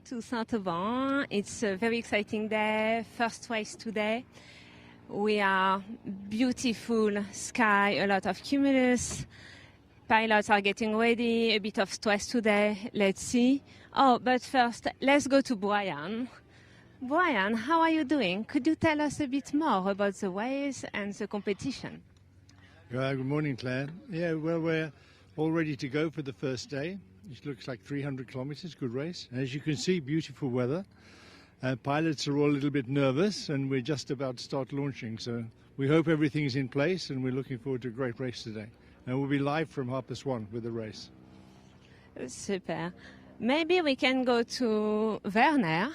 Welcome to Saint-Aubin. It's a very exciting day, first race today. We are beautiful sky, a lot of cumulus. Pilots are getting ready, a bit of stress today. Let's see. Oh, but first, let's go to Brian. Brian, how are you doing? Could you tell us a bit more about the race and the competition? Good morning, Claire. Yeah, well, we're all ready to go for the first day. It looks like 300 kilometers, good race. As you can see, beautiful weather. Pilots are all a little bit nervous, and we're just about to start launching. So we hope everything's in place, and we're looking forward to a great race today. And we'll be live from 1:30 with the race. Super. Maybe we can go to Werner.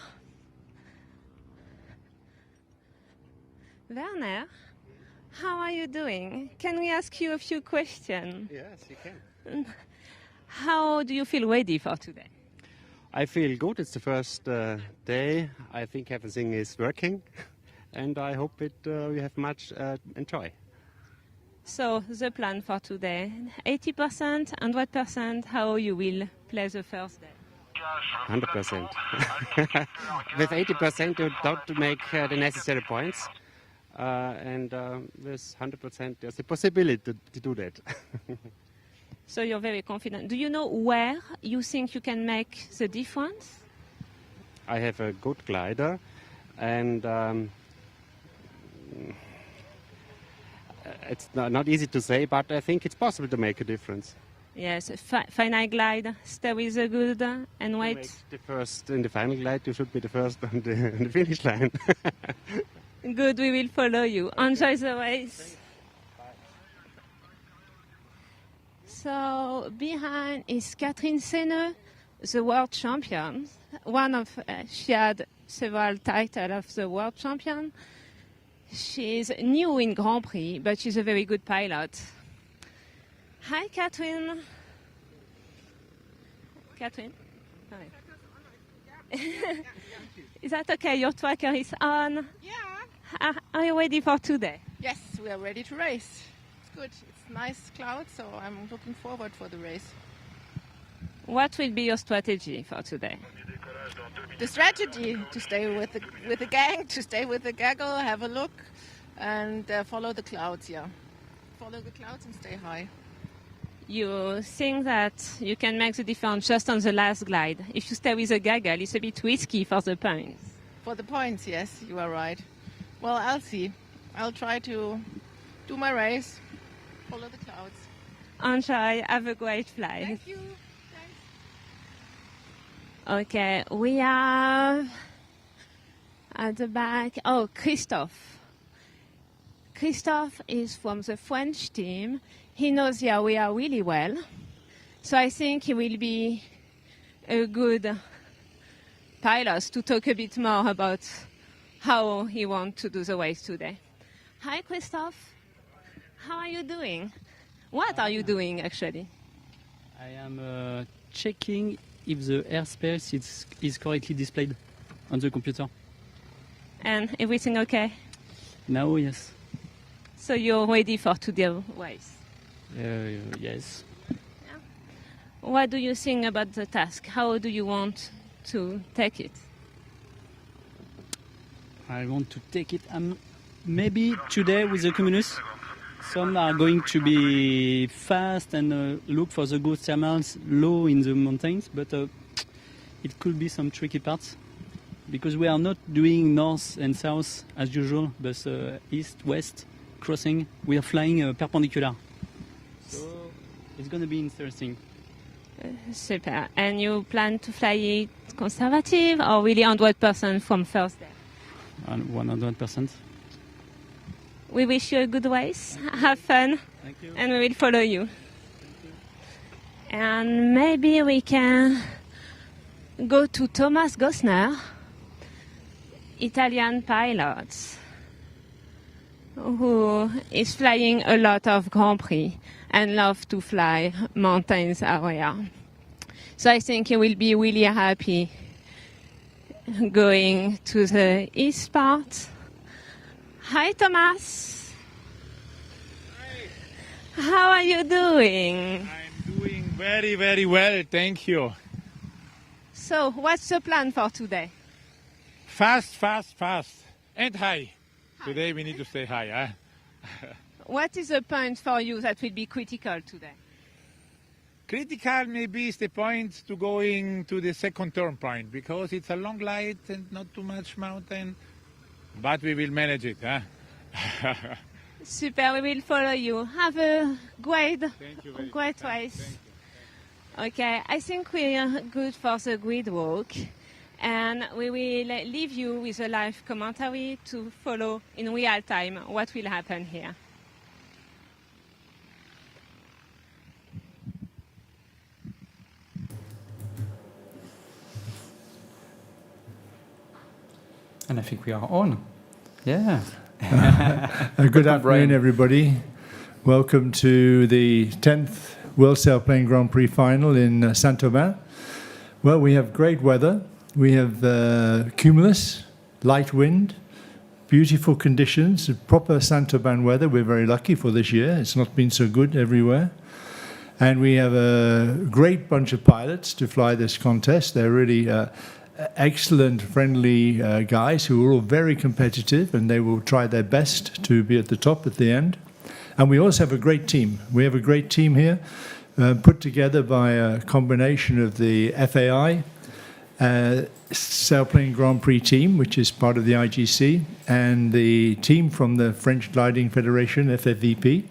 Werner, how are you doing? Can we ask you a few questions? Yes, you can. How do you feel ready for today? I feel good. It's the first day. I think everything is working, and I hope we have much enjoy. So the plan for today, 80%, 100%, how you will play the first day? 100%. With 80% you don't make the necessary points, and with 100% there's a possibility to do that. So you're very confident. Do you know where you think you can make the difference? I have a good glider, and it's not easy to say, but I think it's possible to make a difference. Yes, final glide, stay with the good and wait. In the final glide, you should be the first on the finish line. Good, we will follow you. Enjoy the race. So behind is Catherine Seneux, the world champion. She had several titles of the world champion. She's new in Grand Prix, but she's a very good pilot. Hi, Catherine. Catherine? Hi. Is that okay? Your tracker is on? Yeah. Are you ready for today? Yes, we are ready to race. It's good. It's nice clouds, so I'm looking forward for the race. What will be your strategy for today? The strategy to stay with the gang, to stay with the gaggle, have a look, and follow the clouds. Yeah, follow the clouds and stay high. You think that you can make the difference just on the last glide. If you stay with a gaggle, it's a bit risky for the points. For the points, yes, you are right. Well, I'll see. I'll try to do my race, follow the clouds. Enjoy. Have a great flight. Thank you. Okay, we have at the back, Christophe. Christophe is from the French team. He knows the area really well. So I think he will be a good pilot to talk a bit more about how he wants to do the race today. Hi, Christophe. How are you doing? What are you doing, actually? I am checking if the airspace is correctly displayed on the computer. And everything okay? Now, yes. So you're ready for today's race? Yes. Yeah. What do you think about the task? How do you want to take it? I want to take it maybe today with the cumulus. Some are going to be fast and look for the good thermals low in the mountains, but it could be some tricky parts because we are not doing north and south as usual, but east, west, crossing. We are flying perpendicular. So it's going to be interesting. Super. And you plan to fly it conservative or really 100% from first day? 100%. We wish you a good race. Have fun. Thank you. And we will follow you. And maybe we can go to Thomas Gosner, Italian pilot, who is flying a lot of Grand Prix and love to fly mountains area. So I think he will be really happy going to the east part. Hi, Thomas. Hi. How are you doing? I'm doing very, very well, thank you. So, what's the plan for today? Fast, fast, fast. And high. Today we need to stay high. What is the point for you that will be critical today? Critical maybe is the point to going to the second turn point, because it's a long light and not too much mountain, but we will manage it. Super, we will follow you. Have a great much. race. Okay, I think we are good for the grid walk, and we will leave you with a live commentary to follow in real time what will happen here. And I think we are on. Yeah. Good afternoon, Brian. everybody. Welcome to the 10th World Sailplane Grand Prix Final in Saint-Aubin. Well, we have great weather. We have cumulus, light wind, beautiful conditions, proper Saint-Aubin weather. We're very lucky for this year. It's not been so good everywhere. And we have a great bunch of pilots to fly this contest. They're really excellent, friendly guys who are all very competitive, and they will try their best to be at the top at the end. And we also have a great team. We have a great team here, put together by a combination of the FAI, Sailplane Grand Prix team, which is part of the IGC, and the team from the French Gliding Federation, FFVP.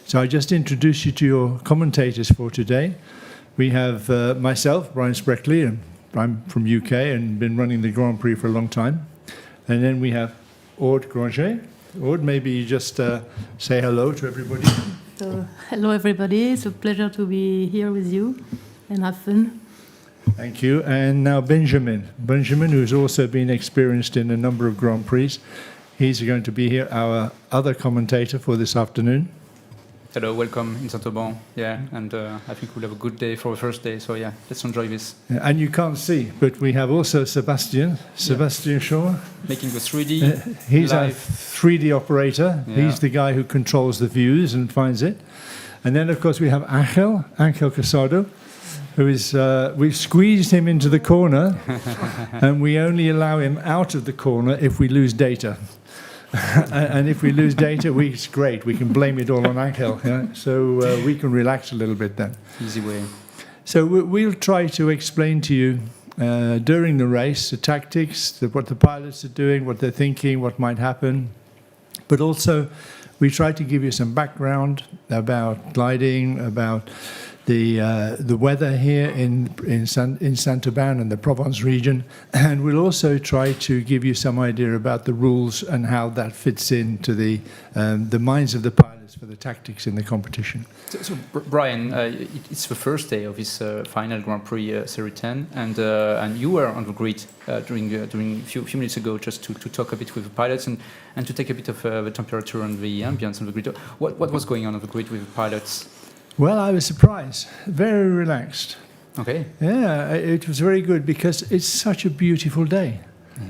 So I just introduce you to your commentators for today. We have myself, Brian Spreckley, and I'm from UK and been running the Grand Prix for a long time. And then we have Aude Grangeray. Aude, maybe you just say hello to everybody. So, hello everybody, it's a pleasure to be here with you and have fun. Thank you. And now Benjamin, who's also been experienced in a number of Grand Prix. He's going to be here, our other commentator for this afternoon. Hello, welcome in Saint-Aubin. Yeah, and I think we'll have a good day for the first day. So yeah, let's enjoy this. And you can't see, but we have also Sebastian Shaw. Making the 3D. He's live. our 3D operator. Yeah. He's the guy who controls the views and finds it. And then, of course, we have Angel Casado, who is, we've squeezed him into the corner, and we only allow him out of the corner if we lose data. And if we lose data, it's great. We can blame it all on Angel. Yeah? So we can relax a little bit then. Easy way. So we'll try to explain to you during the race the tactics, what the pilots are doing, what they're thinking, what might happen. But also we try to give you some background about gliding, about the weather here in Saint-Aubin and the Provence region, and we'll also try to give you some idea about the rules and how that fits into the minds of the pilots for the tactics in the competition. So Brian, it's the first day of this final Grand Prix Series 10, and you were on the grid during a few minutes ago just to talk a bit with the pilots and to take a bit of the temperature and the ambience on the grid. What was going on the grid with the pilots? Well, I was surprised. Very relaxed. Okay. Yeah, it was very good because it's such a beautiful day.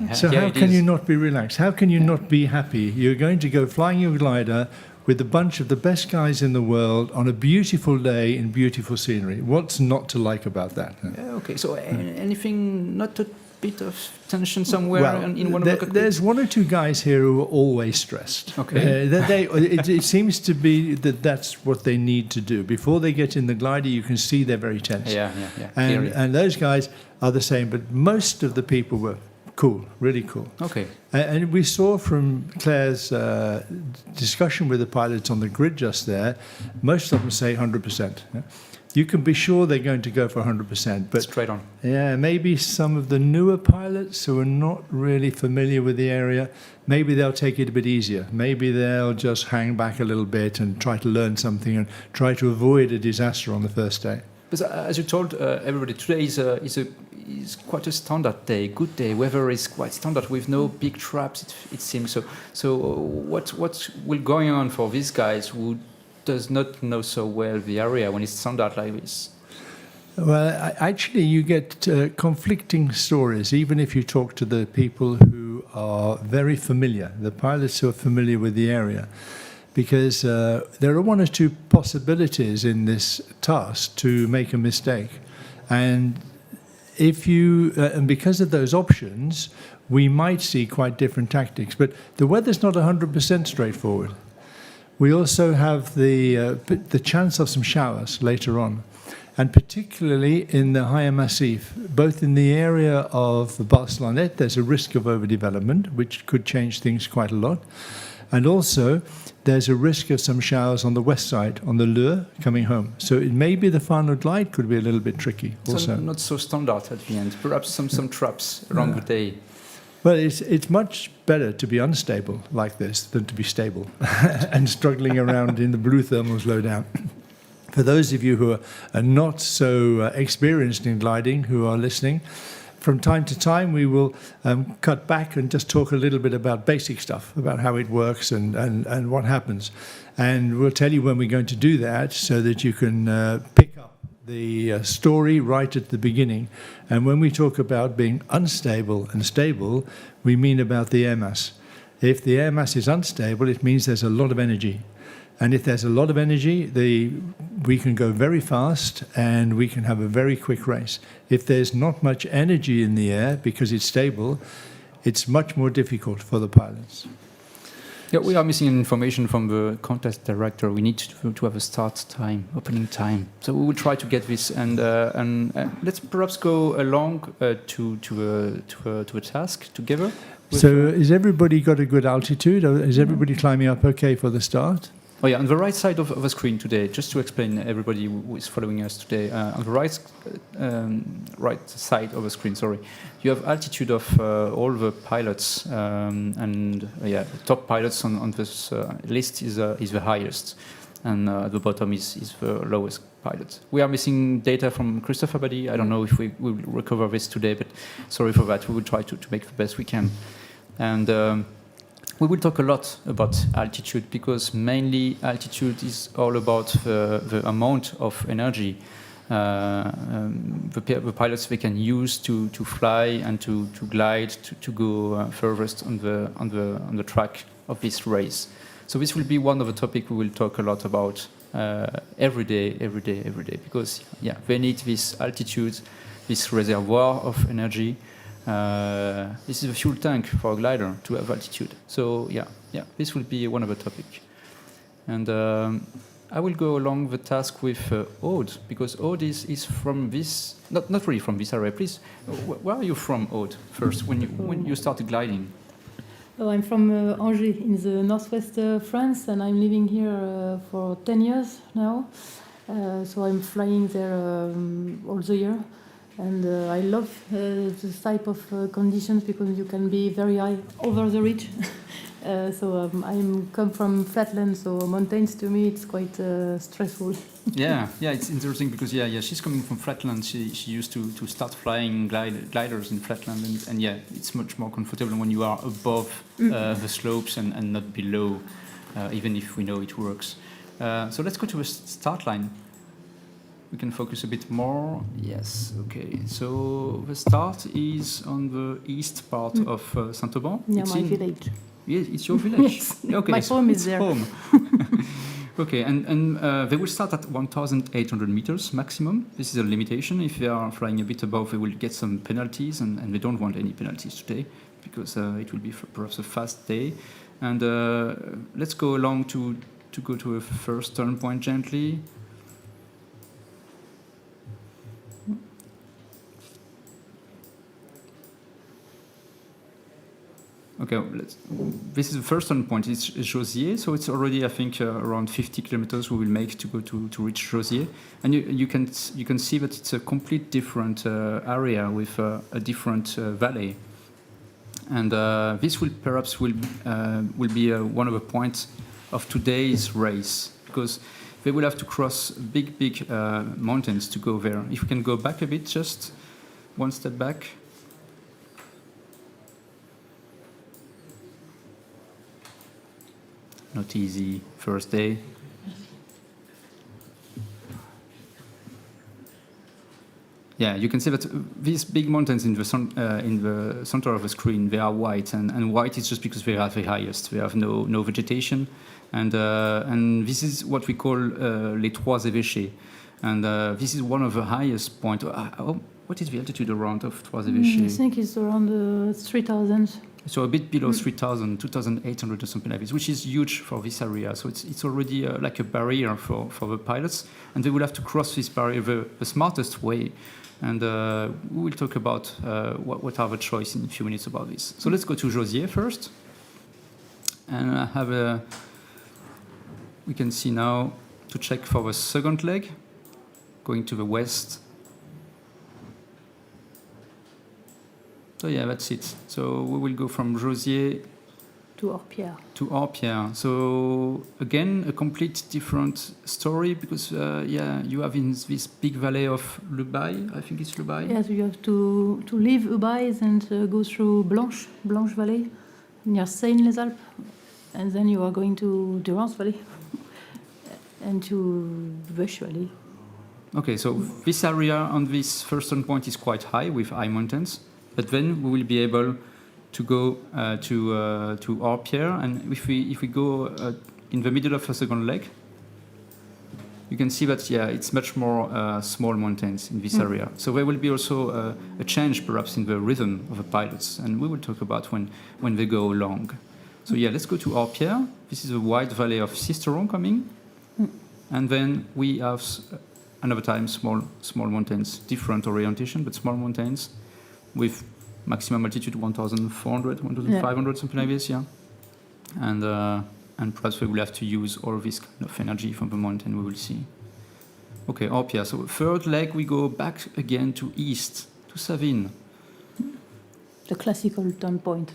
Yeah. So Yeah, how it can is. you not be relaxed? How can you not be happy? You're going to go flying your glider with a bunch of the best guys in the world on a beautiful day in beautiful scenery. What's not to like about that? Yeah, okay, so anything, not a bit of tension somewhere in one of the cockpits? There's one or two guys here who are always stressed. Okay. It seems to be that's what they need to do. Before they get in the glider, you can see they're very tense. Yeah. Clearly. And those guys are the same, but most of the people were cool, really cool. Okay. And we saw from Claire's discussion with the pilots on the grid just there, most of them say 100%. Yeah? You can be sure they're going to go for 100%. But straight on. Yeah, maybe some of the newer pilots who are not really familiar with the area, maybe they'll take it a bit easier. Maybe they'll just hang back a little bit and try to learn something and try to avoid a disaster on the first day. But as you told everybody, today is quite a standard day, good day. Weather is quite standard with no big traps, it seems. So what will going on for these guys who does not know so well the area when it's standard like this? Well, actually, you get conflicting stories, even if you talk to the people who are very familiar, the pilots who are familiar with the area, because there are one or two possibilities in this task to make a mistake. And if you and because of those options, we might see quite different tactics. But the weather's not 100% straightforward. We also have the chance of some showers later on, and particularly in the higher massif, both in the area of Barcelonnette, there's a risk of overdevelopment, which could change things quite a lot. And also, there's a risk of some showers on the west side, on the Leur, coming home. So it may be the final glide could be a little bit tricky also. So not so standard at the end, perhaps some traps around the day. Well, it's much better to be unstable like this than to be stable and struggling around in the blue thermals low down. For those of you who are not so experienced in gliding, who are listening, from time to time we will cut back and just talk a little bit about basic stuff, about how it works and what happens. And we'll tell you when we're going to do that so that you can pick up the story right at the beginning. And when we talk about being unstable and stable, we mean about the air mass. If the air mass is unstable, it means there's a lot of energy. And if there's a lot of energy, we can go very fast and we can have a very quick race. If there's not much energy in the air because it's stable, it's much more difficult for the pilots. Yeah, we are missing information from the contest director. We need to have a start time, opening time. So we will try to get this, and let's perhaps go along to a task together. So, has everybody got a good altitude? Is everybody climbing up okay for the start? Oh yeah, on the right side of the screen today, just to explain everybody who is following us today, on the right side of the screen, sorry, you have altitude of all the pilots, and the top pilots on this list is the highest, and the bottom is the lowest pilot. We are missing data from Christopher Abadi. I don't know if we will recover this today, but sorry for that. We will try to make the best we can, and. We will talk a lot about altitude because mainly altitude is all about the amount of energy the pilots they can use to fly and to glide to go furthest on the track of this race. So this will be one of the topics we will talk a lot about every day because they need this altitude, this reservoir of energy. This is a fuel tank for a glider to have altitude. So this will be one of the topics. And I will go along the task with Aude, because Aude is from this, not really from this area. Please, where are you from, Aude, first, when you started gliding? Oh, I'm from Angers in the northwest France, and I'm living here for 10 years now. So I'm flying there all the year. And I love this type of conditions because you can be very high over the ridge. So I come from flatland, so mountains to me it's quite stressful. yeah, it's interesting because she's coming from flatland. She used to start flying gliders in flatland, and it's much more comfortable when you are above the slopes and not below, even if we know it works. So let's go to a start line. We can focus a bit more. Yes, okay. So the start is on the east part of Saint-Auban. Near my village. Yes, it's your village. Yes, okay, my so home is there. Home. Okay, and they will start at 1,800 meters maximum. This is a limitation. If they are flying a bit above, they will get some penalties, and they don't want any penalties today because it will be perhaps a fast day. And let's go along to go to a first turn point gently. Okay, this is the first turn point. It's Josier, so it's already, I think, around 50 kilometers we will make to go to reach Josier. And you can see that it's a complete different area with a different valley. And this will perhaps be one of the points of today's race, because they will have to cross big mountains to go there. If we can go back a bit, just one step back. Not easy first day. Yeah, you can see that these big mountains in the center of the screen, they are white, and white is just because they are the highest. They have no vegetation, and this is what we call les trois évêchés, and this is one of the highest points. what is the altitude around of Trois Évêchés? I think it's around 3,000. So a bit below 3,000, 2,800 or something like this, which is huge for this area. So it's already like a barrier for the pilots, and they will have to cross this barrier the smartest way. And we will talk about what are the choice in a few minutes about this. So let's go to Josier first. And I have we can see now to check for the second leg, going to the west. So yeah, that's it. So we will go from Josier To Orpierre. to Orpierre. So again, a complete different story because you have in this big valley of Le Bail, I think it's Le Bail. Yes, you have to leave Ubaïs and go through Blanche Valley, near Seine-les-Alpes, and then you are going to Durance Valley and to Veuche Valley. Okay, so this area on this first turn point is quite high with high mountains, but then we will be able to go to Orpierre, and if we go in the middle of the second leg, you can see that it's much more small mountains in this area. So there will be also a change perhaps in the rhythm of the pilots, and we will talk about when they go along. So let's go to Orpierre. This is a wide valley of Sisteron coming, and then we have another time small mountains, different orientation, but small mountains with maximum altitude 1,400, 1,500, something like this, and perhaps we will have to use all this kind of energy from the mountain, we will see. Okay, Orpierre. So third leg, we go back again to east, to Savines. The classical turn point.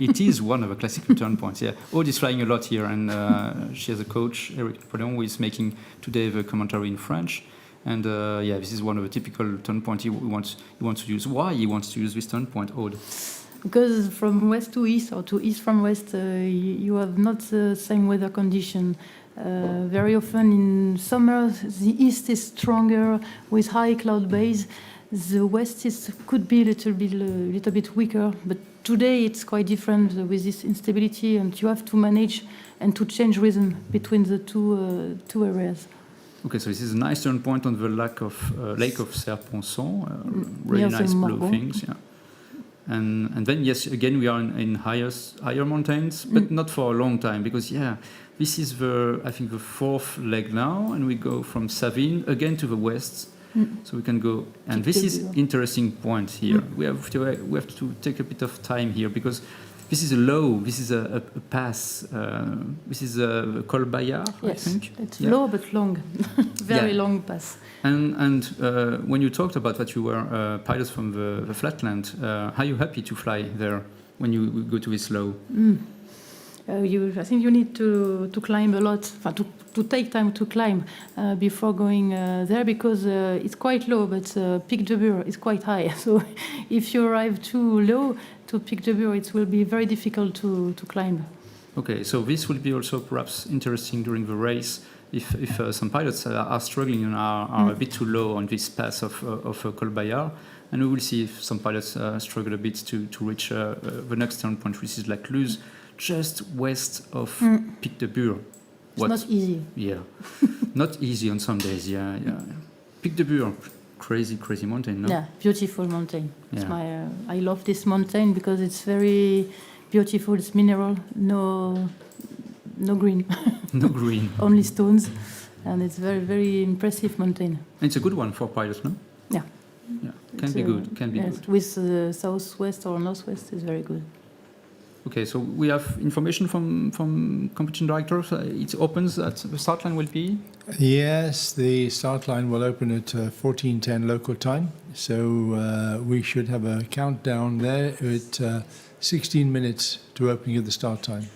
It is one of the classical turn points, Aude is flying a lot here, and she has a coach, Eric Napoleon, who is making today the commentary in French. And this is one of the typical turn points he wants to use. Why he wants to use this turn point, Aude? Because from west to east or to east from west, you have not the same weather condition. Very often in summer, the east is stronger with high cloud base. The west could be a little bit weaker, but today it's quite different with this instability, and you have to manage and to change rhythm between the two areas. Okay, so this is a nice turn point on the lake of Serponçon, really nice blue things, And then again we are in higher mountains, but not for a long time because this is I think the fourth leg now, and we go from Savines again to the west, so we can go. And this is interesting point here. We have to take a bit of time here because this is this is a pass. This is a Col Bayard, I think. It's low but long, very long pass. And when you talked about that you were pilots from the flatland, are you happy to fly there when you go to this low? I think you need to climb a lot, to take time to climb before going there because it's quite low, but Pic de Bure is quite high. So if you arrive too low to Pic de Bure, it will be very difficult to climb. Okay, so this will be also perhaps interesting during the race if some pilots are struggling and are a bit too low on this pass of Col Bayard. And we will see if some pilots struggle a bit to reach the next turn point, which is like Luz, just west of Pic de Bure. It's not easy. Yeah, not easy on some days. Pic de Bure, crazy mountain. No? Yeah, beautiful mountain. Yeah. I love this mountain because it's very beautiful. It's mineral, no green. No green. Only stones, and it's very very impressive mountain. And it's a good one for pilots, no? Yeah. Yeah, can be good. Can be good. With southwest or northwest is very good. Okay, so we have information from competition directors. It opens at the start line will be? Yes, the start line will open at 14:10 local time. So we should have a countdown there at 16 minutes to opening of the start time.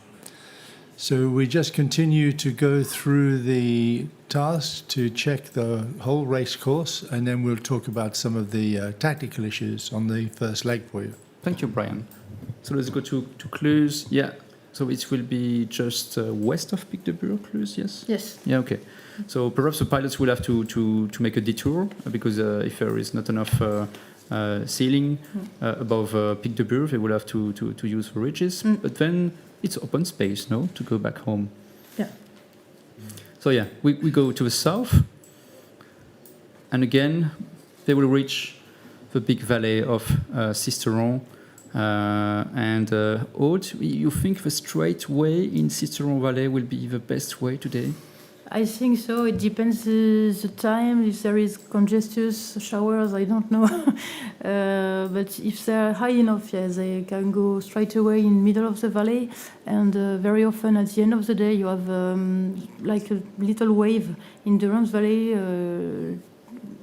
So we just continue to go through the tasks to check the whole race course, and then we'll talk about some of the tactical issues on the first leg for you. Thank you, Brian. So let's go to Cluse. Yeah. So it will be just west of Pic de Bure, Cluse, yes? Yes. Yeah, okay. So perhaps the pilots will have to make a detour because if there is not enough ceiling above Pic de Bure, they will have to use the ridges. But then it's open space, no, to go back home. Yeah. So yeah, we go to the south. And again, they will reach the big valley of Sisteron. And Aude, you think the straight way in Sisteron Valley will be the best way today? I think so. It depends the time. If there is congested showers, I don't know. But if they're high enough, yes, they can go straight away in middle of the valley. And very often at the end of the day, you have like a little wave in the Rance Valley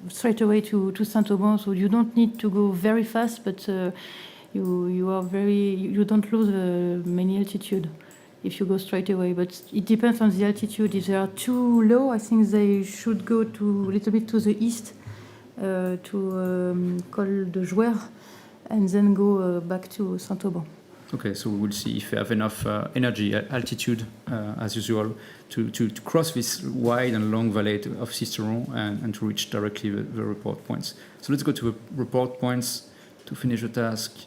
straight away to Saint-Auban. So you don't need to go very fast, but you don't lose many altitude if you go straight away, but it depends on the altitude. If they are too low, I think they should go a little bit to the east, to Col de Jouer, and then go back to Saint-Auban. Okay, so we will see if they have enough energy, altitude, as usual, to cross this wide and long valley of Sisteron and to reach directly the report points. So let's go to the report points to finish the task.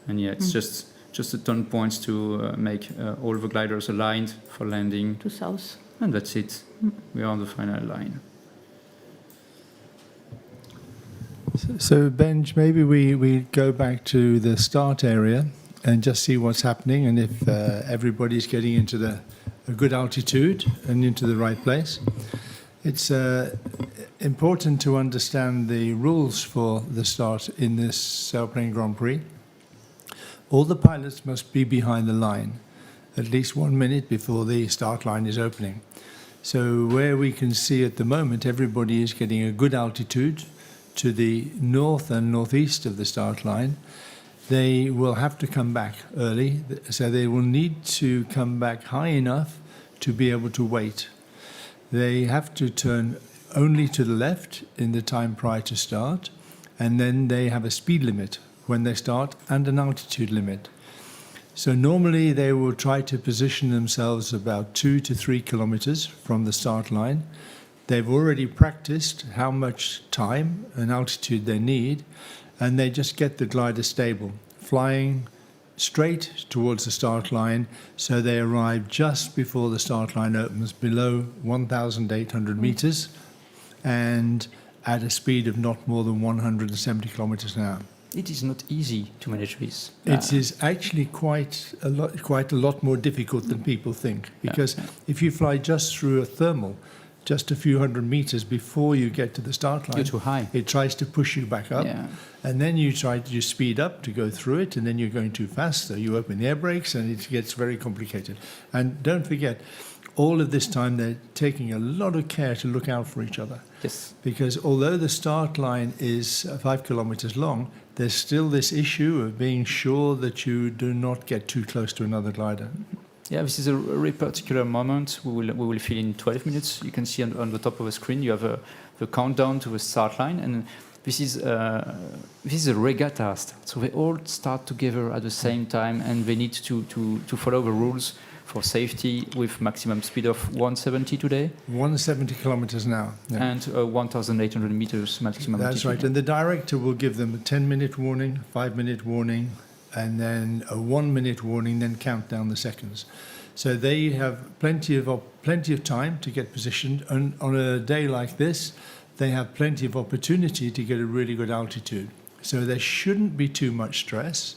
And yeah, it's just a turn points to make all the gliders aligned for landing. To south. And that's it. We are on the final line. So Benj, maybe we go back to the start area and just see what's happening and if everybody's getting into a good altitude and into the right place. It's important to understand the rules for the start in this Sailplane Grand Prix. All the pilots must be behind the line at least 1 minute before the start line is opening. So where we can see at the moment, everybody is getting a good altitude to the north and northeast of the start line. They will have to come back early, so they will need to come back high enough to be able to wait. They have to turn only to the left in the time prior to start, and then they have a speed limit when they start and an altitude limit. So normally they will try to position themselves about 2 to 3 kilometers from the start line. They've already practiced how much time and altitude they need, and they just get the glider stable, flying straight towards the start line, so they arrive just before the start line opens, below 1,800 meters, and at a speed of not more than 170 kilometers an hour. It is not easy to manage this. It is actually quite a lot more difficult than people think, because if you fly just through a thermal, just a few hundred meters before you get to the start line, you're too high. It tries to push you back up, and then you try to speed up to go through it, and then you're going too fast, so you open the air brakes, and it gets very complicated. And don't forget, all of this time they're taking a lot of care to look out for each other. Yes. Because although the start line is 5 kilometers long, there's still this issue of being sure that you do not get too close to another glider. Yeah, this is a very particular moment. We will fill in 12 minutes. You can see on the top of the screen you have the countdown to the start line, and this is a regatta start. So they all start together at the same time, and they need to follow the rules for safety with maximum speed of 170 today. 170 kilometers an hour. Yeah. And 1,800 meters maximum That's altitude. right, and the director will give them a 10-minute warning, 5-minute warning, and then a 1-minute warning, then count down the seconds. So they have plenty of time to get positioned, and on a day like this, they have plenty of opportunity to get a really good altitude. So there shouldn't be too much stress.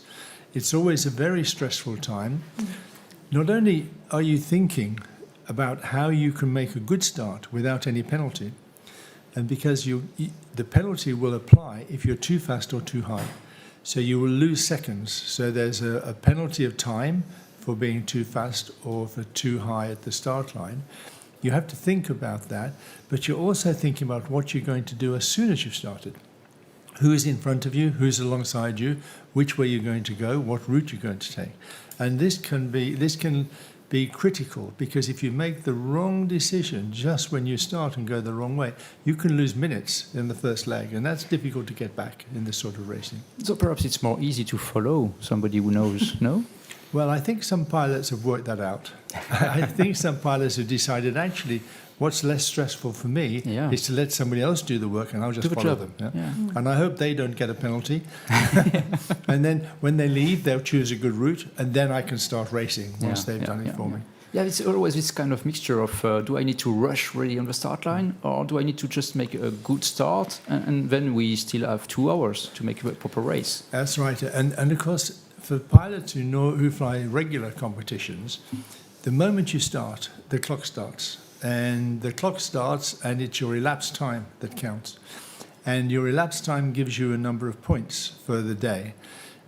It's always a very stressful time. Not only are you thinking about how you can make a good start without any penalty, and because the penalty will apply if you're too fast or too high. So you will lose seconds. So there's a penalty of time for being too fast or for too high at the start line. You have to think about that, but you're also thinking about what you're going to do as soon as you've started. Who is in front of you, who's alongside you, which way you're going to go, what route you're going to take. And this can be critical, because if you make the wrong decision just when you start and go the wrong way, you can lose minutes in the first leg, and that's difficult to get back in this sort of racing. So perhaps it's more easy to follow somebody who knows, no? Well, I think some pilots have worked that out. I think some pilots have decided, actually, what's less stressful for me is to let somebody else do the work, and I'll just follow them. Yeah? And I hope they don't get a penalty. And then when they leave, they'll choose a good route, and then I can start racing once they've done it for me. Yeah, it's always this kind of mixture of do I need to rush really on the start line, or do I need to just make a good start, and then we still have 2 hours to make a proper race. That's right, and of course, for pilots who fly regular competitions, the moment you start, the clock starts, and it's your elapsed time that counts, and your elapsed time gives you a number of points for the day.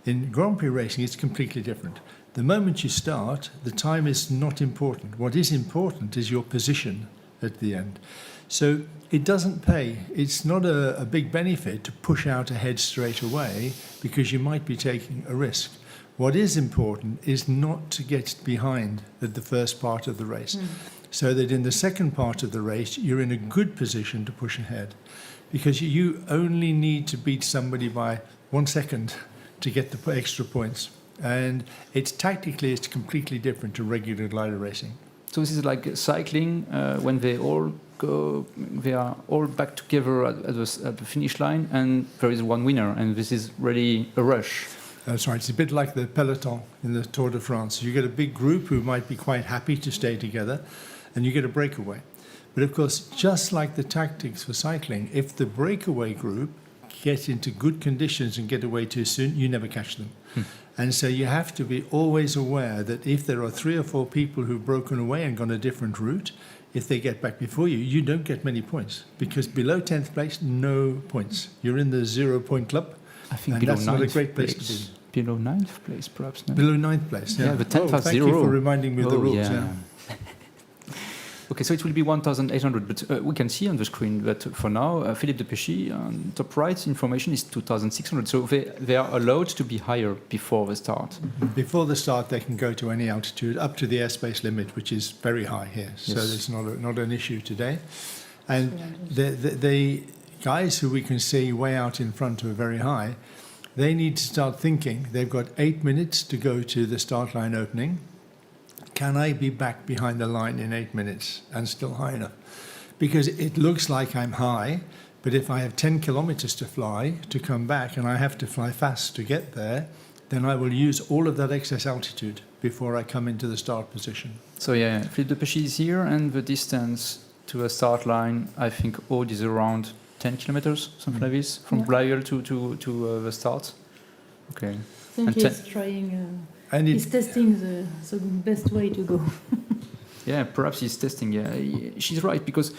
In Grand Prix racing, it's completely different. The moment you start, the time is not important. What is important is your position at the end. So it doesn't pay. It's not a big benefit to push out ahead straight away because you might be taking a risk. What is important is not to get behind at the first part of the race, so that in the second part of the race, you're in a good position to push ahead. Because you only need to beat somebody by 1 second to get the extra points. And it's completely different to regular glider racing. So this is like cycling when they are all back together at the finish line, and there is one winner, and this is really a rush. That's right. It's a bit like the peloton in the Tour de France. You get a big group who might be quite happy to stay together, and you get a breakaway. But of course, just like the tactics for cycling, if the breakaway group get into good conditions and get away too soon, you never catch them. And so you have to be always aware that if there are 3 or 4 people who've broken away and gone a different route, if they get back before you, you don't get many points, because below 10th place, no points. You're in the 0 point club. I think and below that's not a great place to be. Below 9th place, perhaps. No? Below 9th place, yeah. The 10th has thank 0. you for reminding me of the rules. Yeah. Okay, so it will be 1,800, but we can see on the screen that for now, Philippe de Péchy, on top right, information is 2,600. So they are allowed to be higher before the start. Before the start, they can go to any altitude, up to the airspace limit, which is very high here. Yes. So it's not an issue today. And the guys who we can see way out in front who are very high, they need to start thinking. They've got 8 minutes to go to the start line opening. Can I be back behind the line in 8 minutes and still high enough? Because it looks like I'm high, but if I have 10 kilometers to fly to come back and I have to fly fast to get there, then I will use all of that excess altitude before I come into the start position. So yeah, Philippe de Péchy is here, and the distance to a start line, I think Aude is around 10 kilometers, something like this, from Blaeuel to the start. Okay. I think he's trying... he's testing the best way to go. Yeah, perhaps he's testing. Yeah, she's right, because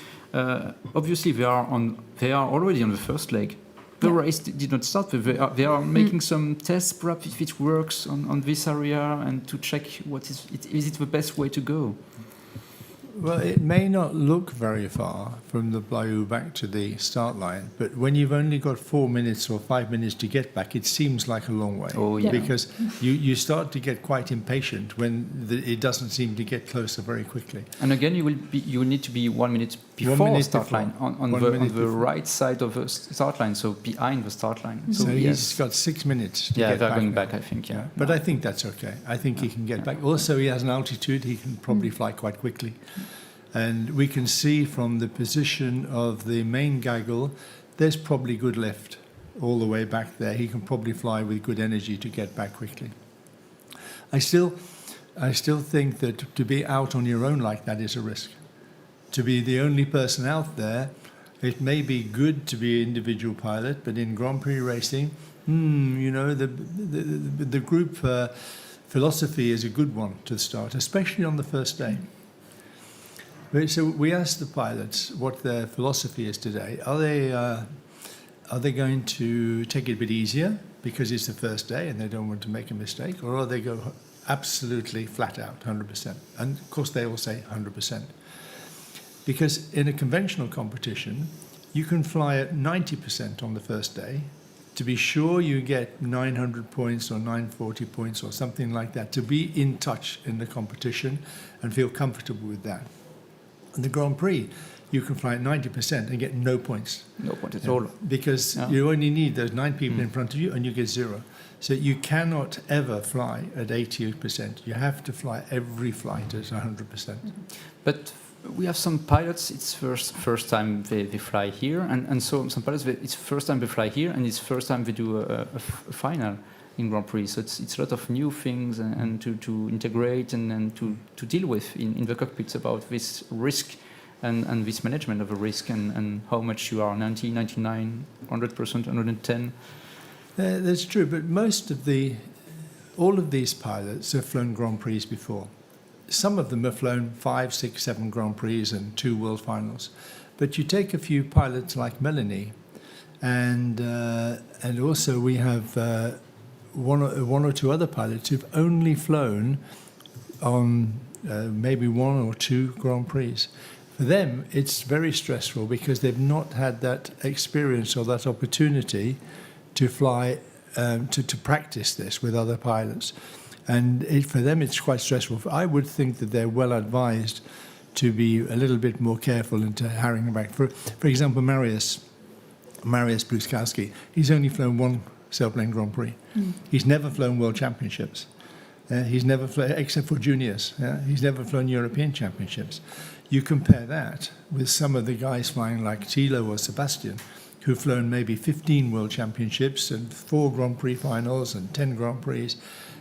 obviously they are already on the first leg. The race did not start. They are making some tests, perhaps if it works on this area, and to check is it the best way to go. Well, it may not look very far from the Blaeuel back to the start line, but when you've only got 4 minutes or 5 minutes to get back, it seems like a long way. Oh, yeah. Because you start to get quite impatient when it doesn't seem to get closer very quickly. And again, you will need to be 1 minute before start line, on the right side of the start line, so behind the start line. So he's got 6 minutes to get back. Yeah, they're going back, I think, yeah. But I think that's okay. I think he can get back. Also, he has an altitude. He can probably fly quite quickly. And we can see from the position of the main gaggle, there's probably good lift all the way back there. He can probably fly with good energy to get back quickly. I still think that to be out on your own like that is a risk. To be the only person out there, it may be good to be an individual pilot, but in Grand Prix racing, the group philosophy is a good one to start, especially on the first day. So we asked the pilots what their philosophy is today. Are they going to take it a bit easier because it's the first day and they don't want to make a mistake, or are they go absolutely flat out, 100%? And of course they all say 100%. Because in a conventional competition, you can fly at 90% on the first day to be sure you get 900 points or 940 points or something like that, to be in touch in the competition and feel comfortable with that. In the Grand Prix, you can fly at 90% and get no points. No point at all. Because you only need those 9 people in front of you and you get 0. So you cannot ever fly at 80%. You have to fly every flight at 100%. But we have some pilots, it's first time they fly here, and so some pilots, it's first time they fly here, and it's first time they do a final. in Grand Prix. So it's a lot of new things and to integrate and to deal with in the cockpits about this risk and this management of a risk and how much you are 90, 99, 100%, 110. That's true, but all of these pilots have flown Grand Prix before. Some of them have flown 5, 6, 7 Grand Prix and 2 World Finals. But you take a few pilots like Melanie, and also we have one or two other pilots who've only flown on maybe 1 or 2 Grand Prix. For them, it's very stressful because they've not had that experience or that opportunity to fly, to practice this with other pilots. And for them, it's quite stressful. I would think that they're well advised to be a little bit more careful into harrying back. For example, Mariusz Bluskowski, he's only flown 1 Sailplane Grand Prix. He's never flown World Championships. He's never flown, except for juniors. He's never flown European Championships. You compare that with some of the guys flying like Thilo or Sebastian, who've flown maybe 15 World Championships and 4 Grand Prix finals and 10 Grand Prix.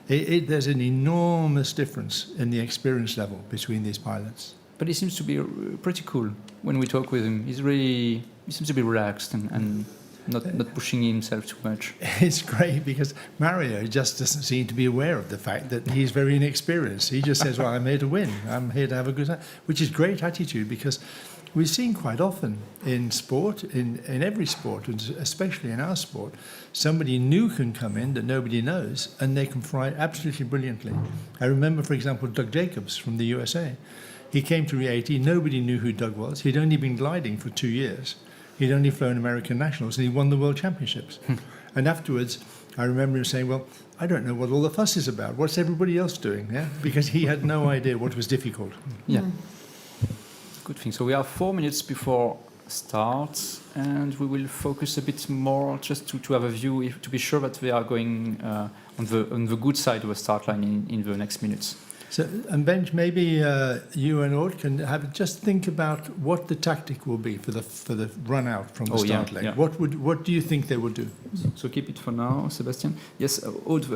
There's an enormous difference in the experience level between these pilots. But he seems to be pretty cool when we talk with him. He seems to be relaxed and not pushing himself too much. It's great because Mario just doesn't seem to be aware of the fact that he's very inexperienced. He just says, well, I'm here to win. I'm here to have a good time, which is great attitude because we've seen quite often in sport, in every sport, and especially in our sport, somebody new can come in that nobody knows and they can fly absolutely brilliantly. I remember, for example, Doug Jacobs from the USA. He came to Re-80, nobody knew who Doug was. He'd only been gliding for 2 years. He'd only flown American Nationals and he won the World Championships. And afterwards, I remember him saying, well, I don't know what all the fuss is about. What's everybody else doing? Yeah? Because he had no idea what was difficult. Yeah. Good thing. So we are 4 minutes before start and we will focus a bit more just to have a view, to be sure that we are going on the good side of the start line in the next minutes. So, and Benj, maybe you and Aude can just think about what the tactic will be for the run out from the start lane. Yeah. What do you think they will do? So keep it for now, Sebastian. Yes, Aude,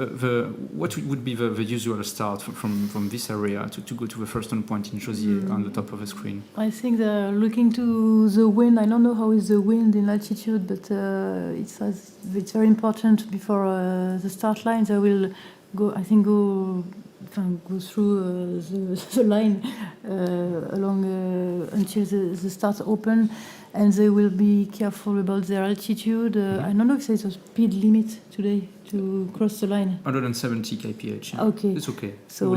what would be the usual start from this area to go to the first on point in Josier on the top of the screen? I think they're looking to the wind. I don't know how is the wind in altitude, but it's very important before the start line. They will go through the line along until the start open, and they will be careful about their altitude. I don't know if there's a speed limit today to cross the line. 170 kph. Yeah. Okay. It's okay. So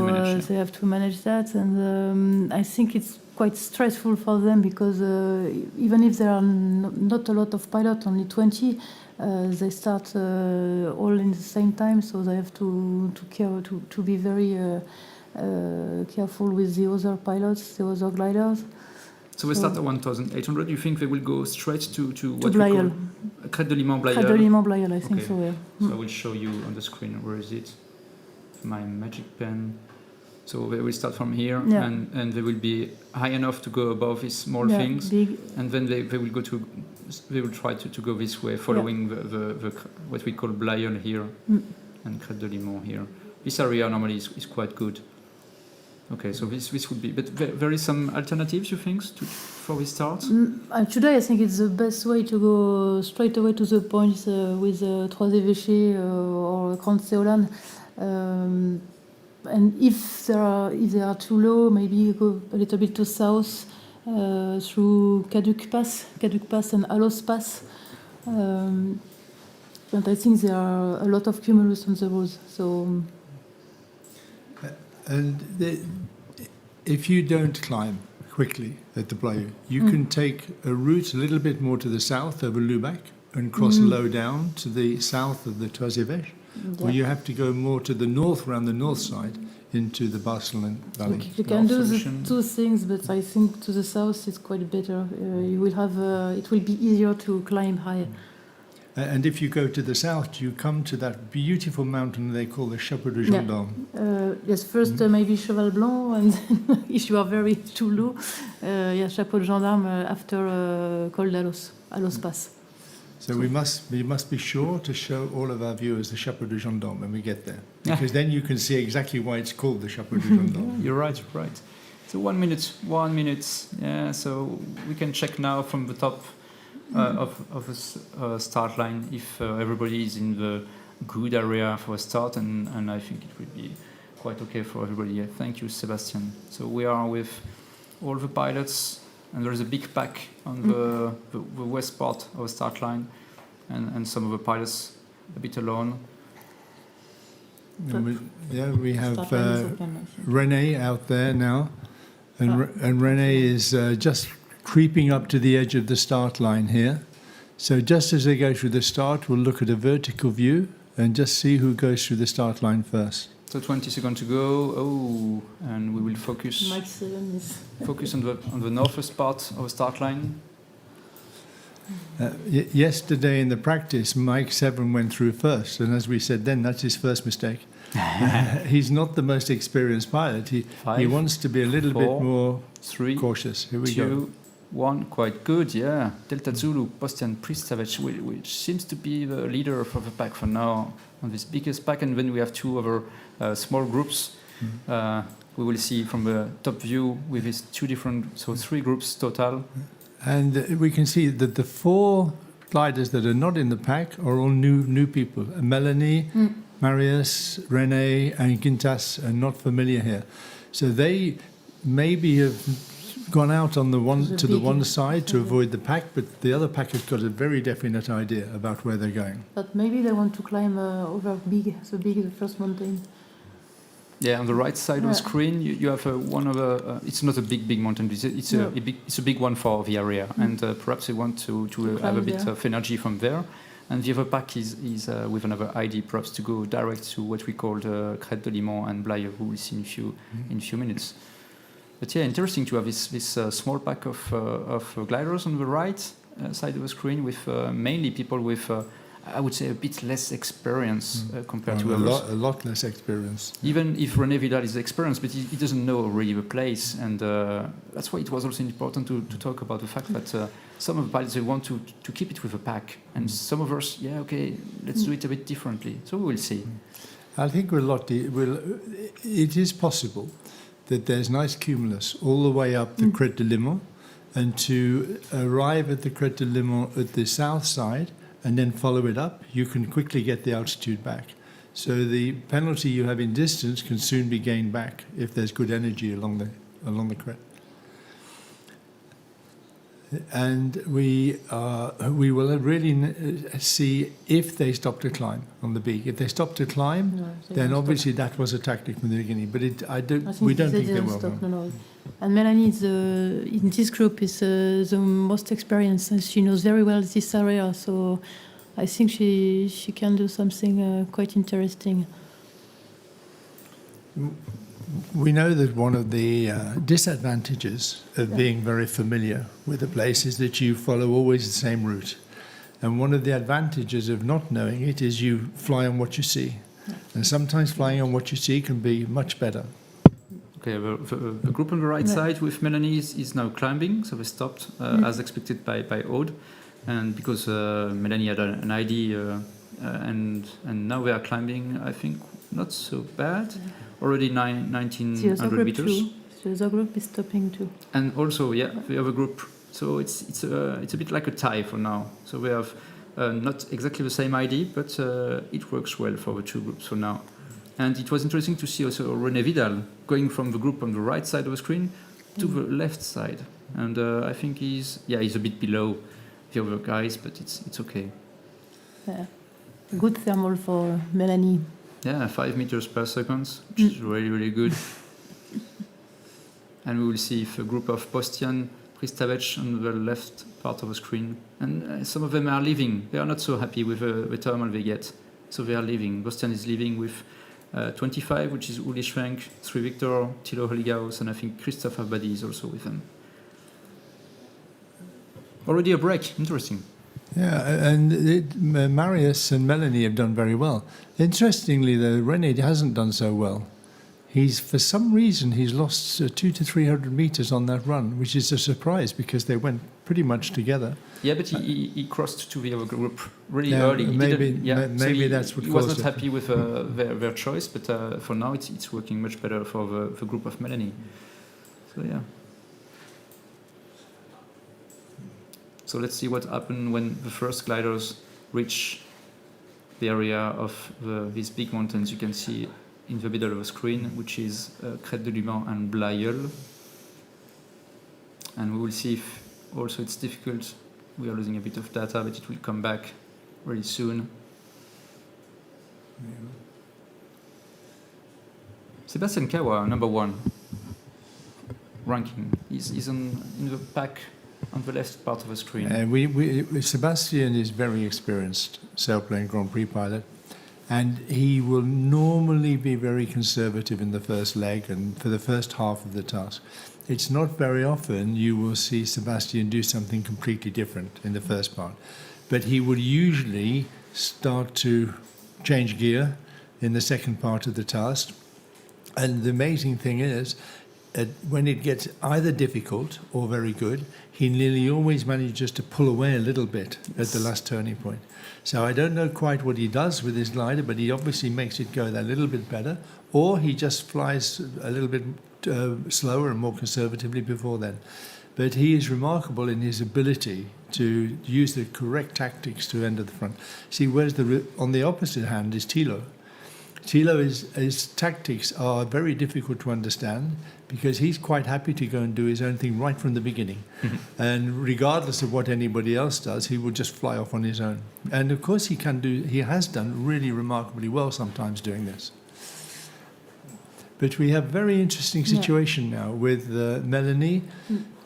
they have to manage that, and I think it's quite stressful for them because even if there are not a lot of pilots, only 20, they start all in the same time, so they have to be very careful with the other pilots, the other gliders. So we start at 1,800. You think they will go straight to what Blayeul. We call Crête de Liman Blayeul? Crête de Liman Blayeul, I think so, yeah. So I will show you on the screen. Where is it? My magic pen. So they will start from here, and they will be high enough to go above these small things, big. And then they will go to. They will try to go this way, following the what we call Blayeul here and Crête de Liman here. This area normally is quite good. Okay, so this would be, but there is some alternatives, you think, for this start? Today I think it's the best way to go straight away to the points with Trois Évêchés or Grande Séolane. And if they are too low, maybe go a little bit to south through Caduc Pass and Alos Pass. But I think there are a lot of cumulus on the roads. So. And if you don't climb quickly at the Blayeul, you can take a route a little bit more to the south over Lubac and cross low down to the south of the Trois Évêchés, or you have to go more to the north, around the north side, into the Barcelona Valley. You can do the two things, but I think to the south it's quite better. You will have it will be easier to climb high. And if you go to the south, you come to that beautiful mountain they call the Chapeau de Gendarme. Yes, first maybe Cheval Blanc, and then if you are very too low, Chapeau de Gendarme after Col d'Alos, Alos Pass. So we must be sure to show all of our viewers the Chapeau de Gendarme when we get there, because then you can see exactly why it's called the Chapeau de Gendarme. You're right. So 1 minute. Yeah. So we can check now from the top of the start line if everybody is in the good area for a start, and I think it will be quite okay for everybody. Yeah. Thank you, Sebastian. So we are with all the pilots, and there is a big pack on the west part of the start line, and some of the pilots a bit alone. We have René out there now, and René is just creeping up to the edge of the start line here. So just as they go through the start, we'll look at a vertical view and just see who goes through the start line first. So 20 seconds to go. Oh, and we will focus on the northwest part of the start line. Yesterday in the practice, Mike 7 went through first, and as we said then, that's his first mistake. He's not the most experienced pilot. He wants to be a little bit more cautious. Here we go. 1, quite good, yeah. Delta Zulu, Postian, Pristavec, which seems to be the leader for the pack for now on this biggest pack, and then we have 2 other small groups. We will see from the top view with these 2 different, so 3 groups total. And we can see that the 4 gliders that are not in the pack are all new people. Melanie, Marius, René, and Quintas are not familiar here. So they maybe have gone out on the one side to avoid the pack, but the other pack has got a very definite idea about where they're going. But maybe they want to climb over the first mountain. Yeah, on the right side of the screen, you have one of the. It's not a big mountain. It's a big one for the area, and perhaps they want to have a bit of energy from there. And the other pack is with another ID, perhaps to go direct to what we call the Crête de Limon and Blaye, who we'll see in a few minutes. But yeah, interesting to have this small pack of gliders on the right side of the screen with mainly people with, I would say, a bit less experience compared to others. A lot less experience. Even if René Vidal is experienced, but he doesn't know really the place, and that's why it was also important to talk about the fact that some of the pilots, they want to keep it with a pack, and some of us, let's do it a bit differently. So we will see. I think it is possible that there's nice cumulus all the way up the Crête de Limon, and to arrive at the Crête de Limon at the south side and then follow it up, you can quickly get the altitude back. So the penalty you have in distance can soon be gained back if there's good energy along the crête. And we will really see if they stop to climb on the beak. If they stop to climb, then obviously that was a tactic from the beginning. But we don't think they will. No. And Melanie in this group is the most experienced, and she knows very well this area. So I think she can do something quite interesting. We know that one of the disadvantages of being very familiar with a place is that you follow always the same route. And one of the advantages of not knowing it is you fly on what you see. And sometimes flying on what you see can be much better. Okay, the group on the right side with Melanie is now climbing, so they stopped as expected by Aude. And because Melanie had an ID and now they are climbing, I think not so bad. Already 1900 meters. The other group is stopping too. And also, the other group. So it's a bit like a tie for now. So we have not exactly the same ID, but it works well for the 2 groups for now. And it was interesting to see also René Vidal going from the group on the right side of the screen to the left side. And I think he's a bit below the other guys, but it's okay. Yeah. Good thermal for Melanie. Yeah, 5 meters per second, which is really, really good. And we will see if a group of Postian, Pristavec on the left part of the screen. And some of them are leaving. They are not so happy with the thermal they get. So they are leaving. Postian is leaving with 25, which is Uli Schwenk, Sri Victor, Thilo Holgaus, and I think Christophe Abadi is also with them. Already a break. Interesting. Yeah, and Marius and Melanie have done very well. Interestingly, though, René hasn't done so well. For some reason, he's lost 200 to 300 meters on that run, which is a surprise because they went pretty much together. Yeah, but he crossed to the other group really Yeah, early. maybe that's what he was caused not it. happy with their choice, but for now it's working much better for the group of Melanie. So yeah. So let's see what happened when the first gliders reach the area of these big mountains you can see in the middle of the screen, which is Crête de Luban and Blayeul. And we will see if also it's difficult. We are losing a bit of data, but it will come back really soon. Yeah. Sebastian Kawa, number 1 ranking. He's in the pack on the left part of the screen. Sebastian is very experienced Sailplane Grand Prix pilot, and he will normally be very conservative in the first leg and for the first half of the task. It's not very often you will see Sebastian do something completely different in the first part, but he will usually start to change gear in the second part of the task. And the amazing thing is, when it gets either difficult or very good, he nearly always manages to pull away a little bit at the last turning point. So I don't know quite what he does with his glider, but he obviously makes it go that little bit better, or he just flies a little bit slower and more conservatively before then. But he is remarkable in his ability to use the correct tactics to enter the front. See, whereas on the opposite hand is Thilo. His tactics are very difficult to understand because he's quite happy to go and do his own thing right from the beginning. Mm-hmm. And regardless of what anybody else does, he will just fly off on his own. And of course he has done really remarkably well sometimes doing this. But we have a very interesting situation now with Melanie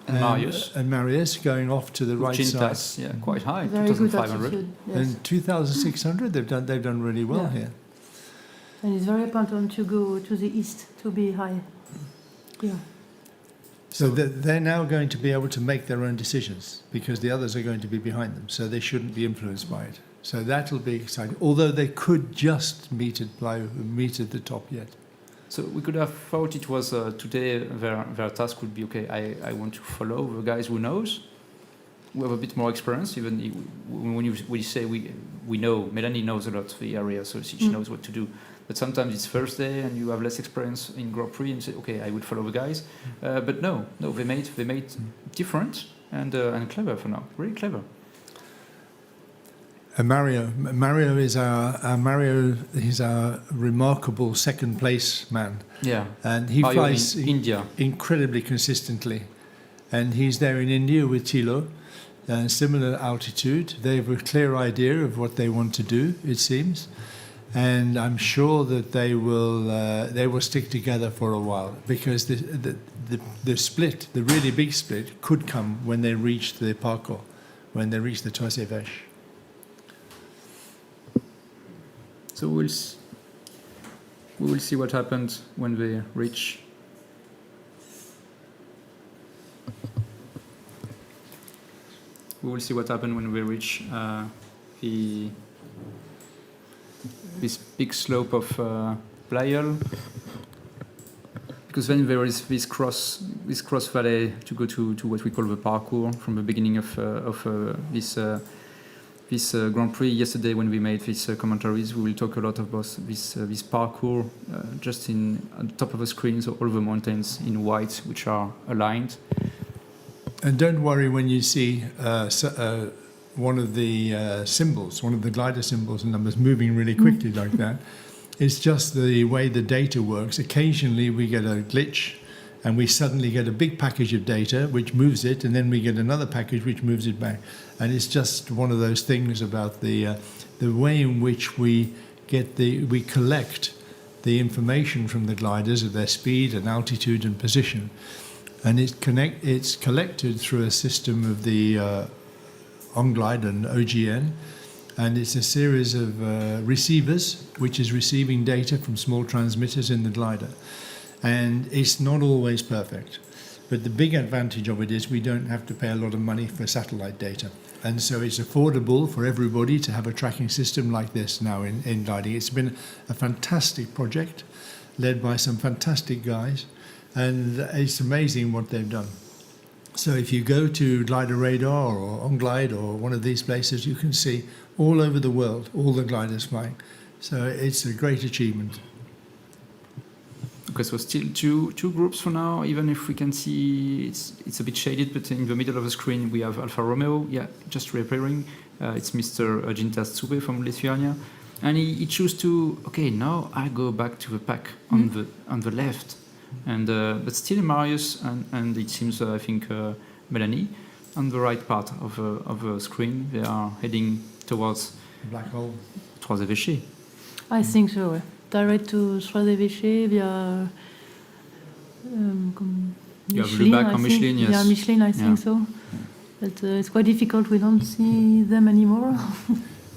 and Marius going off to the right side. Yeah, quite high, Very 2,500. yes. And 2,600, they've done really well here. And it's very important to go to the east to be high. Yeah. So they're now going to be able to make their own decisions because the others are going to be behind them, so they shouldn't be influenced by it. So that'll be exciting, although they could just meet at the top yet. So we could have thought it was today their task would be, okay, I want to follow the guys who knows, who have a bit more experience, even when we say we know, Melanie knows a lot of the area, so she knows what to do. But sometimes it's first day and you have less experience in Grand Prix and say, okay, I would follow the guys. But no, they made different and clever for now, really clever. Mario is our remarkable second place man. Yeah, and he flies in India incredibly consistently, and he's there in India with Thilo, similar altitude. They have a clear idea of what they want to do, it seems. And I'm sure that they will stick together for a while because the split, the really big split, could come when they reach the parcours, when they reach the Toise Vèche. So we will see what happens when they reach. We will see what happens when we reach this big slope of Blayeul, because then there is this cross valley to go to what we call the parcours from the beginning of this Grand Prix. Yesterday, when we made these commentaries, we will talk a lot about this parcours just on the top of the screen, so all the mountains in white which are aligned. And don't worry when you see one of the symbols, one of the glider symbols and numbers moving really quickly like that. It's just the way the data works. Occasionally we get a glitch and we suddenly get a big package of data which moves it, and then we get another package which moves it back. And it's just one of those things about the way in which we collect the information from the gliders of their speed and altitude and position. And it's collected through a system of the OnGlide and OGN, and it's a series of receivers which is receiving data from small transmitters in the glider. And it's not always perfect, but the big advantage of it is we don't have to pay a lot of money for satellite data. And so it's affordable for everybody to have a tracking system like this now in gliding. It's been a fantastic project. led by some fantastic guys, and it's amazing what they've done. So if you go to Glider Radar or On Glide or one of these places, you can see all over the world all the gliders flying. So it's a great achievement. Okay, so still two groups for now, even if we can see it's a bit shaded, but in the middle of the screen we have Alfa Romeo, just reappearing. It's Mr. Gintas Tsube from Lithuania. And he chose to, okay, now I go back to the pack on the left. And but still Marius and it seems, I think, Melanie, on the right part of the screen, they are heading towards Black hole. Trois Évêchés. I think so. Yeah. Direct to Trois Évêchés via You have Lubac or Michelin, yes. Yeah, Michelin, I think so. But it's quite difficult. We don't see them anymore.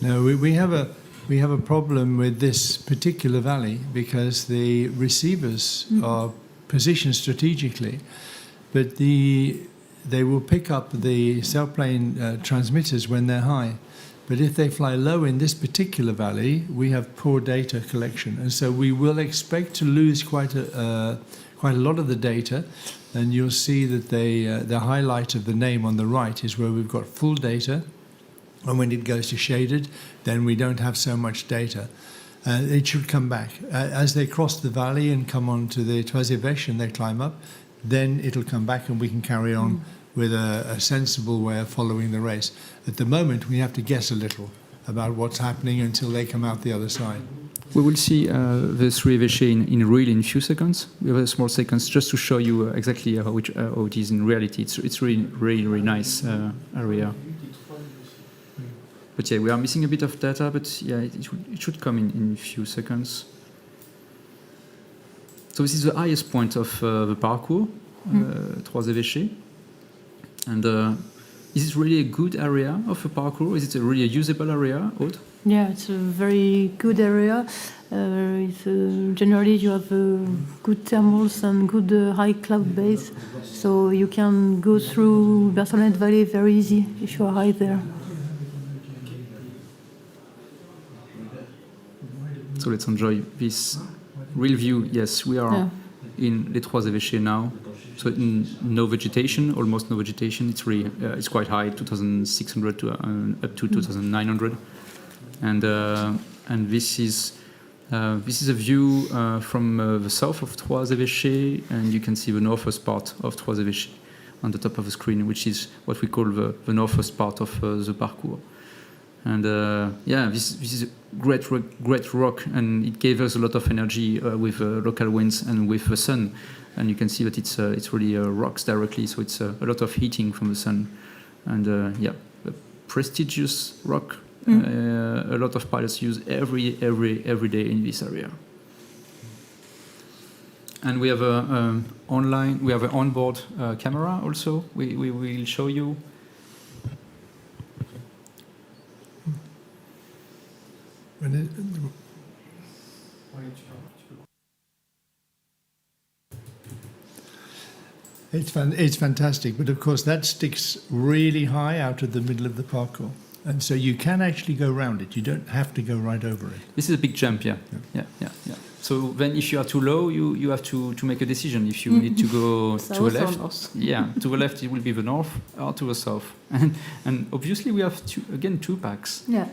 No, we have a problem with this particular valley because the receivers are positioned strategically, but they will pick up the Sailplane transmitters when they're high. But if they fly low in this particular valley, we have poor data collection, and so we will expect to lose quite a lot of the data. And you'll see that the highlight of the name on the right is where we've got full data, and when it goes to shaded, then we don't have so much data. It should come back as they cross the valley and come on to the Trois Évêchés and they climb up. Then it'll come back, and we can carry on with a sensible way of following the race. At the moment, we have to guess a little about what's happening until they come out the other side. We will see the Trois Évêchés in real in a few seconds. We have a small sequence just to show you exactly how it is in reality. It's really nice area. But yeah, we are missing a bit of data, but yeah, it should come in a few seconds. So this is the highest point of the parcours, Trois Évêchés. And is it really a good area of a parcours? Is it a really usable area, Aude? Yeah, it's a very good area. Generally, you have good thermals and good high cloud base, so you can go through Berthollet Valley very easy if you are high there. So let's enjoy this real view. Yes, we are in Les Trois Évêchés now. So no vegetation, almost no vegetation. It's really it's quite high, 2,600 to up to 2,900, and this is a view from the south of Trois Évêchés, and you can see the northwest part of Trois Évêchés on the top of the screen, which is what we call the northwest part of the parcours. And this is a great rock, and it gave us a lot of energy with local winds and with the sun. And you can see that it's really rocks directly, so it's a lot of heating from the sun. And a prestigious rock. A lot of pilots use every day in this area. And we have an onboard camera also. We will show you. It's fantastic, but of course that sticks really high out of the middle of the parcours, and so you can actually go around it. You don't have to go right over it. This is a big jump, yeah. So then, if you are too low, you have to make a decision. If you need to go to the left, to the left it will be the north, or to the south. And obviously we have two packs. Yeah,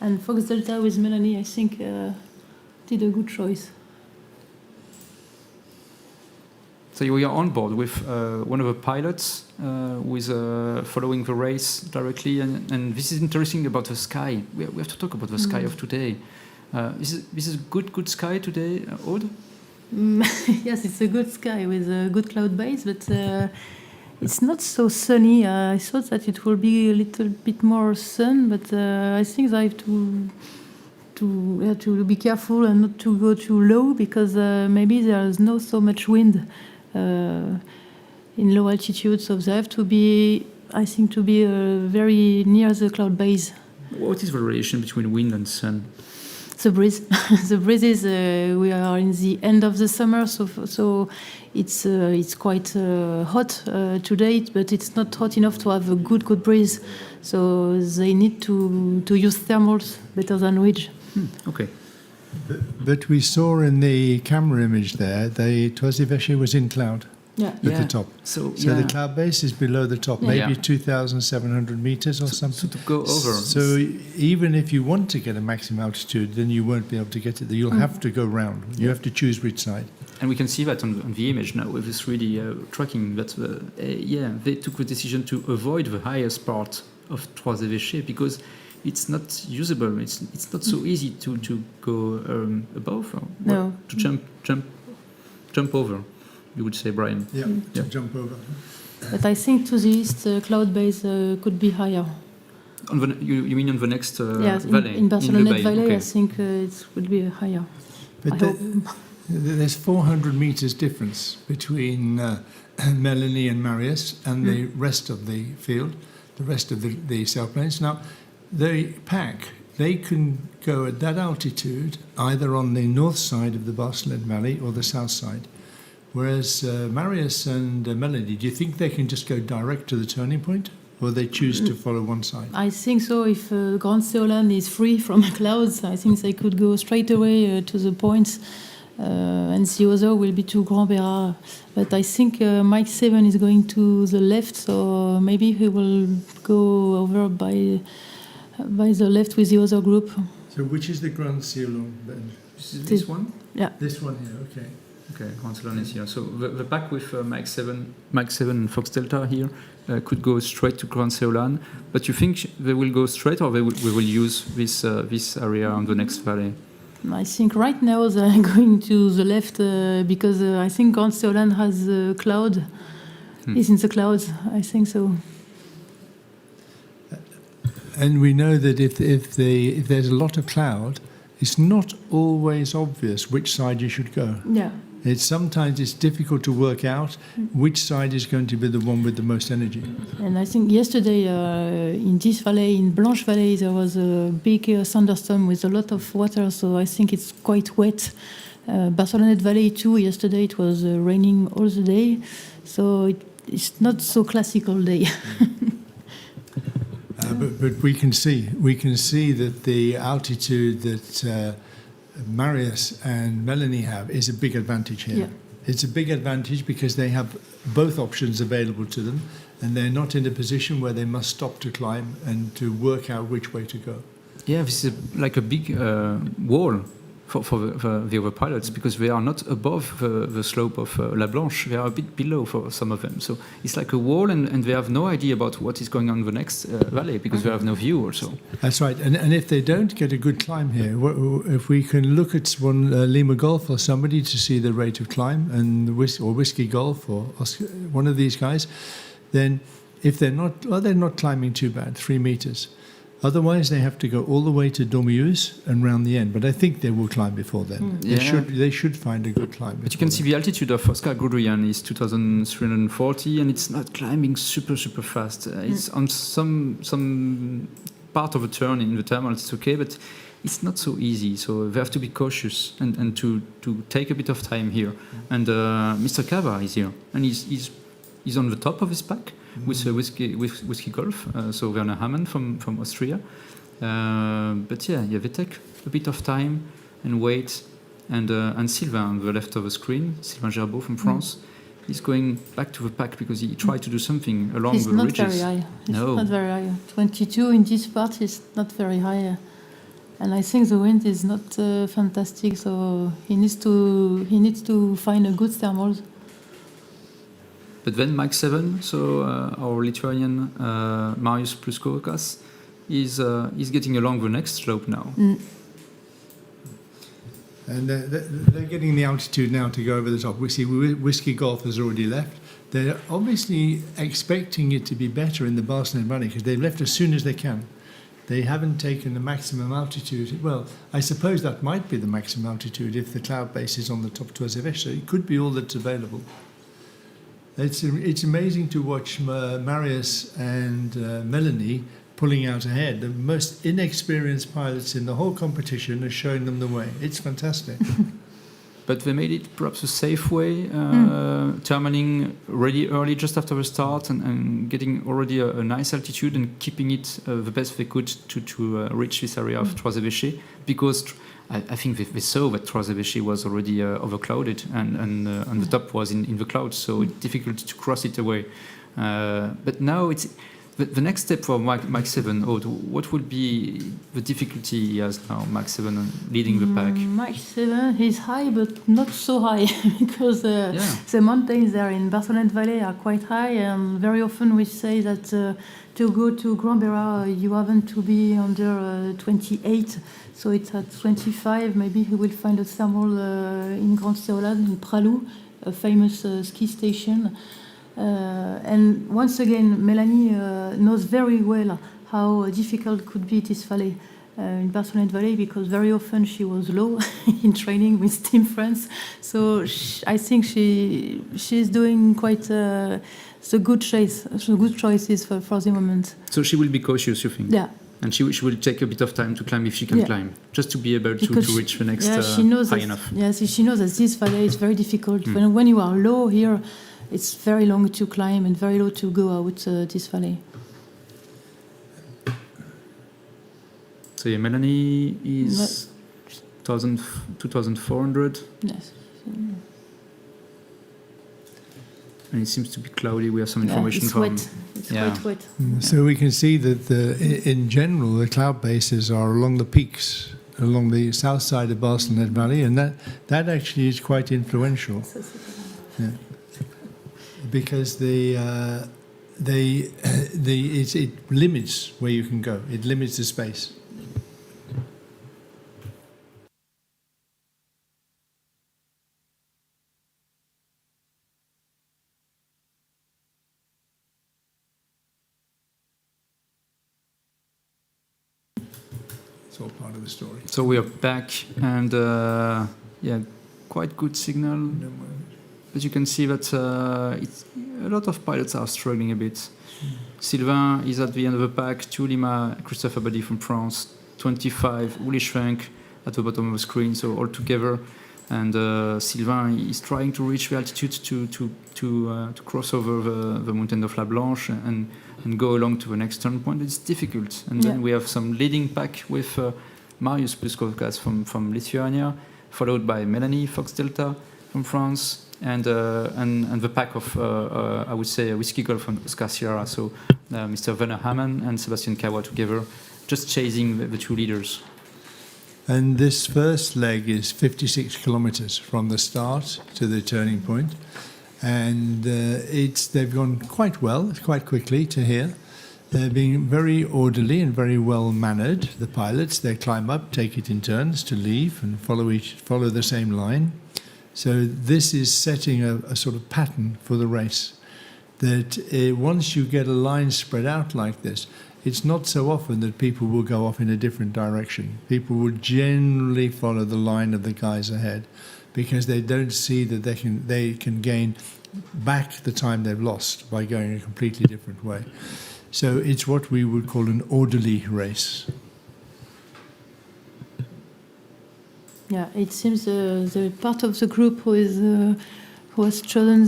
and Fox Delta with Melanie, I think, did a good choice. So we are on board with one of the pilots who is following the race directly, and this is interesting about the sky. We have to talk about the sky of today. This is good sky today, Aude? Yes, it's a good sky with a good cloud base, but it's not so sunny. I thought that it will be a little bit more sun, but I think I have to be careful and not to go too low, because maybe there is not so much wind in low altitude, so they have to be, I think, very near the cloud base. What is the relation between wind and sun? The breeze. The breeze is we are in the end of the summer, so it's quite hot today, but it's not hot enough to have a good breeze. So they need to use thermals better than wind. Okay. But we saw in the camera image there, the Toise d'Évêché was in cloud at the top. So the cloud base is below the top, maybe 2,700 meters or something. To go over. So even if you want to get a maximum altitude, then you won't be able to get it there. You'll have to go round. You have to choose which side. And we can see that on the image now with this 3D tracking that they took the decision to avoid the highest part of Toise d'Évêché because it's not usable. It's not so easy to go above or to jump over. You would say, Brian? Yeah, to jump over. But I think to the east, cloud base could be higher. You mean on the next valley? In Barcelona Valley, okay. I think it would be higher. But there's 400 meters difference between Melanie and Marius and the rest of the field, the rest of the sailplanes. Now, the pack, they can go at that altitude either on the north side of the Barcelona Valley or the south side. Whereas Marius and Melanie, do you think they can just go direct to the turning point, or they choose to follow one side? I think so. If Grand Seolan is free from clouds, I think they could go straight away to the points, and the other will be to Grand Bérat. But I think Mike 7 is going to the left, so maybe he will go over by the left with the other group. So which is the Grand Seolan then? This one? Yeah. This one here, okay. Okay, Grand Seolan is here. So the pack with Mike 7 and Fox Delta here could go straight to Grand Seolan. But you think they will go straight, or we will use this area on the next valley? I think right now they're going to the left because I think Grand Seolan has a cloud. Is in the clouds. I think so. And we know that if there's a lot of cloud, it's not always obvious which side you should go. Yeah. Sometimes it's difficult to work out which side is going to be the one with the most energy. And I think yesterday in this valley, in Blanche Valley, there was a big thunderstorm with a lot of water, so I think it's quite wet. Barcelona Valley too, yesterday it was raining all the day, so it's not so classical day. But we can see that the altitude that Marius and Melanie have is a big advantage here. Yeah. It's a big advantage because they have both options available to them, and they're not in a position where they must stop to climb and to work out which way to go. Yeah, this is like a big wall for the other pilots because they are not above the slope of La Blanche. They are a bit below for some of them. So it's like a wall, and they have no idea about what is going on in the next valley because they have no view also. That's right. And if they don't get a good climb here, if we can look at one Lima Golf or somebody to see the rate of climb, and or Whiskey Golf or one of these guys, then if they're not climbing too bad, 3 meters. Otherwise, they have to go all the way to Dormeuse and round the end. But I think they will climb before then. They should find a good climb. But you can see the altitude of Oscar Guderian is 2,340, and it's not climbing super fast. It's on some part of a turn in the thermal, it's okay, but it's not so easy. So they have to be cautious and to take a bit of time here. And Mr. Cava is here, and he's on the top of his pack. With Whiskey Golf, so Werner Hamann from Austria. But they take a bit of time and wait. And Sylvain on the left of the screen, Sylvain Gerbeau from France, is going back to the pack because he tried to do something along the ridges. It's not very high. 22 in this part is not very high. And I think the wind is not fantastic, so he needs to find a good thermal. But then Mike 7, so our Lithuanian Marius Pluskokas, is getting along the next slope now. And they're getting the altitude now to go over the top. We see Whiskey Golf has already left. They're obviously expecting it to be better in the Barcelona Valley because they've left as soon as they can. They haven't taken the maximum altitude. Well, I suppose that might be the maximum altitude if the cloud base is on the top Toise d'Évêché, so it could be all that's available. It's amazing to watch Marius and Melanie pulling out ahead. The most inexperienced pilots in the whole competition are showing them the way. It's fantastic. But they made it perhaps a safe way, terminaling really early just after the start and getting already a nice altitude and keeping it the best they could to reach this area of Toise d'Évêché. Because I think they saw that Trois-Évêchés was already overclouded, and the top was in the clouds, so it's difficult to cross it away. But now it's the next step for Mike 7. Aude, what would be the difficulty he has now, Mike 7, on leading the pack? Mike 7 is high, but not so high because the mountains there in Barcelonnette Valley are quite high, and very often we say that to go to Grand Prix, you haven't to be under 28, so it's at 25. Maybe he will find a thermal in Grande Séolade, in Pralou, a famous ski station. And once again, Melanie knows very well how difficult could be this valley in Barcelonnette Valley, because very often she was low in training with Team France. So I think she's doing quite the good choices for the moment. So she will be cautious, you think? Yeah. And she will take a bit of time to climb if she can climb, just to be able to reach the next she knows high enough. Yes, she knows that this valley is very difficult. When you are low here, it's very long to climb and very low to go out this valley. So yeah, Melanie is 2,400. Yes. And it seems to be cloudy. We have some information it's wet. It's quite wet. So we can see that in general the cloud bases are along the peaks, along the south side of Barcelonnette Valley, and that actually is quite influential. Yeah. Because it limits where you can go. It limits the space. It's all part of the story. So we are back, and quite good signal. But you can see that a lot of pilots are struggling a bit. Sylvain is at the end of the pack, 2 Lima, Christophe Abadi from France, 25, Uli Schwenk at the bottom of the screen, so all together. And Sylvain is trying to reach the altitude to cross over the mountain of La Blanche and go along to the next turn point. It's difficult. And then we have some leading pack with Marius Puskaukas from Lithuania, followed by Melanie Fox Delta from France, and the pack of, I would say, Whiskey Golf from Oscar Sierra, so Mr. Werner Hamann and Sebastian Kawa together, just chasing the two leaders. And this first leg is 56 kilometers from the start to the turning point. And they've gone quite well, quite quickly to here. They're being very orderly and very well mannered, the pilots. They climb up, take it in turns to leave and follow the same line. So this is setting a sort of pattern for the race, that once you get a line spread out like this, it's not so often that people will go off in a different direction. People will generally follow the line of the guys ahead because they don't see that they can gain back the time they've lost by going a completely different way. So it's what we would call an orderly race. Yeah, it seems the part of the group who has chosen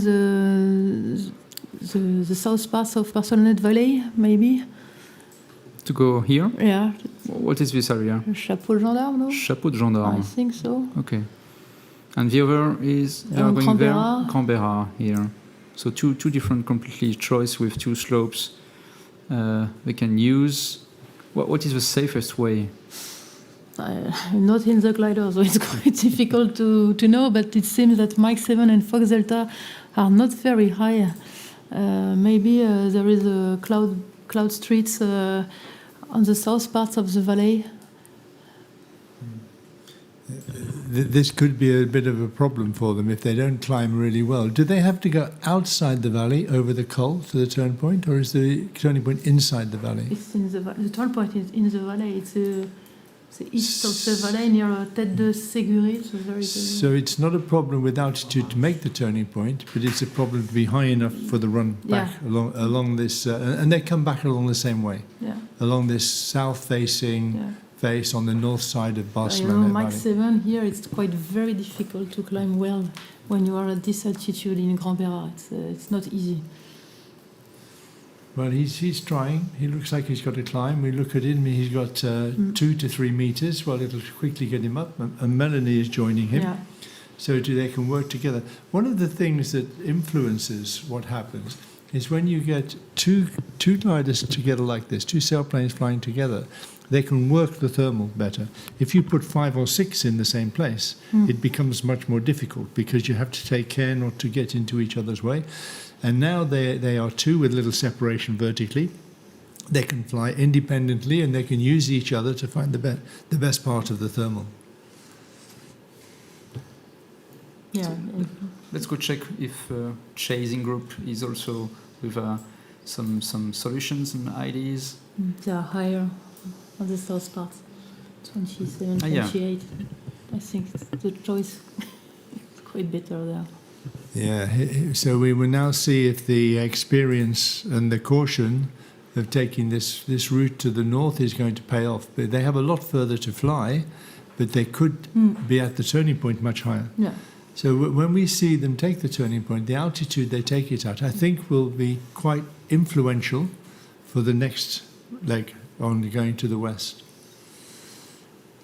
the south part of Barcelonnette Valley, maybe. To go here? Yeah. What is this area? Chapeau de gendarme, no? Chapeau de gendarme. I think so. Okay. And the other is they are going there. Grand Prix here. So two different completely choice with two slopes they can use. What is the safest way? Not in the glider, so it's quite difficult to know, but it seems that Mike 7 and Fox Delta are not very high. Maybe there is a cloud streets on the south part of the valley. This could be a bit of a problem for them if they don't climb really well. Do they have to go outside the valley over the col to the turn point, or is the turning point inside the valley? It's in the turn point is in the valley. It's the east of the valley near Tête de Séguret. So it's not a problem with altitude to make the turning point, but it's a problem to be high enough for the run back along this, and they come back along the same way, along this south-facing face on the north side of Barcelona. Mike 7 here, it's quite very difficult to climb well when you are at this altitude in Grand Prix. It's not easy. Well, he's trying. He looks like he's got to climb. We look at him, he's got 2 to 3 meters. Well, it'll quickly get him up. And Melanie is joining him. Yeah. So they can work together. One of the things that influences what happens is when you get two gliders together like this, 2 sailplanes flying together, they can work the thermal better. If you put 5 or 6 in the same place, it becomes much more difficult because you have to take care not to get into each other's way. And now they are 2 with little separation vertically. They can fly independently and they can use each other to find the best part of the thermal. Yeah. Let's go check if chasing group is also with some solutions and ideas. They are higher on the south part, 27, 28. Yeah. I think the choice is quite better there. Yeah, so we will now see if the experience and the caution of taking this route to the north is going to pay off. But they have a lot further to fly, but they could be at the turning point much higher. Yeah. So when we see them take the turning point, the altitude they take it at, I think will be quite influential for the next leg on going to the west.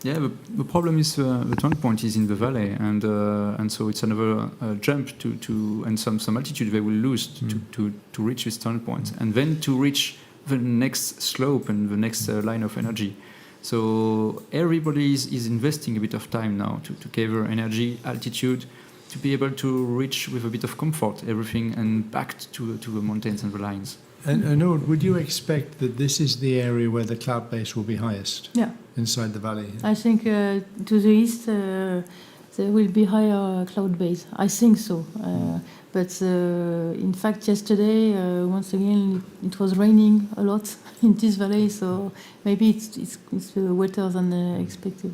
Yeah, the problem is the turn point is in the valley, and so it's another jump to and some altitude they will lose to reach this turn point, and then to reach the next slope and the next line of energy. So everybody is investing a bit of time now to gather energy, altitude, to be able to reach with a bit of comfort everything and back to the mountains and the lines. And Aude, would you expect that this is the area where the cloud base will be highest? Yeah. Inside the valley? I think to the east there will be higher cloud base. I think so. But in fact, yesterday, once again, it was raining a lot in this valley, so maybe it's wetter than expected.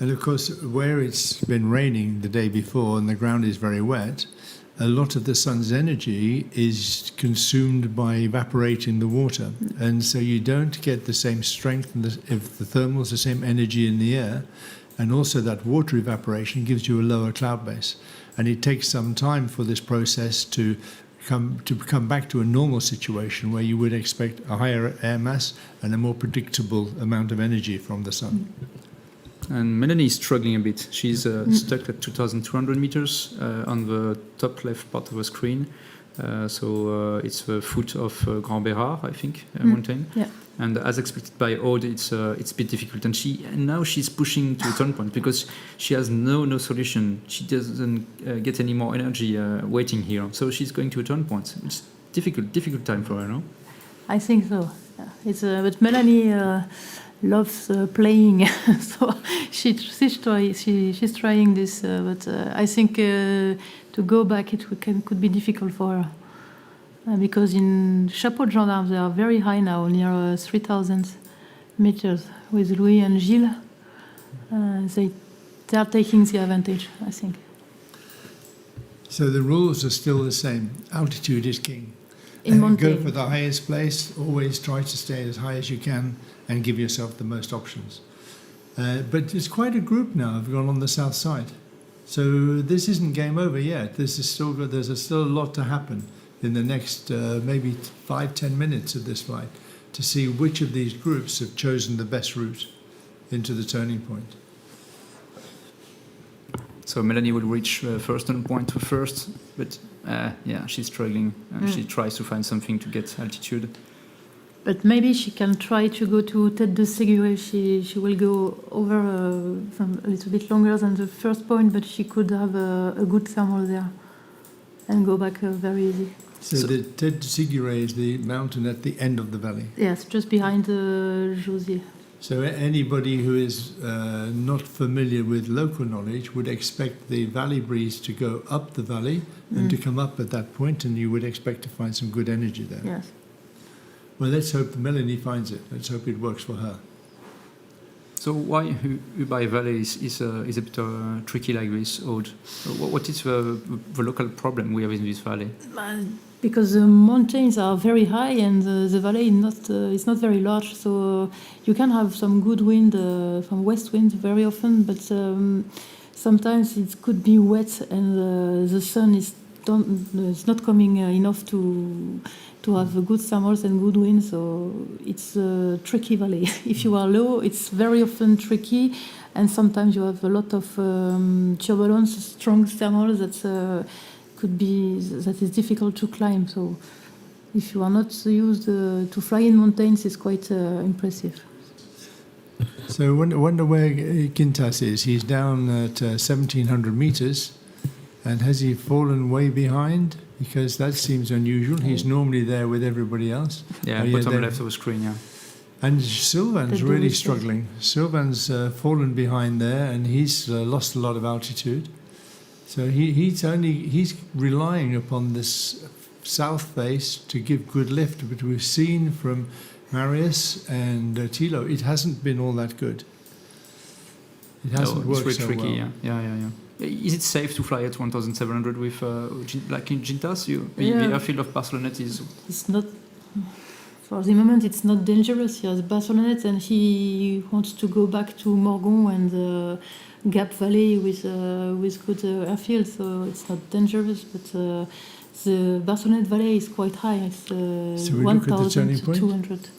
And of course, where it's been raining the day before and the ground is very wet, a lot of the sun's energy is consumed by evaporating the water. And so you don't get the same strength if the thermals, the same energy in the air. And also that water evaporation gives you a lower cloud base. And it takes some time for this process to come back to a normal situation where you would expect a higher air mass and a more predictable amount of energy from the sun. And Melanie is struggling a bit. She's stuck at 2,200 meters on the top left part of the screen. So it's the foot of Grand Bérard, I think, mountain. Yeah. And as expected by Aude, it's a bit difficult. And now she's pushing to a turn point because she has no solution. She doesn't get any more energy waiting here. So she's going to a turn point. It's difficult time for her, no? I think so. It's but Melanie loves playing, so she's trying this. But I think to go back could be difficult for her. Because in Chapeau de Gendarme they are very high now, near 3,000 meters. With Louis and Gilles, they are taking the advantage, I think. So the rules are still the same. Altitude is king. Go for the highest place. Always try to stay as high as you can and give yourself the most options. But it's quite a group now have gone on the south side. So this isn't game over yet. There's still a lot to happen in the next maybe 5-10 minutes of this flight to see which of these groups have chosen the best route into the turning point. So Melanie will reach first turn point first, but she's struggling. She tries to find something to get altitude. But maybe she can try to go to Tête de Séguret. She will go over a little bit longer than the first point, but she could have a good thermal there and go back very easy. So the Tête de Séguret is the mountain at the end of the valley? Yes, just behind Josier. So anybody who is not familiar with local knowledge would expect the valley breeze to go up the valley and to come up at that point, and you would expect to find some good energy there. Yes. Well, let's hope Melanie finds it. Let's hope it works for her. So why Hubei Valley is a bit tricky like this, Aude? What is the local problem we have in this valley? Because the mountains are very high and the valley is not very large, so you can have some good wind, from west wind very often, but sometimes it could be wet and the sun is it's not coming enough to have a good summers and good winds. So it's a tricky valley. If you are low, it's very often tricky, and sometimes you have a lot of turbulence, strong thermals that is difficult to climb. So if you are not used to fly in mountains, it's quite impressive. So I wonder where Gintas is. He's down at 1,700 meters, and has he fallen way behind? Because that seems unusual. He's normally there with everybody else. Yeah, bottom left of the screen, yeah. And Sylvain's really struggling. Sylvain's fallen behind there, and he's lost a lot of altitude. So he's relying upon this south face to give good lift, but we've seen from Marius and Thilo, it hasn't been all that good. It hasn't worked it's really so tricky, well. Yeah. Is it safe to fly at 1,700 with like in Gintas? The airfield of Barcelonnette is. It's not. For the moment, it's not dangerous. He has Barcelonnette, and he wants to go back to Morgon and Gap Valley with good airfield, so it's not dangerous. But the Barcelonnette Valley is quite high. It's 1,200.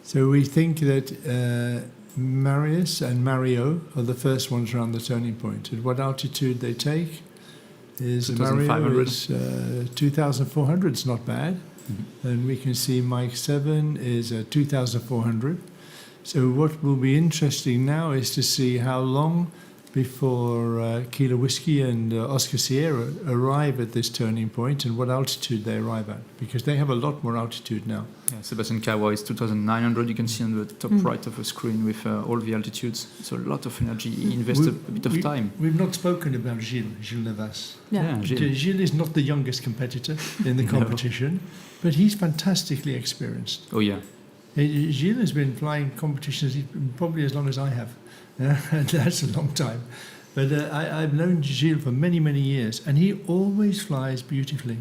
So we think that Marius and Mario are the first ones around the turning point. At what altitude they take is Mario is 2,400. It's not bad. Mm-hmm. And we can see Mike 7 is 2,400. So what will be interesting now is to see how long before Kilo Whiskey and Oscar Sierra arrive at this turning point and what altitude they arrive at, because they have a lot more altitude now. Yeah, Sebastian Kawa is 2,900. You can see on the top right of the screen with all the altitudes. It's a lot of energy. He invested a bit of time. We've not spoken about Gilles Navas. Yeah. Gilles is not the youngest competitor in the competition, but he's fantastically experienced. Oh, yeah. Gilles has been flying competitions probably as long as I have. And that's a long time. But I've known Gilles for many, many years, and he always flies beautifully.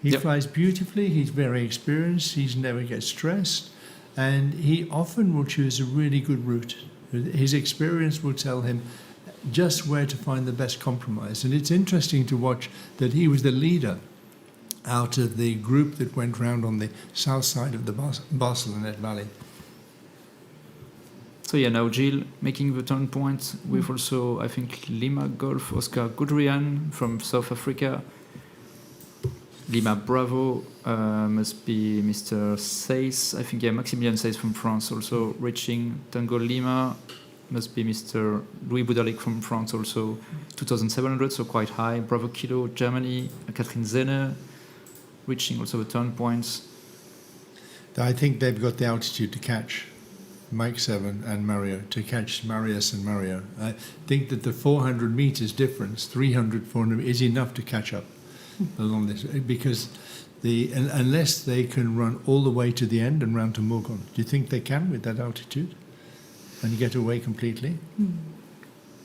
He flies beautifully, he's very experienced, he never gets stressed, and he often will choose a really good route. His experience will tell him just where to find the best compromise. And it's interesting to watch that he was the leader out of the group that went round on the south side of the Barcelonnette Valley. So yeah, now Gilles making the turn point with also, I think, Lima Golf, Oscar Gudrian from South Africa. Lima Bravo must be Mr. Seyss. I think, yeah, Maximilian Seyss from France also reaching. Tango Lima must be Mr. Louis Boudalic from France also. 2,700, so quite high. Bravo Kilo, Germany. Catherine Zene reaching also the turn points. I think they've got the altitude to catch Mike 7 and Mario, to catch Marius and Mario. I think that the 400 meters difference, 300, 400, is enough to catch up along this, because unless they can run all the way to the end and round to Morgon. Do you think they can with that altitude and get away completely?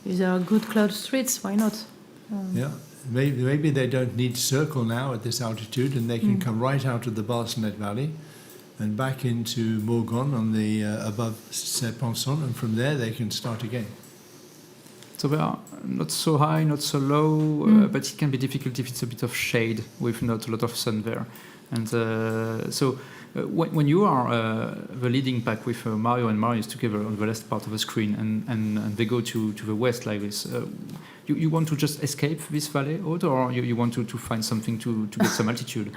If there are good cloud streets, why not? Yeah, maybe they don't need to circle now at this altitude, and they can come right out of the Barcelonnette Valley and back into Morgon on the above Sept, and from there they can start again. So they are not so high, not so low, but it can be difficult if it's a bit of shade with not a lot of sun there. And so when you are the leading pack with Mario and Marius together on the left part of the screen, and they go to the west like this, you want to just escape this valley, Aude, or you want to find something to get some altitude?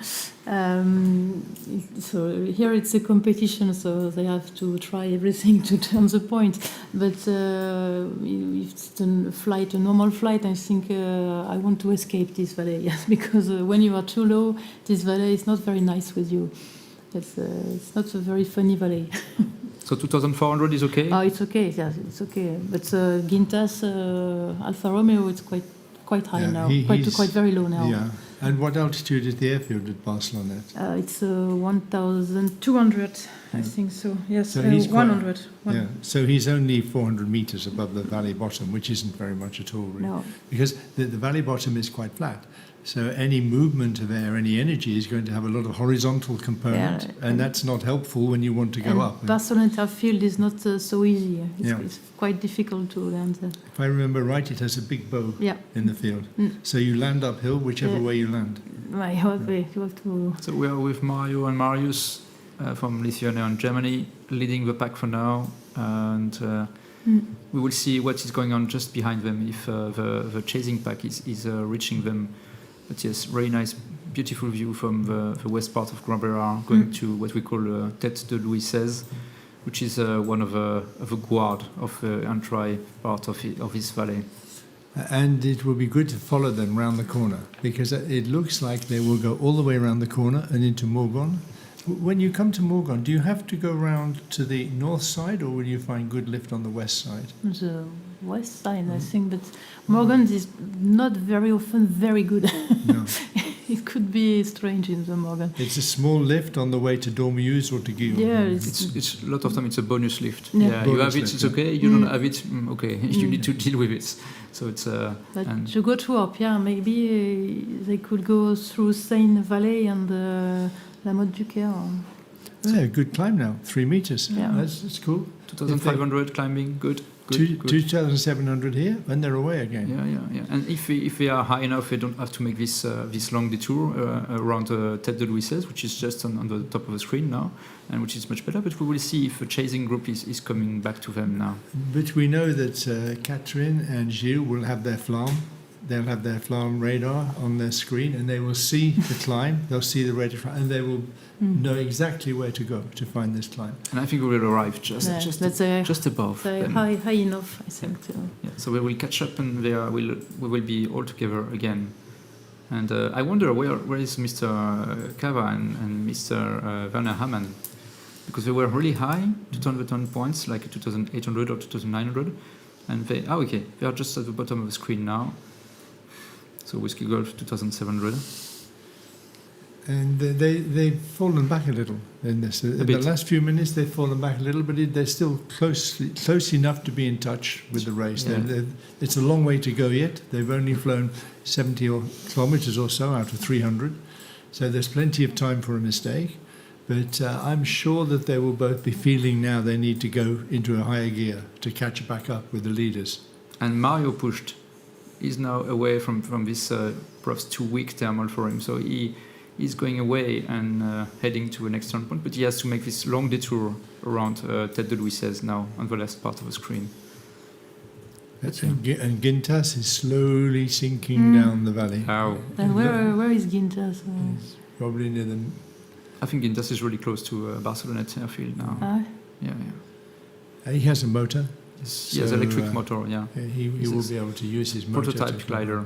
So here it's a competition, so they have to try everything to turn the point. But if it's a flight, a normal flight, I think I want to escape this valley, yes, because when you are too low, this valley is not very nice with you. It's not a very funny valley. So 2,400 is okay? Oh, it's okay. Yeah, it's okay. But Gintas, Alfa Romeo, it's quite high now. Quite very low now. Yeah. And what altitude is the airfield at Barcelonnette? It's 1,200, I think so. Yes, so he's 100. Yeah. So he's only 400 meters above the valley bottom, which isn't very much at all, really. No. Because the valley bottom is quite flat. So any movement of air, any energy is going to have a lot of horizontal component, and that's not helpful when you want to go up. Barcelona airfield is not so easy. Yeah. It's quite difficult to land there. If I remember right, it has a big bow in the field. So you land uphill whichever way you land. I hope you have to... So we are with Mario and Marius from Lithuania and Germany, leading the pack for now, and we will see what is going on just behind them if the chasing pack is reaching them. But yes, very nice, beautiful view from the west part of Grand Prix, going to what we call Tête de Louis XVI, which is one of the guard of the entry part of this valley. And it will be good to follow them round the corner, because it looks like they will go all the way around the corner and into Morgon. When you come to Morgon, do you have to go round to the north side, or will you find good lift on the west side? The west side, I think, but Morgon is not very often very good. No. It could be strange in the Morgon. It's a small lift on the way to Dormeuse or to Guillaume. Yeah, it's a lot of time it's a bonus lift. Yeah. You have it, it's okay. You don't have it, okay. You need to deal with it. So it's but to go to Orpia, maybe they could go through Seine Valley and La Motte du Caire. Yeah, good climb now, 3 meters. Yeah. That's cool. 2,500 climbing, good. 2,700 here, and they're away again. Yeah. And if they are high enough, they don't have to make this long detour around Tête de Louis XVI, which is just on the top of the screen now, and which is much better. But we will see if the chasing group is coming back to them now. But we know that Catherine and Gilles will have their flamme. They'll have their flamme radar on their screen, and they will see the climb. They'll see the radar, and they will know exactly where to go to find this climb. And I think we will arrive just above. High enough, I think. Yeah. So we will catch up, and we will be all together again. And I wonder where is Mr. Cava and Mr. Werner Hamann, because they were really high, 210 points, like 2,800 or 2,900, and they are just at the bottom of the screen now. So Whiskey Golf 2,700. And they've fallen back a little in this. In the last few minutes, they've fallen back a little, but they're still close enough to be in touch with the race. Yeah. It's a long way to go yet. They've only flown 70 kilometers or so out of 300. So there's plenty of time for a mistake. But I'm sure that they will both be feeling now they need to go into a higher gear to catch back up with the leaders. And Mario pushed. He's now away from this perhaps 2-week thermal for him. So he's going away and heading to an external point, but he has to make this long detour around Tête de Louis XVI now on the last part of the screen. And Gintas is slowly sinking down the valley. How? And where is Gintas? Probably near the... I think Gintas is really close to Barcelona airfield now. Yeah. He has a motor. He has electric motor, yeah. He will be able to use his motor. Prototype glider,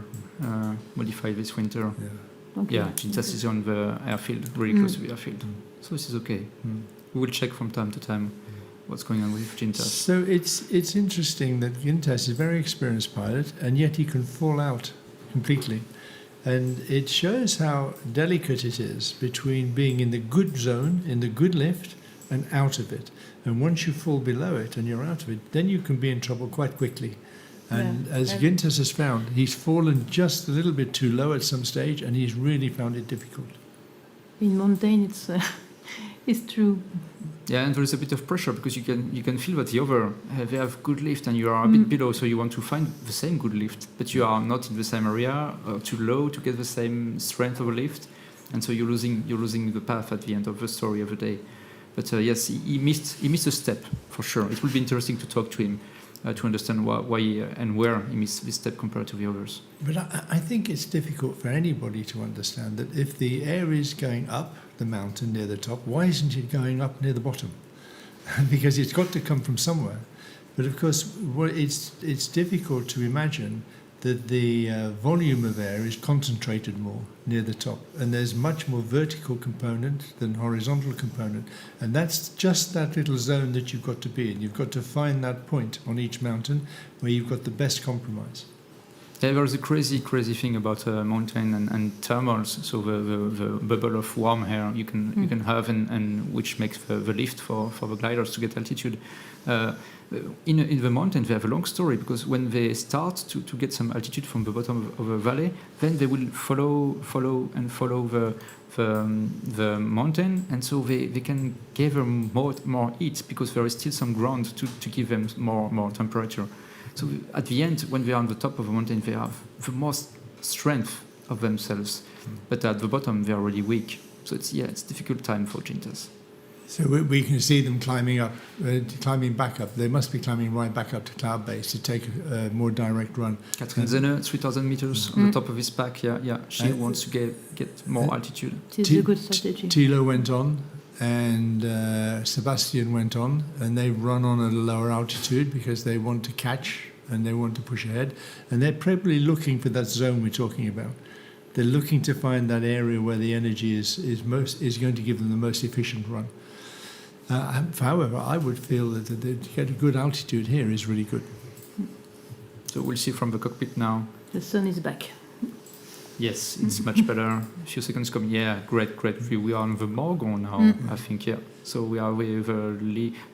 modified this winter. Yeah. Okay. Yeah, Gintas is on the airfield, really close to the airfield. So this is okay. We will check from time to time what's going on with Gintas. So it's interesting that Gintas is a very experienced pilot, and yet he can fall out completely. And it shows how delicate it is between being in the good zone, in the good lift, and out of it. And once you fall below it and you're out of it, then you can be in trouble quite quickly. And as Gintas has found, he's fallen just a little bit too low at some stage, and he's really found it difficult. In mountain, it's true. Yeah, and there is a bit of pressure because you can feel that the other they have good lift and you are a bit below, so you want to find the same good lift, but you are not in the same area, or too low to get the same strength of a lift, and so you're losing the path at the end of the story of the day. But yes, he missed a step for sure. It will be interesting to talk to him to understand why and where he missed this step compared to the others. But I think it's difficult for anybody to understand that if the air is going up the mountain near the top, why isn't it going up near the bottom? Because it's got to come from somewhere. But of course, it's difficult to imagine that the volume of air is concentrated more near the top, and there's much more vertical component than horizontal component, and that's just that little zone that you've got to be in. You've got to find that point on each mountain where you've got the best compromise. Yeah, there's a crazy thing about mountain and thermals. So the bubble of warm air you can have, and which makes the lift for the gliders to get altitude. In the mountain, they have a long story, because when they start to get some altitude from the bottom of a valley, then they will follow the mountain, and so they can gather more heat, because there is still some ground to give them more temperature. So at the end, when they are on the top of a mountain, they have the most strength of themselves, but at the bottom they are really weak. So it's difficult time for Gintas. So we can see them climbing back up. They must be climbing right back up to cloud base to take a more direct run. Catherine Zenne, 3,000 meters on the top of his pack. She wants to get more altitude. It's a good strategy. Thilo went on, and Sebastian went on, and they run on at a lower altitude because they want to catch and they want to push ahead, and they're probably looking for that zone we're talking about. They're looking to find that area where the energy is going to give them the most efficient run. However, I would feel that to get a good altitude here is really good. So we'll see from the cockpit now. The sun is back. Yes, it's much better. A few seconds coming. Yeah, great view. We are on the Morgon now, I think. Yeah. So we are with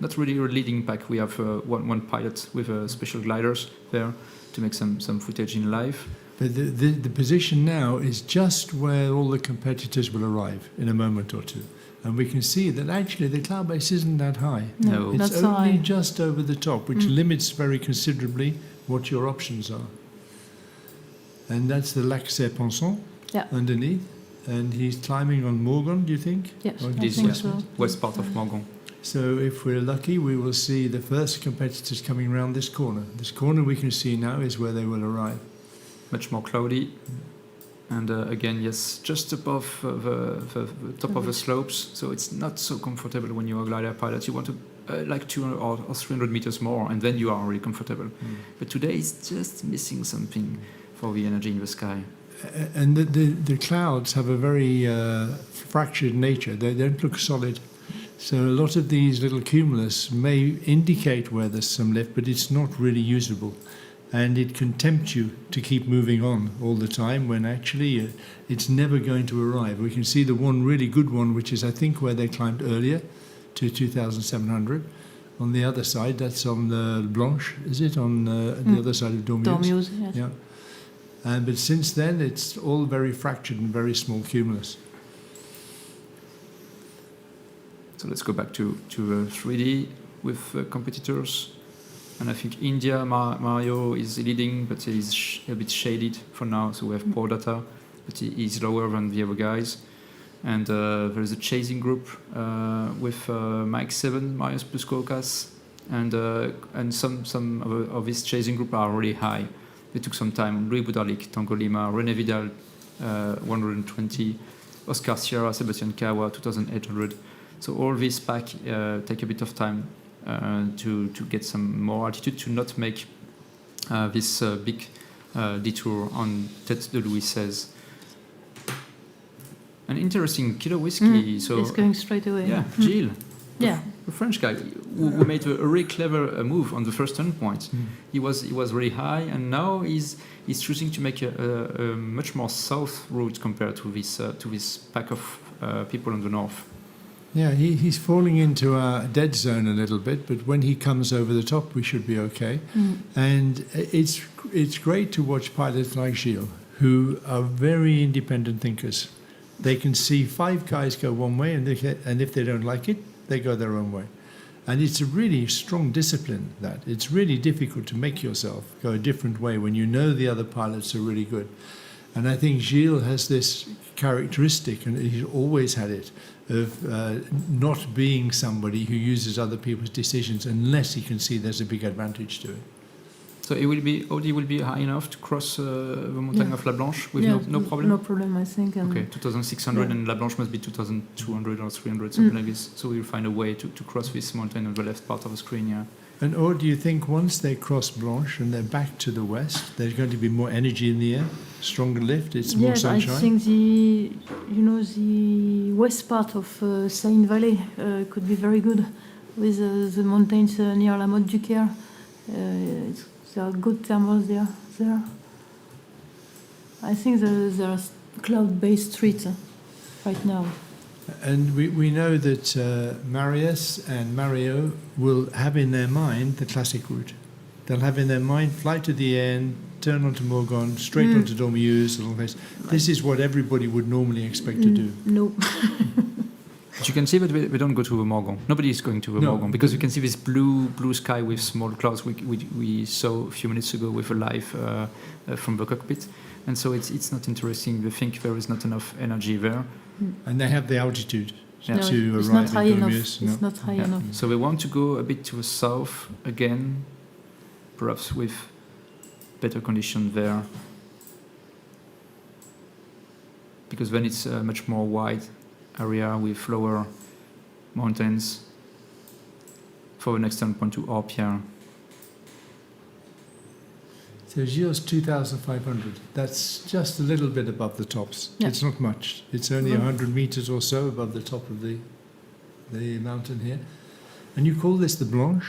not really a leading pack. We have one pilot with special gliders there to make some footage in live. But the position now is just where all the competitors will arrive in a moment or two. And we can see that actually the cloud base isn't that high. No, it's that's only high. just over the top, which limits very considerably what your options are. And that's the Lac Serpenson underneath. And he's climbing on Morgon, do you think? Yes, or I think so. West part of Morgon. So if we're lucky, we will see the first competitors coming around this corner. This corner we can see now is where they will arrive. Much more cloudy. And again, yes, just above the top of the slopes. So it's not so comfortable when you're a glider pilot. You want to like 200 or 300 meters more, and then you are really comfortable. But today it's just missing something for the energy in the sky. And the clouds have a very fractured nature. They don't look solid. So a lot of these little cumulus may indicate where there's some lift, but it's not really usable. And it can tempt you to keep moving on all the time when actually it's never going to arrive. We can see the one really good one, which is I think where they climbed earlier to 2,700. On the other side, that's on the Blanche, is it? On the other side of Dormuse? Dormuse, yes. Yeah. But since then, it's all very fractured and very small cumulus. So let's go back to 3D with competitors. And I think India, Mario is leading, but he's a bit shaded for now. So we have poor data, but he's lower than the other guys. And there is a chasing group with Mike 7, Marius Pluskoukas, and some of this chasing group are really high. They took some time. Louis Budalik, Tango Lima, René Vidal, 120, Oscar Sierra, Sebastian Kawa, 2,800. So all this pack take a bit of time. To get some more altitude, to not make this big detour on Tête de Louis XVI. An interesting kilo whiskey. So it's going straight away. Yeah, Gilles. Yeah. The French guy who made a really clever move on the first turn point. He was really high, and now he's choosing to make a much more south route compared to this pack of people on the north. Yeah, he's falling into a dead zone a little bit, but when he comes over the top, we should be okay. And it's great to watch pilots like Gilles, who are very independent thinkers. They can see 5 guys go one way, and if they don't like it, they go their own way. And it's a really strong discipline, that. It's really difficult to make yourself go a different way when you know the other pilots are really good. And I think Gilles has this characteristic, and he's always had it, of not being somebody who uses other people's decisions unless he can see there's a big advantage to it. So Aude will be high enough to cross the mountain of La Blanche with no problem? No problem, I think. Okay, 2,600 and La Blanche must be 2,200 or 300, something like this. So we'll find a way to cross this mountain on the left part of the screen, yeah. And Aude, do you think once they cross Blanche and they're back to the west, there's going to be more energy in the air, stronger lift, it's more sunshine? Yes, I think the west part of Seine Valley could be very good with the mountains near La Motte du Caire. There are good thermals there. I think there are cloud-based streets right now. And we know that Marius and Mario will have in their mind the classic route. They'll have in their mind fly to the end, turn onto Morgon, straight onto Dormeuse, and all this. This is what everybody would normally expect to do. No. But you can see that we don't go to Morgon. Nobody is going to Morgon because you can see this blue sky with small clouds we saw a few minutes ago with a live from the cockpit. And so it's not interesting. We think there is not enough energy there. And they have the altitude to it's arrive not high at enough. Dormeuse. It's not high enough. So we want to go a bit to the south again, perhaps with better condition there. Because then it's a much more wide area with lower mountains for the next turn point to Orpia. So Gilles 2,500. That's just a little bit above the tops. Yeah. It's not much. It's only 100 meters or so above the top of the mountain here. And you call this the Blanche?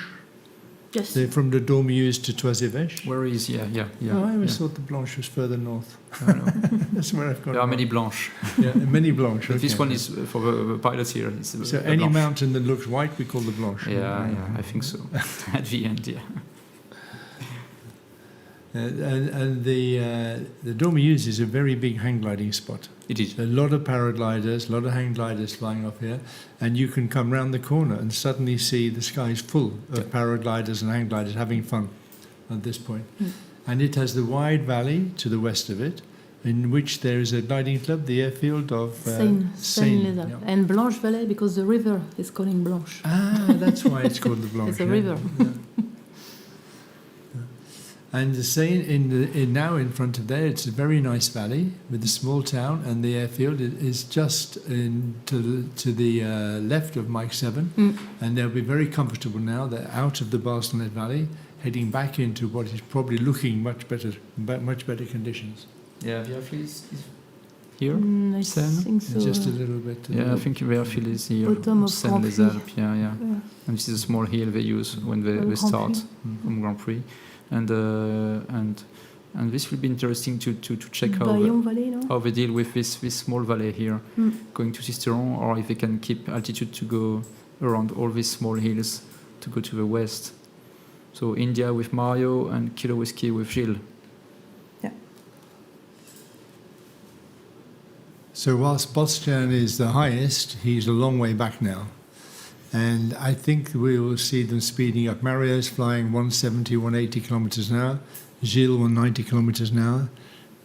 Yes. From the Dormeuse to Toisevèche? Where is, yeah. Oh, I always thought the Blanche was further north. That's where I've gone. There are many Blanches. Yeah, many Blanche. But this okay. one is for the pilots here. It's So any Blanche. mountain that looks white, we call the Blanche. Yeah, I think so. At the end, yeah. And the Dormeuse is a very big hang gliding spot. It is. A lot of paragliders, a lot of hang gliders flying off here, and you can come round the corner and suddenly see the skies full of paragliders and hang gliders having fun at this point. And it has the wide valley to the west of it, in which there is a gliding club, the airfield of Seine. Yeah. And Blanche Valley, because the river is calling Blanche. Ah, that's why it's called the Blanche. It's a river. Yeah. And the Seine, now in front of there, it's a very nice valley with a small town, and the airfield is just to the left of Mike 7, and they'll be very comfortable now. They're out of the Barcelonnette Valley, heading back into what is probably looking much better conditions. Yeah, the airfield is here. I think so. Just a little bit. Yeah, I think the airfield is here. Bottom of Seine Grand les Prix. Alpes, yeah. And this is a small hill they use when they Grand start Prix. from Grand Prix. And this will be interesting to check Bayon Valley, no? how they deal with this small valley here, going to Sisteron, or if they can keep altitude to go around all these small hills to go to the west. So India with Mario and Kilo Whiskey with Gilles. Yeah. So whilst Boscan is the highest, he's a long way back now. And I think we will see them speeding up. Mario's flying 170, 180 kilometers an hour. Gilles 190 kilometers an hour.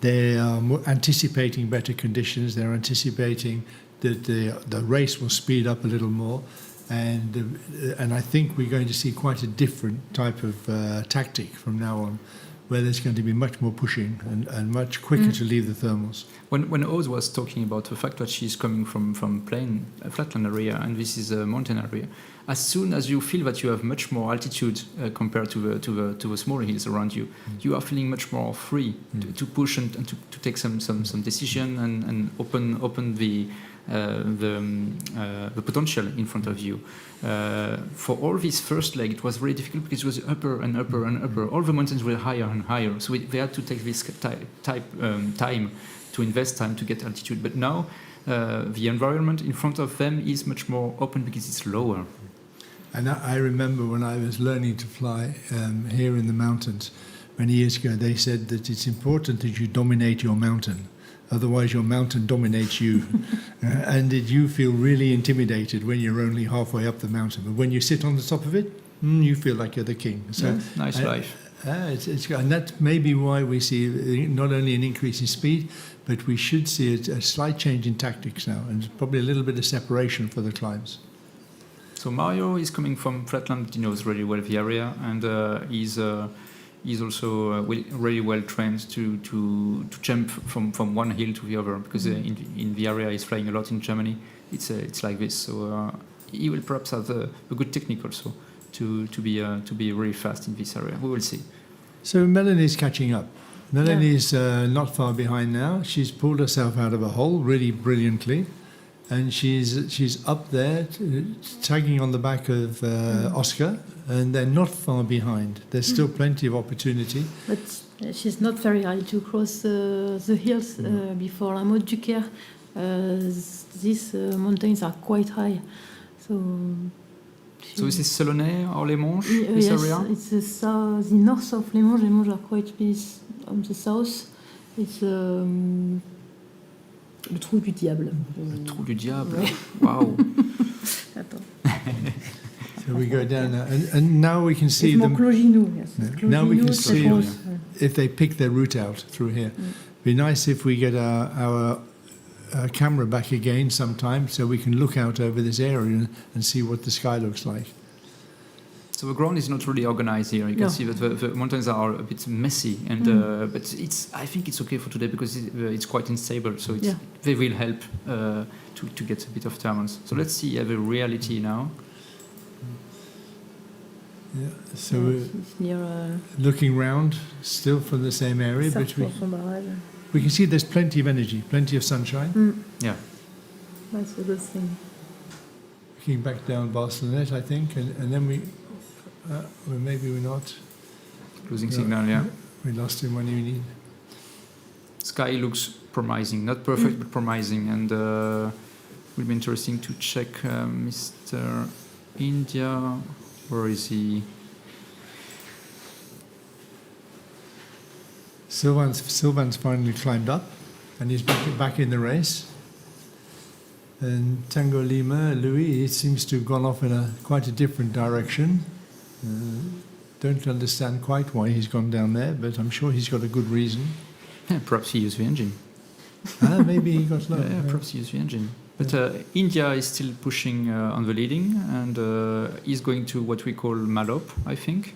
They are anticipating better conditions. They're anticipating that the race will speed up a little more. And I think we're going to see quite a different type of tactic from now on, where there's going to be much more pushing and much quicker to leave the thermals. When Aude was talking about the fact that she's coming from plain flatland area and this is a mountain area, as soon as you feel that you have much more altitude compared to the small hills around you, you are feeling much more free to push and to take some decision and open the potential in front of you. For all this first leg, it was very difficult because it was upper and upper and upper. All the mountains were higher and higher, so they had to take this time to invest time to get altitude. But now the environment in front of them is much more open because it's lower. And I remember when I was learning to fly here in the mountains many years ago, they said that it's important that you dominate your mountain. Otherwise, your mountain dominates you. And that you feel really intimidated when you're only halfway up the mountain. But when you sit on the top of it, you feel like you're the king. So nice life. And that may be why we see not only an increase in speed, but we should see a slight change in tactics now, and probably a little bit of separation for the climbs. So Mario is coming from flatland, he knows really well the area, and he's also really well trained to jump from one hill to the other, because in the area he's flying a lot in Germany. It's like this, so he will perhaps have a good technique also to be really fast in this area. We will see. So Melanie's catching up. Melanie's not far behind now. She's pulled herself out of a hole really brilliantly. and she's up there tagging on the back of Oscar, and they're not far behind. There's still plenty of opportunity. But she's not very high to cross the hills before La Motte du Caire. These mountains are quite high. So is this Selonnais or Les Monges, this yes, area? It's the north of Les Monges. Les Monges are quite big on the south. It's le trou du diable. Le trou du diable. Wow. Attends. So we go down now, and now we can see them. Yes. Now we can see if they pick their route out through here. Be nice if we get our camera back again sometime, so we can look out over this area and see what the sky looks like. So the ground is not really organized here. You can see that the mountains are a bit messy, and but I think it's okay for today because it's quite unstable. So they will help to get a bit of thermals. So let's see the reality now. Yeah, so we're looking round still from the same area, but we can see there's plenty of energy, plenty of sunshine. Yeah. That's a good thing. Looking back down Barcelonnette, I think, and then well, maybe we're not. Losing signal, yeah. We lost him when we need. Sky looks promising, not perfect, but promising, and will be interesting to check Mr. India. Where is he? Sylvain's finally climbed up, and he's back in the race. And Tango Lima, Louis, it seems to have gone off in quite a different direction. Don't understand quite why he's gone down there, but I'm sure he's got a good reason. Yeah, perhaps he used the engine. Maybe he got low. Yeah, perhaps he used the engine. But India is still pushing on the leading, and is going to what we call Malop, I think.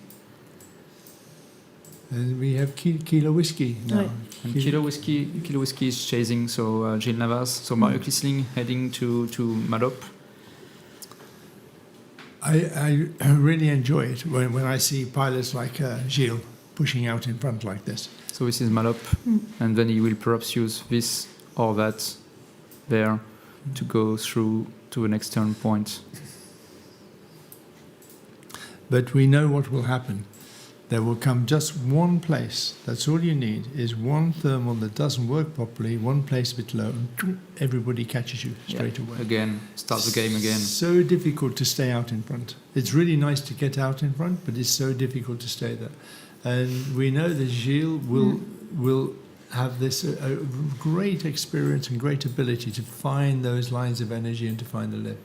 And we have Kilo Whiskey now. Right. And Kilo Whiskey is chasing, so Gilles Navas. So Mario Kissling heading to Malop. I really enjoy it when I see pilots like Gilles pushing out in front like this. So this is Malop, and then he will perhaps use this or that there to go through to the next turn point. But we know what will happen. There will come just one place. That's all you need, is one thermal that doesn't work properly, one place a bit low, and everybody catches you straight away. Again, start the game again. So difficult to stay out in front. It's really nice to get out in front, but it's so difficult to stay there. And we know that Gilles will have this great experience and great ability to find those lines of energy and to find the lift.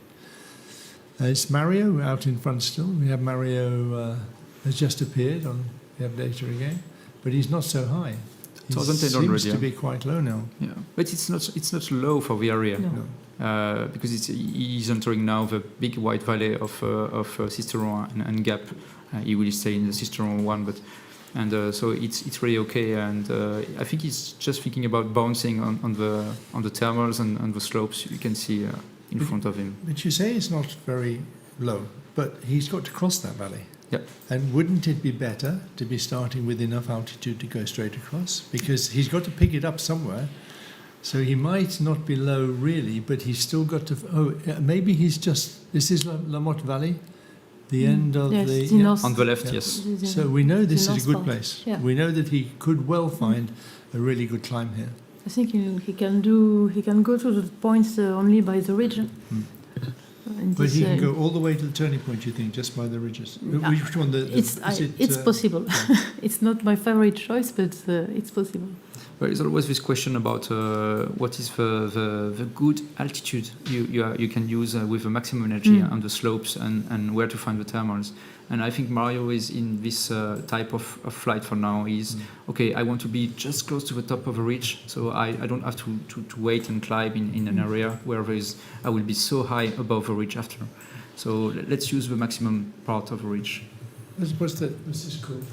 It's Mario out in front still. We have Mario has just appeared on. We have data again, but he's not so high. He seems to be quite low now. Yeah, but it's not low for the area. No. Because he's entering now the big white valley of Sisteron and Gap. He will stay in the Sisteron one, but. And so it's really okay, and I think he's just thinking about bouncing on the thermals and the slopes you can see in front of him. But you say it's not very low, but he's got to cross that valley. Yep. And wouldn't it be better to be starting with enough altitude to go straight across? Because he's got to pick it up somewhere. So he might not be low really, but he's still got to. Maybe he's just. This is La Motte Valley. The end of on the left, yes. So we know this is a good place. Yeah. We know that he could well find a really good climb here. I think he can go to the points only by the ridge. But he can go all the way to the turning point, you think, just by the ridges? Which one? It's possible. It's not my favorite choice, but it's possible. There is always this question about what is the good altitude you can use with the maximum energy on the slopes and where to find the thermals. And I think Mario is in this type of flight for now. He's okay, I want to be just close to the top of a ridge, so I don't have to wait and climb in an area where I will be so high above the ridge after. So let's use the maximum part of the ridge. What's this called?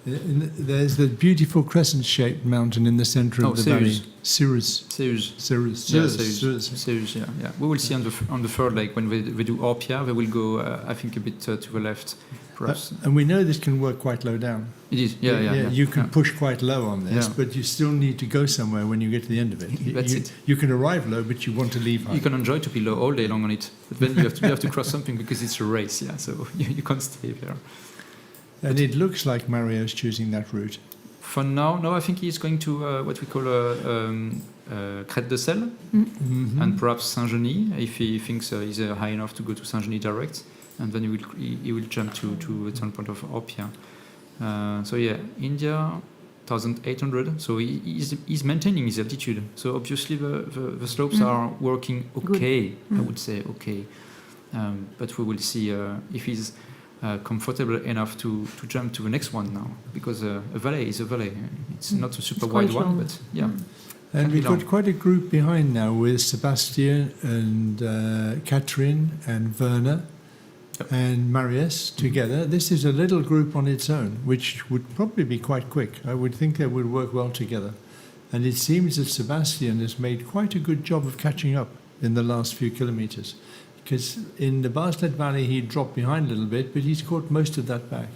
There's the beautiful crescent-shaped mountain in the centre of the valley. Cirrus. Yeah. We will see on the third leg when we do Orpia. They will go, I think, a bit to the left, perhaps. And we know this can work quite low down. It is, yeah. You can push quite low on this, but you still need to go somewhere when you get to the end of it. That's it. You can arrive low, but you want to leave high. You can enjoy to be low all day long on it, but then you have to cross something because it's a race, so you can't stay there. And it looks like Mario's choosing that route. For now, no, I think he's going to what we call Crête de Sel, and perhaps Saint-Genis, if he thinks he's high enough to go to Saint-Genis direct, and then he will jump to a turn point of Opia. So yeah, India, 1,800. So he's maintaining his altitude. So obviously the slopes are working okay. I would say okay, but we will see if he's comfortable enough to jump to the next one now, because a valley is a valley. It's not a super wide one, but yeah. And we've got quite a group behind now with Sebastian and Catherine and Werner and Marius together. This is a little group on its own, which would probably be quite quick. I would think they would work well together. And it seems that Sebastian has made quite a good job of catching up in the last few kilometers. Because in the Baslet Valley he dropped behind a little bit, but he's caught most of that back.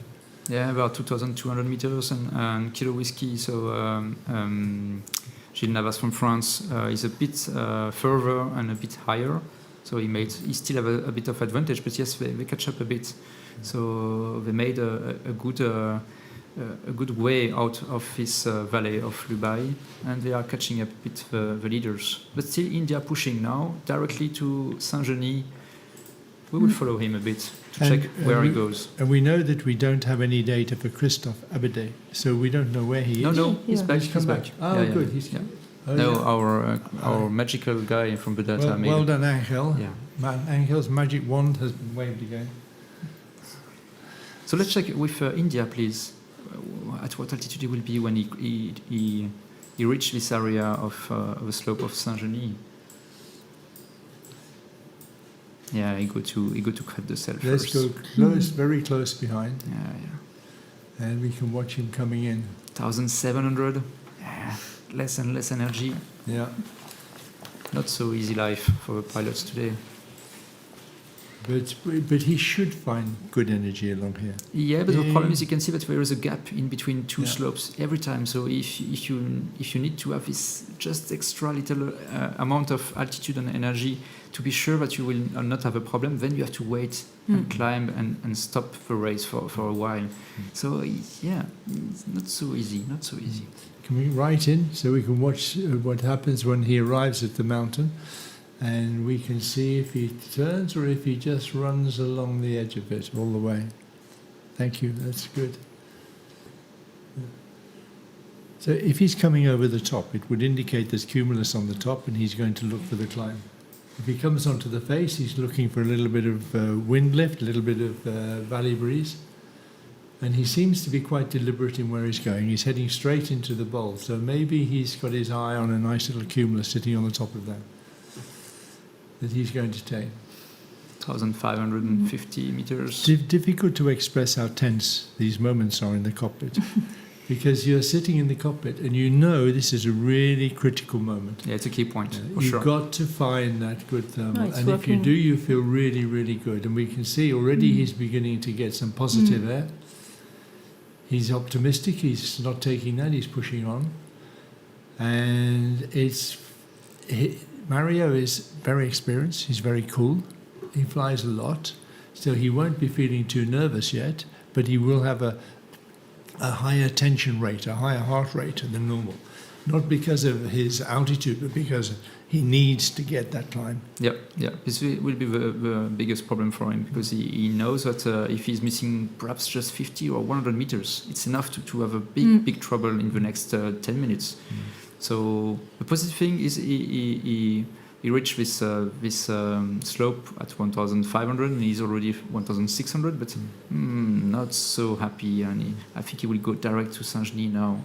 Yeah, about 2,200 meters and Kilo Whiskey. So Gilles Navas from France is a bit further and a bit higher. So he still have a bit of advantage, but yes, they catch up a bit. So they made a good way out of this valley of Lubai, and they are catching up a bit the leaders. But still India pushing now directly to Saint-Genis. We will follow him a bit to check where he goes. And we know that we don't have any data for Christophe Abede, so we don't know where he is. No, he's back. He's back. Oh, good. Our magical guy from the data. Well done, Angel. Yeah. Angel's magic wand has been waved again. So let's check with India, please. At what altitude he will be when he reached this area of the slope of Saint-Genis? Yeah, he go to Crête de Sel first. Let's go close, very close behind. Yeah. And we can watch him coming in. 1,700. Yeah, less and less energy. Yeah. Not so easy life for the pilots today. But he should find good energy along here. Yeah, but the problem is you can see that there is a gap in between two slopes every time. So if you need to have this just extra little amount of altitude and energy to be sure that you will not have a problem, then you have to wait and climb and stop the race for a while. So yeah, it's not so easy. Not so easy. Can we write in so we can watch what happens when he arrives at the mountain? And we can see if he turns or if he just runs along the edge of it all the way. Thank you, that's good. So if he's coming over the top, it would indicate there's cumulus on the top and he's going to look for the climb. If he comes onto the face, he's looking for a little bit of wind lift, a little bit of valley breeze. And he seems to be quite deliberate in where he's going. He's heading straight into the bowl. So maybe he's got his eye on a nice little cumulus sitting on the top of that he's going to take. 1,550 meters. Difficult to express how tense these moments are in the cockpit. Because you're sitting in the cockpit and you know this is a really critical moment. Yeah, it's a key point. You've got to find that good thermal. And if you do, you feel really, really good. And we can see already he's beginning to get some positive air. He's optimistic. He's not taking that. He's pushing on. And Mario is very experienced. He's very cool. He flies a lot. So he won't be feeling too nervous yet, but he will have a higher tension rate, a higher heart rate than normal. Not because of his altitude, but because he needs to get that climb. Yeah. This will be the biggest problem for him, because he knows that if he's missing perhaps just 50 or 100 meters, it's enough to have a big trouble in the next 10 minutes. So the positive thing is he reached this slope at 1,500 and he's already 1,600, but not so happy. And I think he will go direct to Saint-Genis now.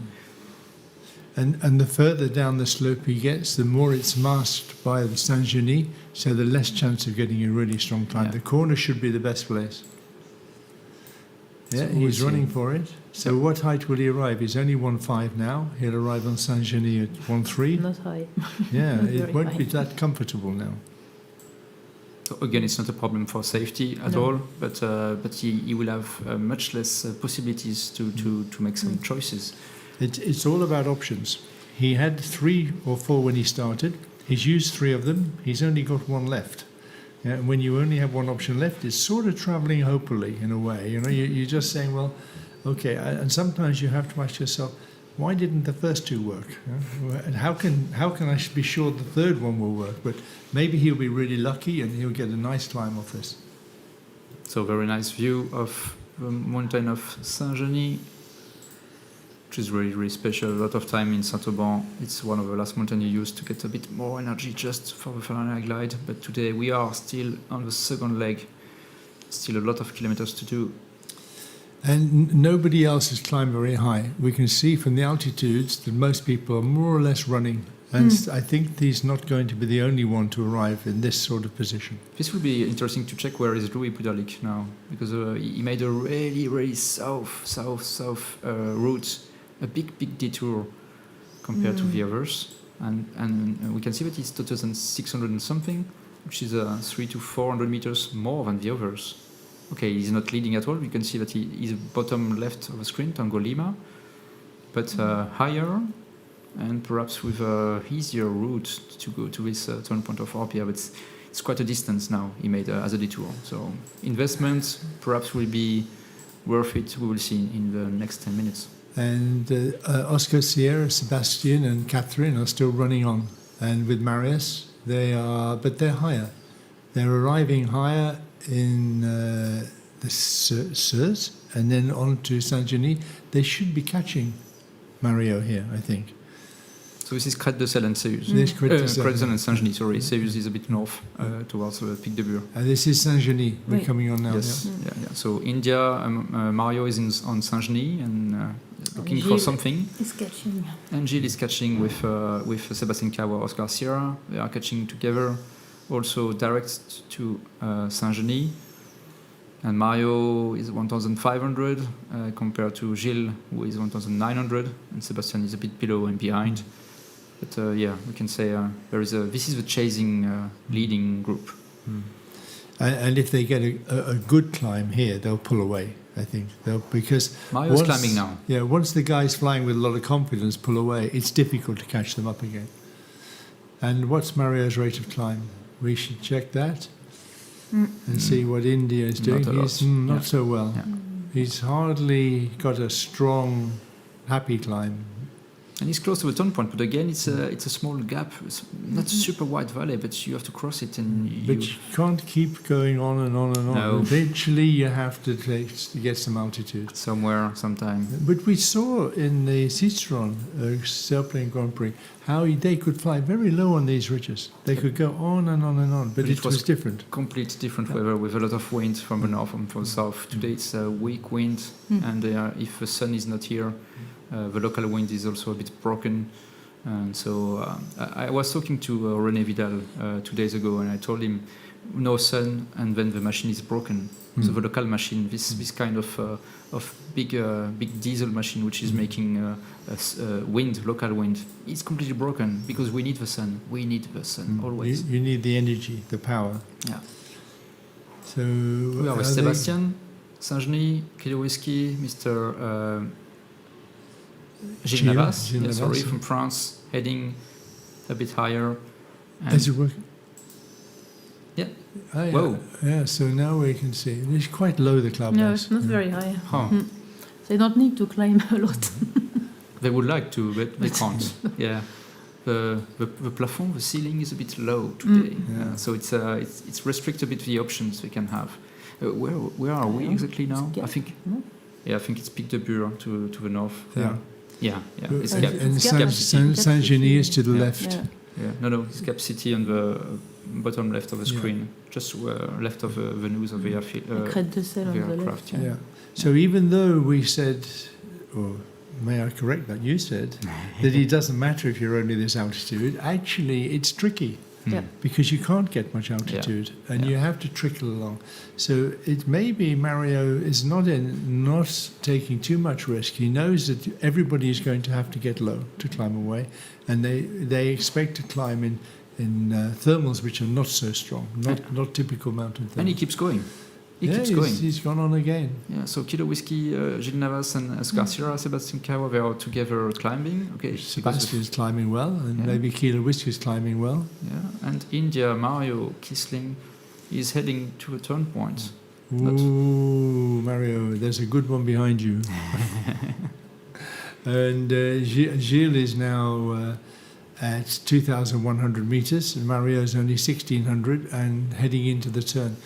And the further down the slope he gets, the more it's masked by the Saint-Genis, so the less chance of getting a really strong climb. The corner should be the best place. Yeah, he's running for it. So what height will he arrive? He's only 1.5 now. He'll arrive on Saint-Genis at 1.3. Not high. Yeah, it won't high. be that comfortable now. So again, it's not a problem for safety at all, but he will have much less possibilities to make some choices. It's all about options. He had 3 or 4 when he started. He's used 3 of them. He's only got 1 left. Yeah, and when you only have 1 option left, it's sort of traveling hopefully in a way. You know, you're just saying, well, okay. And sometimes you have to ask yourself, why didn't the first 2 work? And how can I be sure the third one will work? But maybe he'll be really lucky and he'll get a nice climb off this. So very nice view of the mountain of Saint-Genis, which is really, really special. A lot of time in Saint-Auban, it's one of the last mountains you use to get a bit more energy just for the final glide. But today we are still on the second leg, still a lot of kilometers to do. And nobody else has climbed very high. We can see from the altitudes that most people are more or less running. And I think he's not going to be the only one to arrive in this sort of position. This will be interesting to check where is Louis Poudalik now, because he made a really, really south route, a big detour compared to the others. And we can see that it's 2,600 and something, which is 300 to 400 meters more than the others. Okay, he's not leading at all. You can see that he is bottom left of the screen, Tango Lima, but higher and perhaps with a easier route to go to this turn point of Orpia. But it's quite a distance now he made as a detour. So investment perhaps will be worth it. We will see in the next 10 minutes. And Oscar Sierra, Sebastian and Catherine are still running on. And with Marius, but they're higher. They're arriving higher in the Seurs and then on to Saint-Genis. They should be catching Mario here, I think. So this is Crête de Sel and Seus. This Crête de Sel and Saint-Genis, sorry. Seus is a bit north towards Pic de Bure. And this is Saint-Genis we're coming on now. Yes, yeah. So India, Mario is on Saint-Genis and looking for something. Is catching. And Gilles is catching with Sébastien Cawa, Oscar Sierra. They are catching together. Also direct to Saint-Genis. And Mario is 1,500 compared to Gilles, who is 1,900. And Sébastien is a bit below and behind. But we can say this is the chasing leading group. And if they get a good climb here, they'll pull away, I think. Because Mario's climbing now. Yeah, once the guys flying with a lot of confidence pull away, it's difficult to catch them up again. And what's Mario's rate of climb? We should check that and see what India is doing. He's not so well. Yeah. He's hardly got a strong, happy climb. And he's close to the turn point, but again, it's a small gap. It's not a super wide valley, but you have to cross it. But you can't keep going on and on and on. No. Eventually, you have to get some altitude. Somewhere, sometime. But we saw in the Citroën Sailplane Grand Prix how they could fly very low on these ridges. They could go on and on and on, but it was different. Complete different weather with a lot of wind from the north and from the south. Today it's a weak wind, and if the sun is not here, the local wind is also a bit broken. And so I was talking to René Vidal 2 days ago, and I told him no sun, and then the machine is broken. So the local machine, this kind of big diesel machine, which is making wind, local wind, is completely broken because we need the sun. We need the sun always. You need the energy, the power. Yeah. So we are with Sébastien, Saint-Genis, Kilo Whiskey, Mr. Gilles Navas, from France, heading a bit higher. Is it working? Yeah. Oh, yeah. Whoa. Yeah, so now we can see. It's quite low, the club. No, it's not very high. Huh. They don't need to climb a lot. They would like to, but they can't. Yeah. The plafond, the ceiling is a bit low today. So it's restricted a bit the options we can have. Where are we exactly now? I think it's Pic de Bure to the north. Yeah. It's and Saint-Genis is to the left. Yeah. No, it's Cap City on the bottom left of the screen, just left of the nose of the aircraft. Yeah. So even though we said, or may I correct that, you said that it doesn't matter if you're only this altitude, actually it's tricky. Because you can't get much altitude and you have to trickle along. So it may be Mario is not taking too much risk. He knows that everybody is going to have to get low to climb away, and they expect to climb in thermals which are not so strong, not typical mountain thermals. And he keeps going. Keeps going. He's gone on again. Yeah, so Kilo Whiskey, Gilles Navas and Oscar Sierra, Sebastian Kawa, they are together climbing. Okay, Sebastian's climbing well, and maybe Kilo Whiskey is climbing well. Yeah, and India, Mario Kisling is heading to a turn point. Ooh, Mario, there's a good one behind you. And Gilles is now at 2,100 meters, and Mario's only 1,600 and heading into the turn.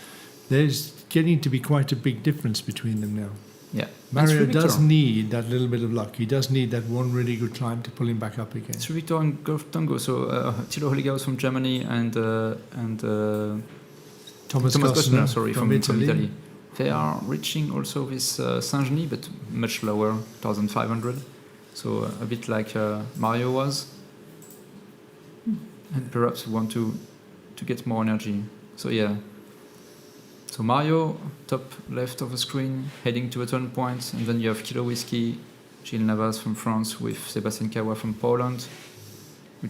There's getting to be quite a big difference between them now. Yeah. Mario does need that little bit of luck. He does need that one really good climb to pull him back up again. It's Victor and Golf Tango, so Thilo Hollighaus from Germany and Thomas Kostner, from Italy. They are reaching also this Saint-Genis, but much lower, 1,500. So a bit like Mario was. And perhaps we want to get more energy. So yeah. So Mario, top left of the screen, heading to a turn point, and then you have Kilo Whiskey, Gilles Navas from France with Sebastian Kawa from Poland, who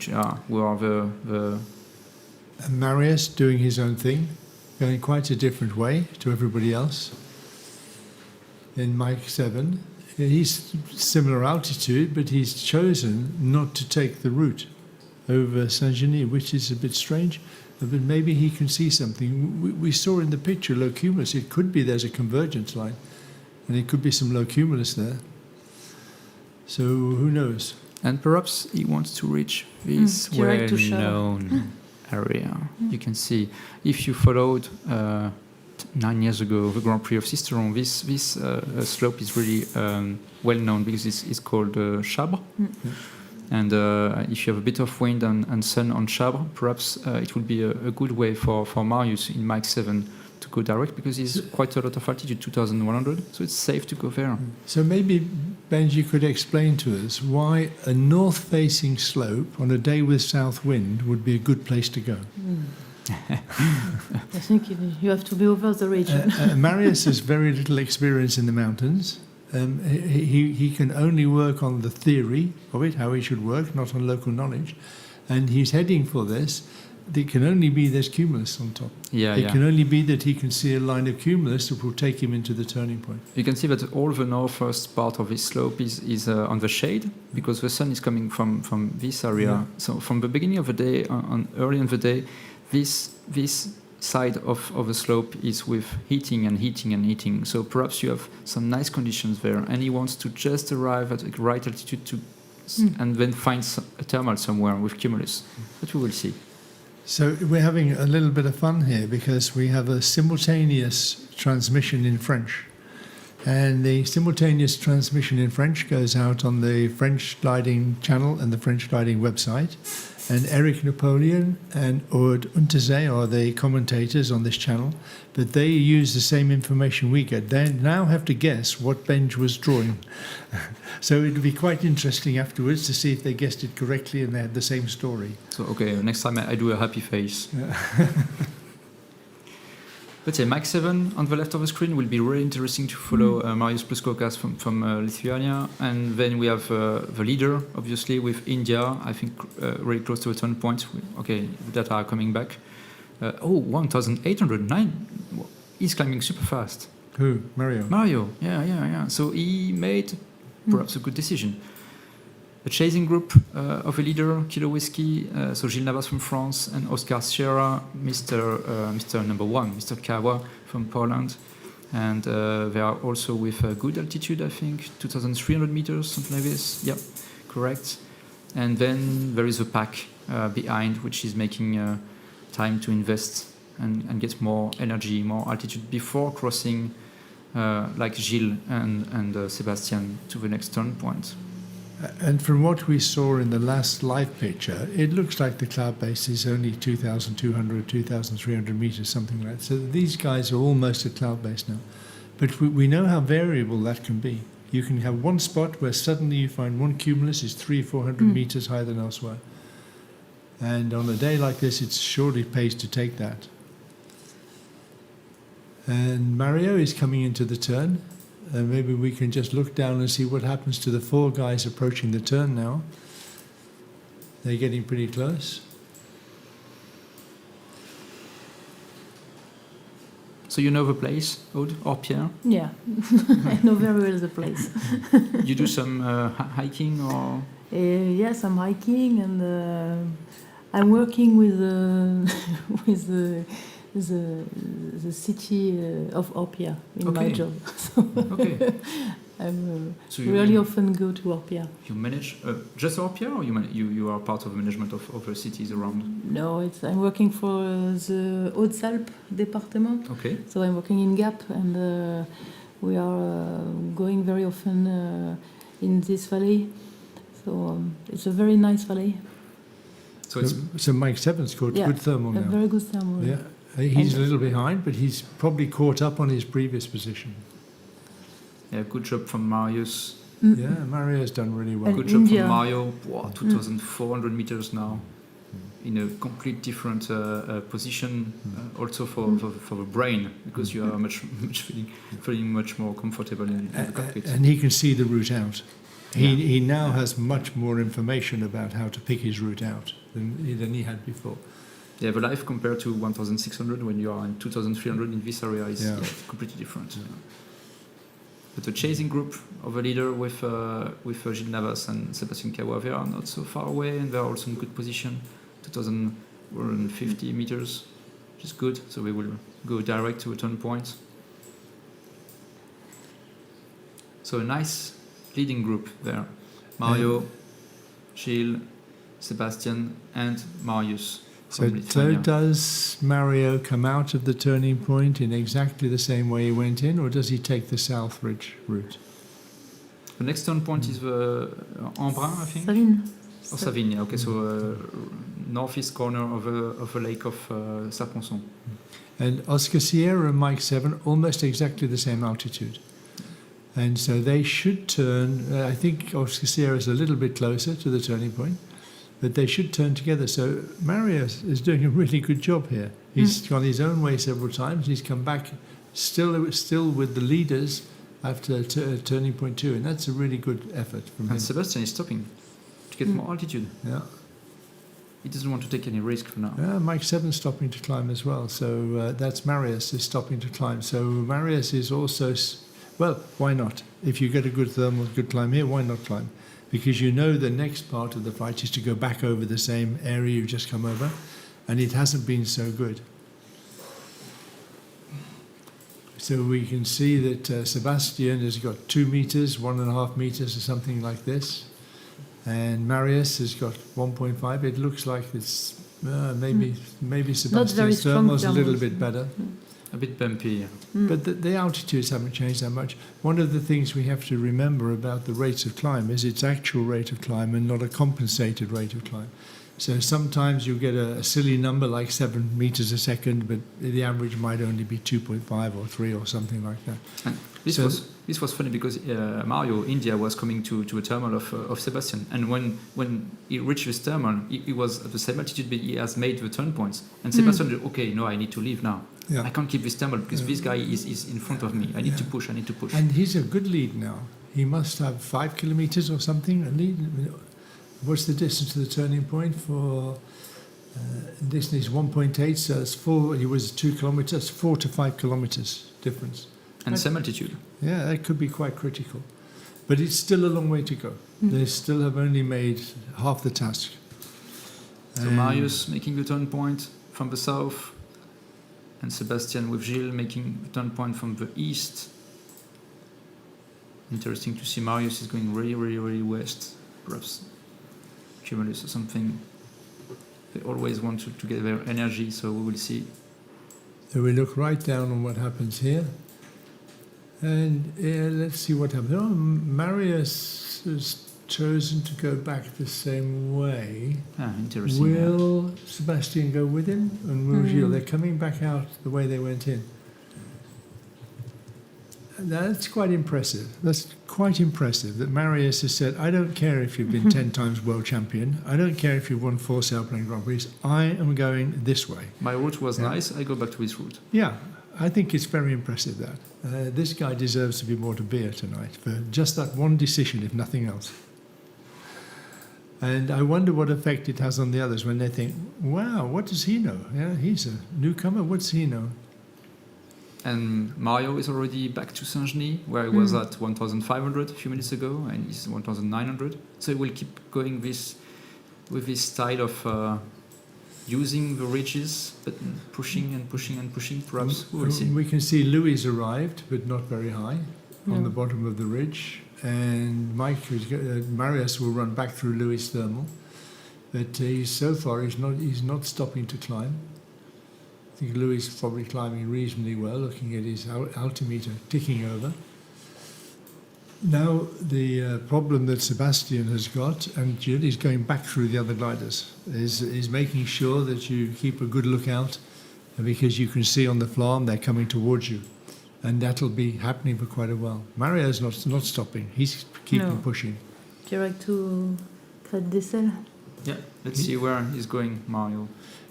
are the and Marius doing his own thing, going quite a different way to everybody else. In Mike 7, he's similar altitude, but he's chosen not to take the route over Saint-Genis, which is a bit strange. But maybe he can see something. We saw in the picture low cumulus. It could be there's a convergence line, and it could be some low cumulus there. So who knows? And perhaps he wants to reach this well-known area. You can see, if you followed 9 years ago the Grand Prix of Sisteron, this slope is really well-known because it's called Chabre. And if you have a bit of wind and sun on Chabre, perhaps it would be a good way for Marius in Mike 7 to go direct, because he's quite a lot of altitude, 2,100, so it's safe to go there. So maybe, Benji, could explain to us why a north-facing slope on a day with south wind would be a good place to go. I think you have to be over the region. Marius has very little experience in the mountains. He can only work on the theory of it, how it should work, not on local knowledge. And he's heading for this. It can only be there's cumulus on top. It can only be that he can see a line of cumulus that will take him into the turning point. You can see that all the northwest part of this slope is on the shade, because the sun is coming from this area. Yeah. So from the beginning of the day, early in the day, this side of the slope is with heating and heating and heating. So perhaps you have some nice conditions there, and he wants to just arrive at the right altitude and then find a thermal somewhere with cumulus. But we will see. So we're having a little bit of fun here because we have a simultaneous transmission in French. And the simultaneous transmission in French goes out on the French Gliding channel and the French Gliding website. And Eric Napoleon and Aude Grangeray are the commentators on this channel, but they use the same information we get. They now have to guess what Benj was drawing. So it'll be quite interesting afterwards to see if they guessed it correctly and they had the same story. So, okay, next time I do a happy face. But yeah, Mike 7 on the left of the screen will be really interesting to follow Marius Pluskokas from Lithuania. And then we have the leader, obviously, with India, I think really close to a turn point. Okay, that are coming back. 1,809. He's climbing super fast. Who? Mario? Mario, yeah. So he made perhaps a good decision. A chasing group of a leader, Kilo Whiskey, so Gilles Navas from France, and Oscar Sierra, Mr. Number 1, Mr. Kawa from Poland. And they are also with a good altitude, I think, 2,300 meters, something like this. Yep, correct. And then there is a pack behind, which is making time to invest and get more energy, more altitude before crossing, like Gilles and Sebastian, to the next turn point. And from what we saw in the last live picture, it looks like the cloud base is only 2,200, 2,300 meters, something like that. So these guys are almost at cloud base now. But we know how variable that can be. You can have one spot where suddenly you find one cumulus is 300-400 meters higher than elsewhere. And on a day like this, it surely pays to take that. And Mario is coming into the turn. Maybe we can just look down and see what happens to the 4 guys approaching the turn now. They're getting pretty close. So you know the place, Aude or Pierre? Yeah, I know very well the place. You do some hiking or? Yes, I'm hiking and I'm working with with the city of Orpia in my job. So Okay. I'm So you- really often go to Orpia. You manage just Orpia, or you are part of the management of other cities around? No, I'm working for the Hautes Alpes department. Okay. So I'm working in Gap, and we are going very often in this valley. So it's a very nice valley. So it's So Mike Seven's got Yeah, good thermal a now. very good thermal. Yeah, he's a little behind, but he's probably caught up on his previous position. yeah, good job from Marius. Yeah, Mario's done really well. And Good job India. from Mario. Wow, 2,400 meters now, in a complete different position. Also for the brain, because you are much feeling much more comfortable in the cockpit. And he can see the route out. He now has much more information about how to pick his route out than he had before. Yeah, the life compared to 1,600 when you are in 2,300 in this area is completely different. But the chasing group of a leader with Gilles Navas and Sébastien Cawa, they are not so far away, and they are also in good position, 2,150 meters, which is good. So we will go direct to a turn point. So a nice leading group there. Mario, Gilles, Sébastien, and Marius. So from Lithuania. does Mario come out of the turning point in exactly the same way he went in, or does he take the South Ridge route? The next turn point is the Embrun, I think? Savine. Or Savine, yeah, okay, so northeast corner of a lake of Sarponçon. And Oscar Sierra and Mike 7, almost exactly the same altitude. And so they should turn, I think Oscar Sierra is a little bit closer to the turning point, but they should turn together. So Marius is doing a really good job here. He's gone his own way several times. He's come back still with the leaders after turning point 2, and that's a really good effort from him. And Sébastien is stopping to get more altitude. Yeah. He doesn't want to take any risk for now. Mike 7 stopping to climb as well. So that's Marius is stopping to climb. So Marius is also, well, why not? If you get a good thermal, good climb here, why not climb? Because you know the next part of the fight is to go back over the same area you've just come over, and it hasn't been so good. So we can see that Sébastien has got 2 meters, 1.5 meters or something like this. And Marius has got 1.5. It looks like it's maybe Sebastian's thermal's a little bit better. A bit bumpy. But the altitudes haven't changed that much. One of the things we have to remember about the rates of climb is its actual rate of climb and not a compensated rate of climb. So sometimes you get a silly number like 7 meters a second, but the average might only be 2.5 or 3 or something like that. And this was funny because Mario, India, was coming to a thermal of Sébastien, and when he reached this thermal, he was at the same altitude, but he has made the turn points. And Sébastien said, okay, no, I need to leave now. Yeah. I can't keep this thermal because this guy is in front of me. I need to push. And he's a good lead now. He must have 5 kilometers or something a lead. What's the distance to the turning point for this is 1.8, so it's 4, he was 2 kilometers, 4 to 5 kilometers difference. And same altitude. Yeah, that could be quite critical. But it's still a long way to go. They still have only made half the task. So Marius making the turn point from the south, and Sébastien with Gilles making the turn point from the east. Interesting to see Marius is going really, really, really west, perhaps Cumulus or something. They always want to get their energy, so we will see. So we look right down on what happens here. And let's see what happens. Oh, Marius has chosen to go back the same way. Interesting. Will Sébastien go with him? And will Gilles? They're coming back out the way they went in. And that's quite impressive. That's quite impressive that Marius has said, I don't care if you've been 10 times world champion. I don't care if you've won 4 Sailplane Grand Prix. I am going this way. My route was nice. I go back to this route. Yeah, I think it's very impressive that. This guy deserves to be brought to beer tonight for just that one decision, if nothing else. And I wonder what effect it has on the others when they think, wow, what does he know? Yeah, he's a newcomer. What's he know? And Mario is already back to Saint-Genis, where he was at 1,500 a few minutes ago, and he's 1,900. So he will keep going with this style of using the ridges, but pushing and pushing and pushing. Perhaps we will see. We can see Louis arrived, but not very high, on the bottom of the ridge. And Marius will run back through Louis' thermal, but so far he's not stopping to climb. I think Louis is probably climbing reasonably well, looking at his altimeter ticking over. Now the problem that Sebastian has got, and Jill is going back through the other gliders, is making sure that you keep a good lookout, because you can see on the flarm they're coming towards you, and that'll be happening for quite a while. Mario's not stopping; he's keeping pushing. Direct to Crête des Selles. Yeah, let's see where he's going, Mario.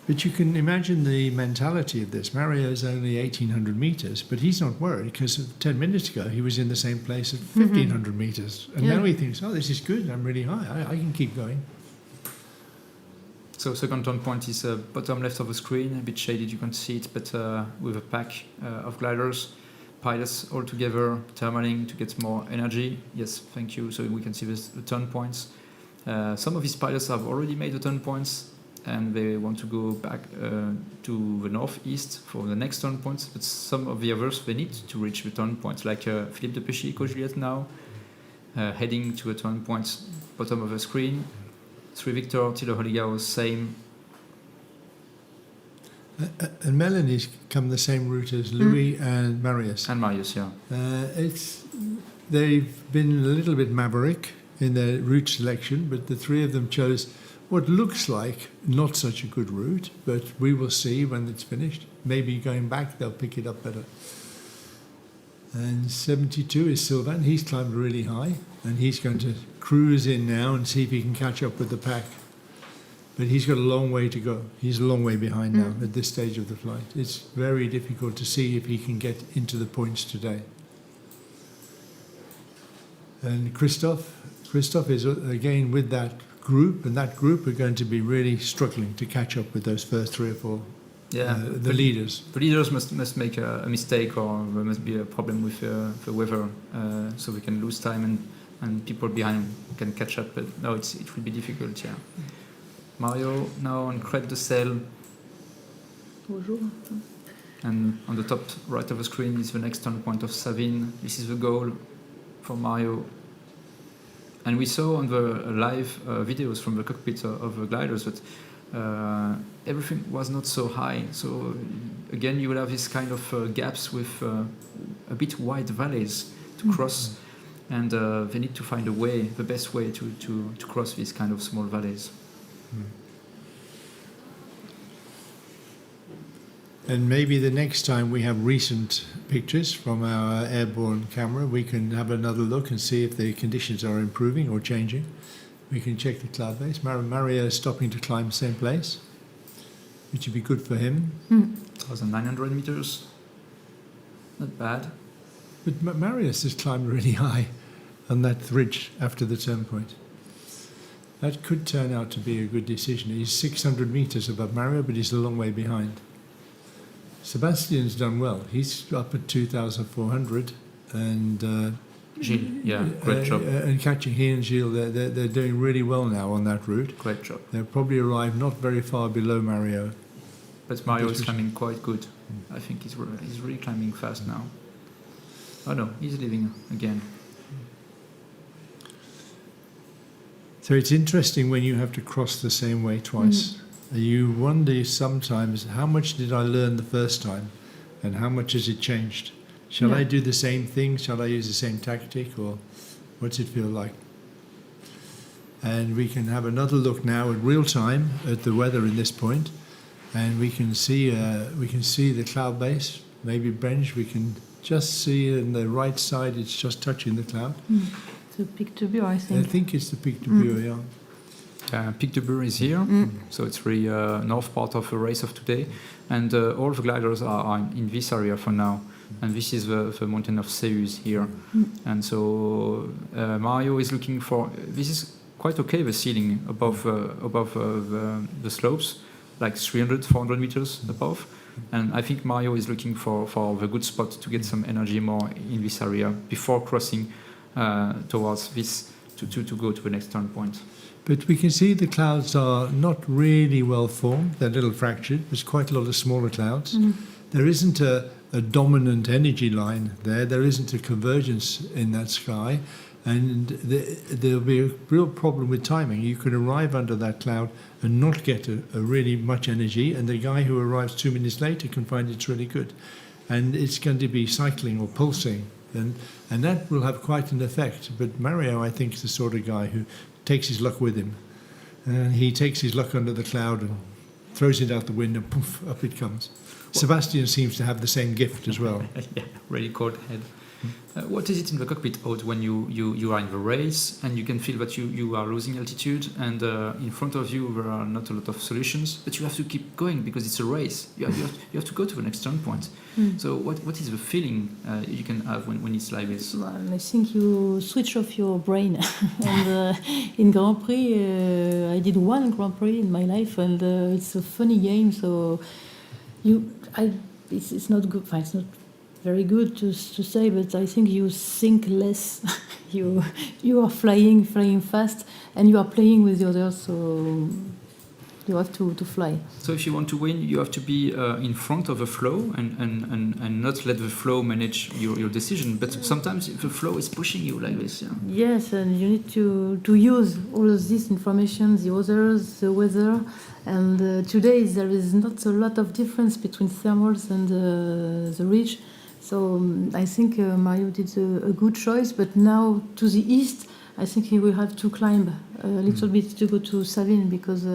But you can imagine the mentality of this. Mario is only 1,800 meters, but he's not worried, because 10 minutes ago he was in the same place at 1,500 meters. And now he thinks, oh, this is good, I'm really high, I can keep going. So second turn point is bottom left of the screen, a bit shaded, you can see it, but with a pack of gliders, pilots all together, thermaling to get more energy. Yes, thank you. So we can see the turn points. Some of these pilots have already made the turn points, and they want to go back to the northeast for the next turn points. But some of the others, they need to reach the turn points, like Philippe de Péchy, Coach Juliette now, heading to a turn point, bottom of the screen. 3 Victor, Tilo Holigao, same. And Melanie's come the same route as Louis and Marius. And Marius, yeah. They've been a little bit maverick in their route selection, but the 3 of them chose what looks like not such a good route, but we will see when it's finished. Maybe going back, they'll pick it up better. And 72 is Sylvain. He's climbed really high, and he's going to cruise in now and see if he can catch up with the pack. But he's got a long way to go. He's a long way behind now at this stage of the flight. It's very difficult to see if he can get into the points today. And Christophe is again with that group, and that group are going to be really struggling to catch up with those first 3 or 4 the leaders. The leaders must make a mistake, or there must be a problem with the weather, so we can lose time and people behind can catch up. But no, it will be difficult, yeah. Mario now on Crête des Selles. Bonjour. And on the top right of the screen is the next turn point of Savine. This is the goal for Mario. And we saw on the live videos from the cockpit of the gliders that everything was not so high. So again, you will have this kind of gaps with a bit wide valleys to cross, and they need to find a way, the best way to cross these kind of small valleys. And maybe the next time we have recent pictures from our airborne camera, we can have another look and see if the conditions are improving or changing. We can check the cloud base. Mario is stopping to climb the same place, which would be good for him. 1,900 meters. Not bad. But Marius has climbed really high on that ridge after the turn point. That could turn out to be a good decision. He's 600 meters above Mario, but he's a long way behind. Sebastian's done well. He's up at 2,400, and Gilles, yeah, great job. And catching he and Gilles, they're doing really well now on that route. Great job. They'll probably arrive not very far below Mario. But Mario is climbing quite good. I think he's really climbing fast now. Oh no, he's leaving again. So it's interesting when you have to cross the same way twice. You wonder sometimes, how much did I learn the first time, and how much has it changed? Shall I do the same thing? Shall I use the same tactic, or what's it feel like? And we can have another look now at real time at the weather in this point, and we can see the cloud base. Maybe Brench, we can just see on the right side. It's just touching the cloud. It's a Pic de Bure, I think. I think it's the Pic de Bure, yeah. Pic de Bure is here, so it's really north part of the race of today, and all the gliders are in this area for now, and this is the mountain of Seus here, and so Mario is looking for, this is quite okay, the ceiling above the slopes, like 300, 400 meters above, And I think Mario is looking for the good spot to get some energy more in this area before crossing towards this to go to the next turn point. But we can see the clouds are not really well formed. They're a little fractured. There's quite a lot of smaller clouds. There isn't a dominant energy line there. There isn't a convergence in that sky. And there'll be a real problem with timing. You could arrive under that cloud and not get a really much energy, and the guy who arrives 2 minutes later can find it's really good. And it's going to be cycling or pulsing, and that will have quite an effect. But Mario, I think, is the sort of guy who takes his luck with him. And he takes his luck under the cloud and throws it out the window, poof, up it comes. Sebastian seems to have the same gift as well. Yeah, really cold head. What is it in the cockpit, Aude, when you are in the race and you can feel that you are losing altitude and in front of you there are not a lot of solutions, but you have to keep going because it's a race. You have to go to the next turn point. So what is the feeling you can have when it's like this? I think you switch off your brain. And in Grand Prix, I did one Grand Prix in my life, and it's a funny game. So it's not good. It's not very good to say, but I think you think less. you are flying fast, and you are playing with the others, so you have to fly. So if you want to win, you have to be in front of the flow and not let the flow manage your decision. But sometimes the flow is pushing you like this. Yeah? Yes, and you need to use all of this information, the others, the weather. And today there is not a lot of difference between thermals and the ridge. So I think Mario did a good choice, but now to the east, I think he will have to climb a little bit to go to Savine because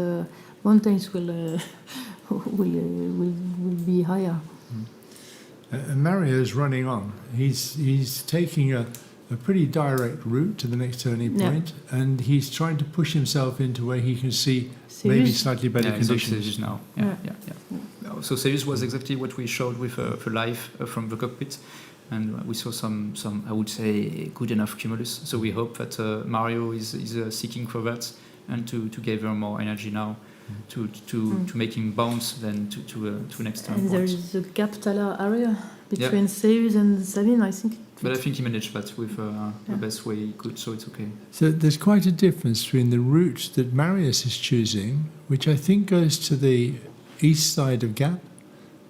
mountains will be higher. Mario is running on. He's taking a pretty direct route to the next turning point, and he's trying to push himself into where he can see maybe slightly better conditions now. Yeah. So Seus was exactly what we showed with the live from the cockpit, and we saw some I would say good enough cumulus. So we hope that Mario is seeking for that and to gather more energy now to make him bounce then to next turn. And there is a gap Tala area between Seus and Savine, I think. But I think he managed that with the best way he could, so it's okay. So there's quite a difference between the route that Marius is choosing, which I think goes to the east side of Gap,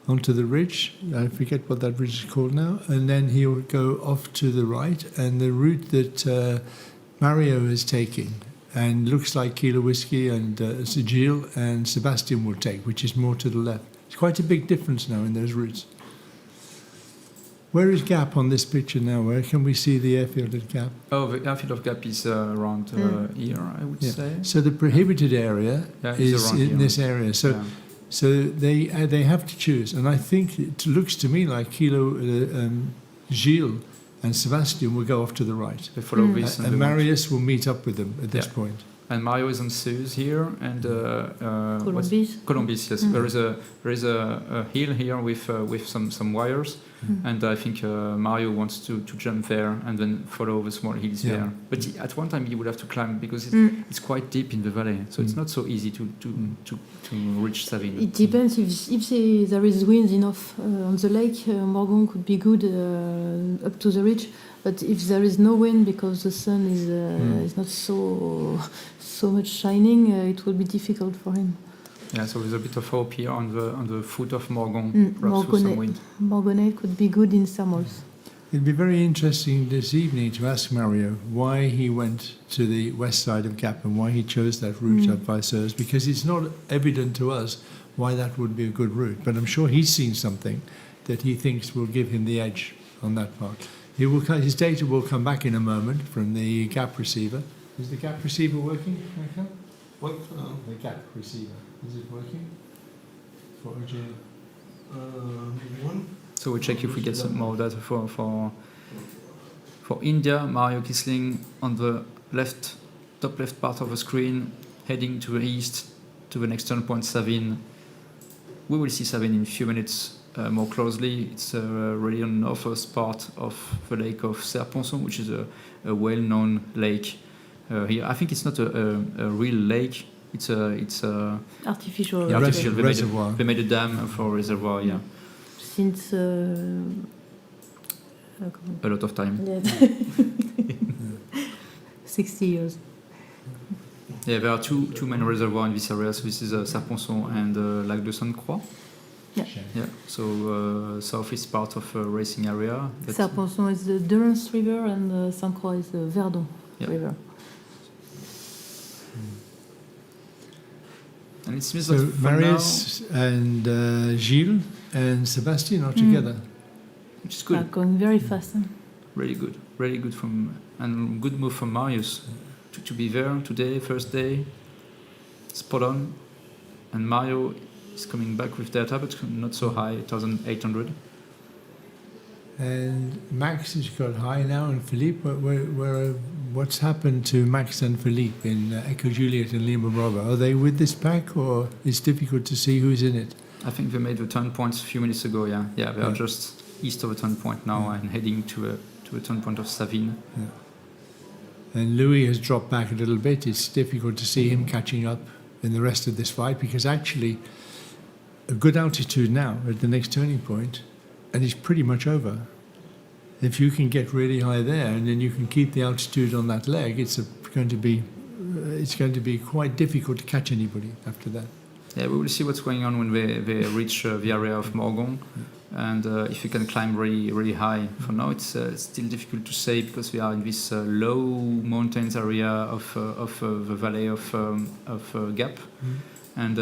onto the ridge. I forget what that ridge is called now. And then he'll go off to the right. And the route that Mario is taking, and looks like Kilo Whiskey and Gilles and Sebastian will take, which is more to the left. It's quite a big difference now in those routes. Where is Gap on this picture now? Where can we see the airfield at Gap? Oh, the airfield of Gap is around here, I would say. So the prohibited area is in this area. So they have to choose. And I think it looks to me like Gilles and Sebastian will go off to the right. They follow this. And Marius will meet up with them at this point. And Mario is on Seus here, and Colombis. Yes, there is a hill here with some wires, and I think Mario wants to jump there and then follow the small hills there. But at one time he would have to climb because it's quite deep in the valley, so it's not so easy to reach Savine. It depends if there is wind enough on the lake. Morgon could be good up to the ridge. But if there is no wind because the sun is not so much shining, it will be difficult for him. Yeah, so there's a bit of hope here on the foot of Morgon, perhaps with some wind. Morgonnet could be good in thermals. It'd be very interesting this evening to ask Mario why he went to the west side of Gap and why he chose that route at Viseuse, because it's not evident to us why that would be a good route. But I'm sure he's seen something that he thinks will give him the edge on that part. His data will come back in a moment from the gap receiver. Is the gap receiver working? The gap receiver. Is it working? For OJ? So we'll check if we get some more data for India. Mario Kisling on the top left part of the screen, heading to the east to the next turn point, Savine. We will see Savine in a few minutes. More closely, it's really on the northwest part of the lake of Serponçon, which is a well-known lake here. I think it's not a real lake, It's a Artificial. yeah, artificial. Reservoir. They made a dam for a reservoir. Yeah, Since a lot of time. yeah. 60 years. Yeah, there are two main reservoirs in this area. So this is Serponçon and Lac de Sainte-Croix. Yeah. Yeah. So southeast part of a racing area. Serponçon is the Durance River and Sainte-Croix is the Verdon River. And it seems So that for Marius and Gilles and Sébastien are together. which is good. Are going very fast. Really good and good move from Marius to be there today, first day, spot on. And Mario is coming back with data, but not so high, 1,800. And Max has got high now, and Philippe. What's happened to Max and Philippe in Echo Juliet and Lima Bravo? Are they with this pack, or it's difficult to see who's in it? I think they made the turn points a few minutes ago. Yeah, they are just east of a turn point now and heading to a turn point of Savine. Yeah. And Louis has dropped back a little bit. It's difficult to see him catching up in the rest of this fight, because actually a good altitude now at the next turning point, and it's pretty much over. If you can get really high there and then you can keep the altitude on that leg, it's going to be quite difficult to catch anybody after that. Yeah, we will see what's going on when they reach the area of Morgon, and if you can climb really high. For now, it's still difficult to say, because we are in this low mountains area of the valley of Gap, and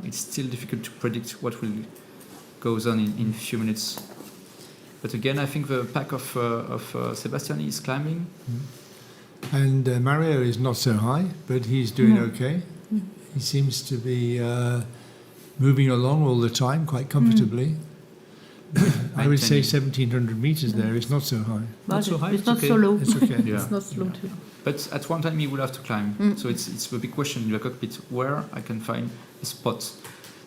it's still difficult to predict what will goes on in a few minutes. But again, I think the pack of Sébastien is climbing. And Mario is not so high, but he's doing okay. He seems to be moving along all the time quite comfortably. I would say 1,700 meters there is not so high. Not so high. It's not okay. so low. It's okay. Yeah. It's not slow too. But at one time he will have to climb. So it's the big question in the cockpit, where I can find a spot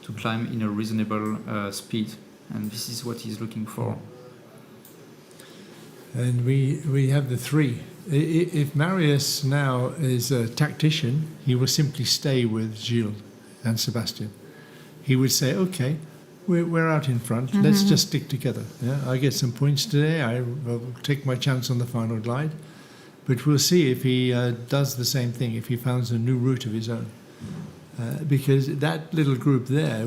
to climb in a reasonable speed. And this is what he's looking for. And we have the three. If Marius now is a tactician, he will simply stay with Gilles and Sébastien. He would say, okay, we're out in front, let's just stick together. Yeah, I get some points today, I will take my chance on the final glide. But we'll see if he does the same thing, if he finds a new route of his own. Because that little group there,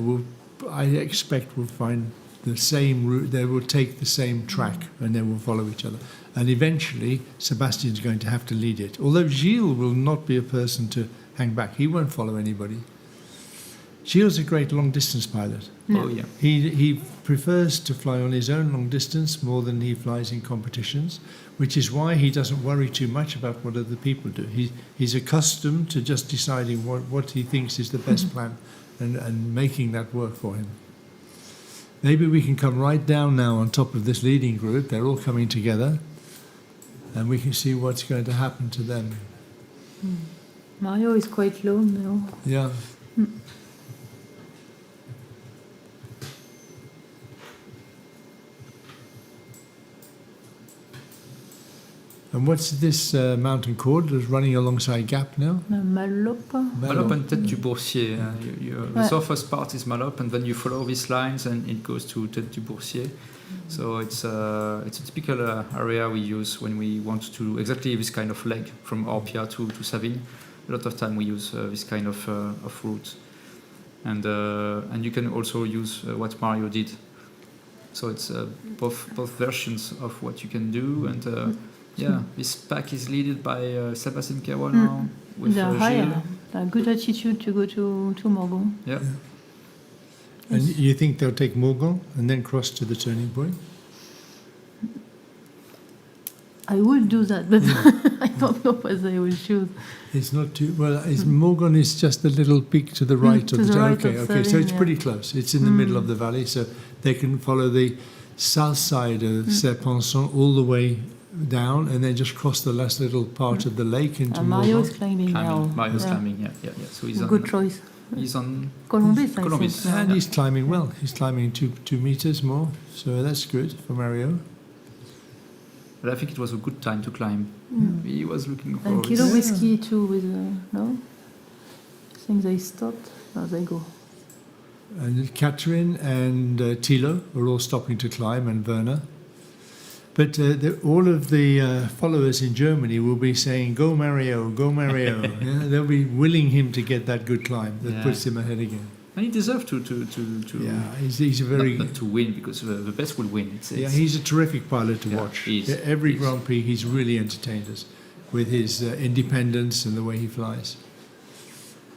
I expect will find the same route, they will take the same track and they will follow each other. And eventually, Sebastian's going to have to lead it. Although Gilles will not be a person to hang back. He won't follow anybody. Gilles is a great long-distance pilot. Yeah. Oh, yeah. He prefers to fly on his own long distance more than he flies in competitions, which is why he doesn't worry too much about what other people do. He's accustomed to just deciding what he thinks is the best plan and making that work for him. Maybe we can come right down now on top of this leading group. They're all coming together, and we can see what's going to happen to them. Mario is quite low now. Yeah. And what's this mountain called that's running alongside Gap now? Malope. Malope and Tête du Boursier. The surface part is Malope, and then you follow these lines and it goes to Tête du Boursier. So it's a typical area we use when we want to do exactly this kind of leg from Orpia to Savine. A lot of time we use this kind of route. And you can also use what Mario did. So it's both versions of what you can do. And yeah, this pack is led by Sébastien Carroll now. With higher. A good attitude to go to Morgon. Yeah. And you think they'll take Morgon and then cross to the turning point? I would do that, but I don't know what they will choose. It's not too well. Morgon is just a little peak to the right of the. Right okay, of okay. So Savine, it's pretty close. It's in the middle of the valley, so they can follow the south side of Serponçon all the way down, and then just cross the last little part of the lake into Mario is Morgon. climbing now. Mario's climbing. Yeah. So he's good choice. He's on Colombis, I Colombis. think. And he's climbing well. He's climbing 2 meters more, so that's good for Mario. But I think it was a good time to climb. He was looking for And Kilo Whiskey too with no? think they stopped. No, they go. And Catherine and Thilo are all stopping to climb, and Werner. But all of the followers in Germany will be saying, "Go Mario, go Mario." Yeah, they'll be willing him to get that good climb that puts him ahead again. And he deserves to. Yeah, he's a very not to win, because the best will win. He's a terrific pilot to watch. Every he is. Grand Prix, he's really entertained us with his independence and the way he flies.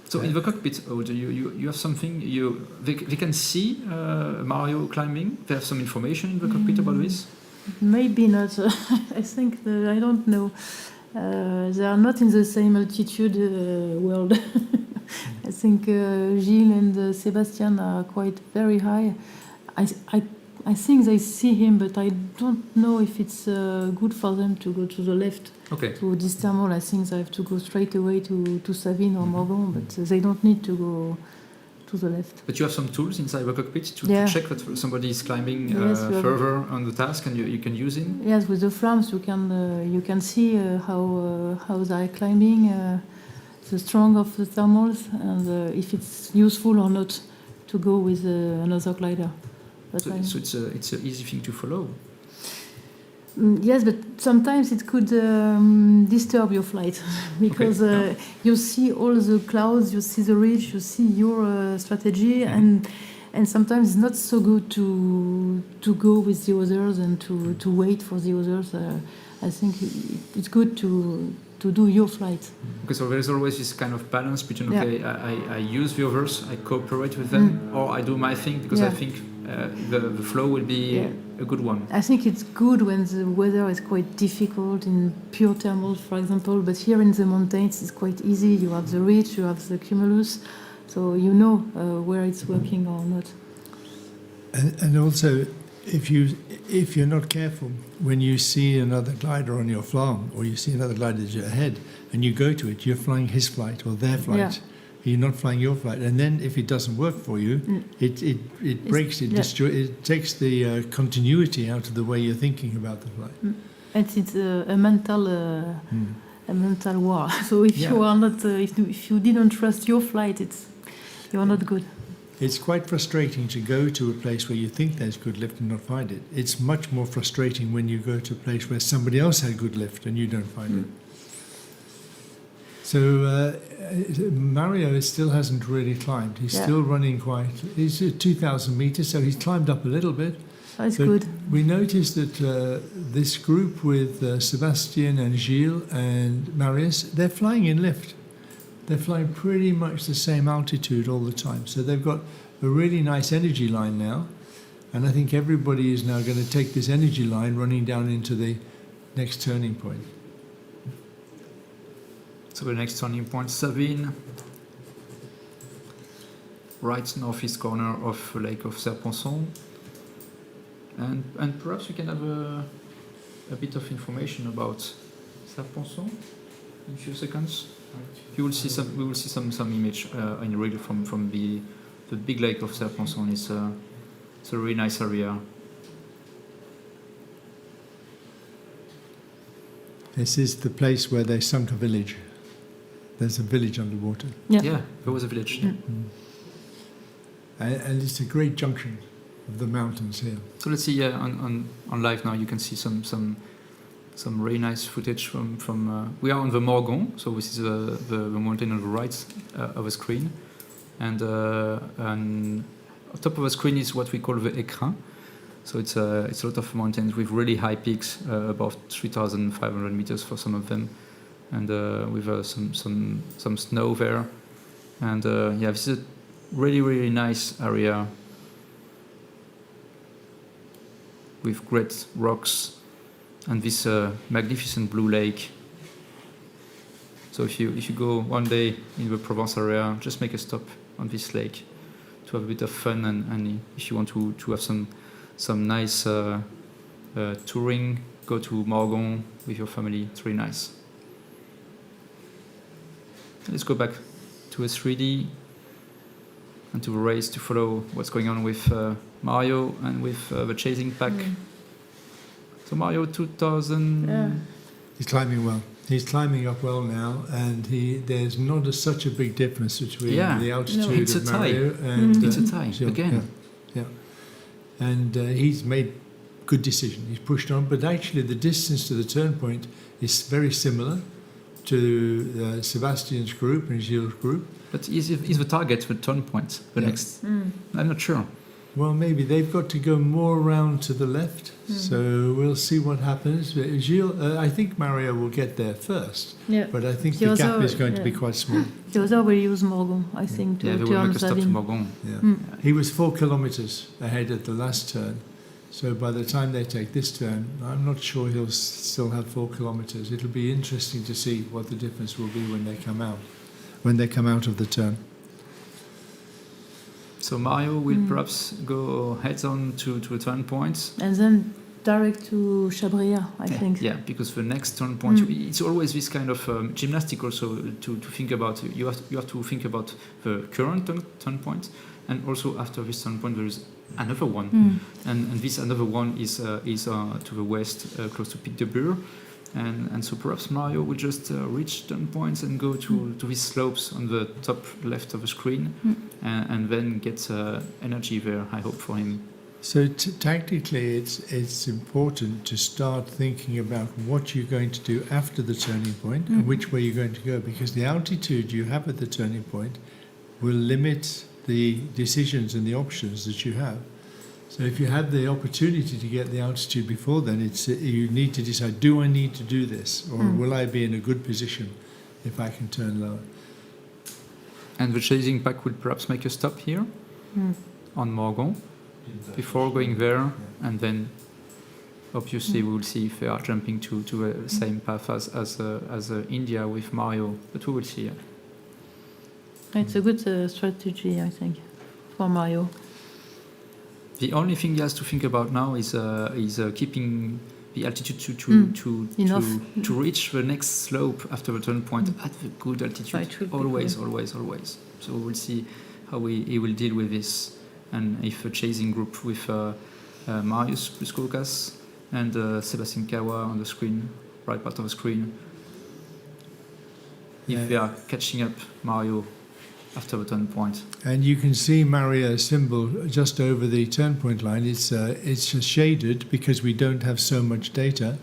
So in the cockpit, Aude, you have something. They can see Mario climbing. They have some information in the cockpit about this. Maybe not. I think I don't know. They are not in the same altitude world. I think Gilles and Sébastien are quite very high. I think they see him, but I don't know if it's good for them to go to the left. Okay. To this thermal, I think they have to go straight away to Savine or Morgon, but they don't need to go to the left. But you have some tools inside the cockpit to check that somebody is climbing further on the task, and you can use it. Yes, with the flames you can see how they are climbing, the strength of the thermals, and if it's useful or not to go with another glider. But so it's an easy thing to follow. Yes, but sometimes it could disturb your flight because you see all the clouds, you see the ridge, you see your strategy, and sometimes it's not so good to go with the others and to wait for the others. I think it's good to do your flight. Because there is always this kind of balance between I use the others, I cooperate with them, or I do my thing because I think the flow will be a good one. I think it's good when the weather is quite difficult in pure thermals, for example, but here in the mountains it's quite easy. You have the ridge, you have the cumulus, so you know where it's working or not. And also, if you're not careful, when you see another glider on your flank, or you see another glider ahead, and you go to it, you're flying his flight or their flight. Yeah. You're not flying your flight, and then if it doesn't work for you, it breaks it, it takes the continuity out of the way you're thinking about the flight. And it's a mental war. So if you are not, if you didn't trust your flight, you are not good. It's quite frustrating to go to a place where you think there's good lift and not find it. It's much more frustrating when you go to a place where somebody else had good lift and you don't find it. So Mario still hasn't really climbed. He's still running he's at 2,000 meters, so he's climbed up a little bit. That's good. We noticed that this group with Sébastien and Gilles and Marius, they're flying in lift. They're flying pretty much the same altitude all the time. So they've got a really nice energy line now. And I think everybody is now going to take this energy line running down into the next turning point. So the next turning point, Savine, right northeast corner of the lake of Serponçon, and perhaps we can have a bit of information about Serponçon in a few seconds. You will see some. We will see some image in real from the big lake of Serponçon. It's a really nice area. This is the place where they sunk a village. There's a village underwater. Yeah, there was a village. Yeah. And it's a great junction of the mountains here. So let's see on live now. You can see some really nice footage from. We are on the Morgon, so this is the mountain on the right of the screen, and on top of the screen is what we call the écrin. So it's a lot of mountains with really high peaks, above 3,500 meters for some of them. And with some snow there, and this is a really nice area with great rocks and this magnificent blue lake. So if you go one day in the Provence area, just make a stop on this lake to have a bit of fun, and if you want to have some nice touring, go to Morgon with your family. It's really nice. Let's go back to a 3D and to the race to follow what's going on with Mario and with the chasing pack. So Mario 2000. He's climbing well. He's climbing up well now, and there's not such a big difference between the altitude it's of a tie. Mario and It's a tie Gilles. again. Yeah. And he's made good decision. He's pushed on, but actually the distance to the turn point is very similar to Sebastian's group and Gilles' group. But is the target the turn point the next? I'm not sure. Well, maybe they've got to go more around to the left, so we'll see what happens. Gilles, I think Mario will get there first, but I think the gap is going to be quite small. The other will use Morgon, I think, to They will turn make a stop to Sabine. Morgon. He was 4 kilometers ahead at the last turn, so by the time they take this turn, I'm not sure he'll still have 4 kilometers. It'll be interesting to see what the difference will be when they come out of the turn. So Mario will perhaps go head-on to a turn point. And then direct to Chabrière, I think. Yeah, because the next turn point, it's always this kind of gymnastic also to think about. You have to think about the current turn point, and also after this turn point there is another one, and this another one is to the west, close to Pic de Bure. And so perhaps Mario will just reach turn points and go to these slopes on the top left of the screen, and then get energy there, I hope, for him. So tactically, it's important to start thinking about what you're going to do after the turning point and which way you're going to go, because the altitude you have at the turning point will limit the decisions and the options that you have. So if you have the opportunity to get the altitude before then, you need to decide, do I need to do this, or will I be in a good position if I can turn lower? And the chasing pack will perhaps make a stop here on Morgon before going there, and then obviously we will see if they are jumping to the same path as India with Mario, but we will see. It's a good strategy, I think, for Mario. The only thing he has to think about now is keeping the altitude to reach the next slope after the turn point at the good altitude. Always. So we'll see how he will deal with this, and if a chasing group with Marius Buskoukas and Sébastien Kawa on the screen, right part of the screen, if they are catching up Mario after the turn point. And you can see Mario's symbol just over the turn point line. It's shaded because we don't have so much data.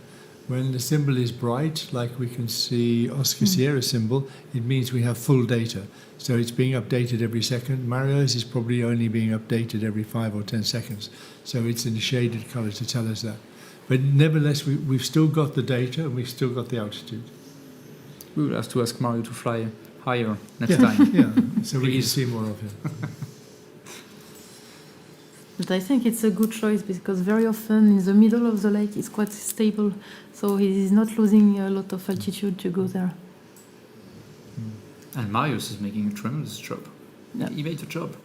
When the symbol is bright, like we can see Oscar Sierra symbol, it means we have full data. So it's being updated every second. Mario's is probably only being updated every 5 or 10 seconds. So it's in a shaded color to tell us that. But nevertheless, we've still got the data and we've still got the altitude. We will have to ask Mario to fly higher next time. Yeah, so we can see more of him. But I think it's a good choice because very often in the middle of the lake it's quite stable, so he's not losing a lot of altitude to go there. And Marius is making a tremendous job. Yeah. He made the job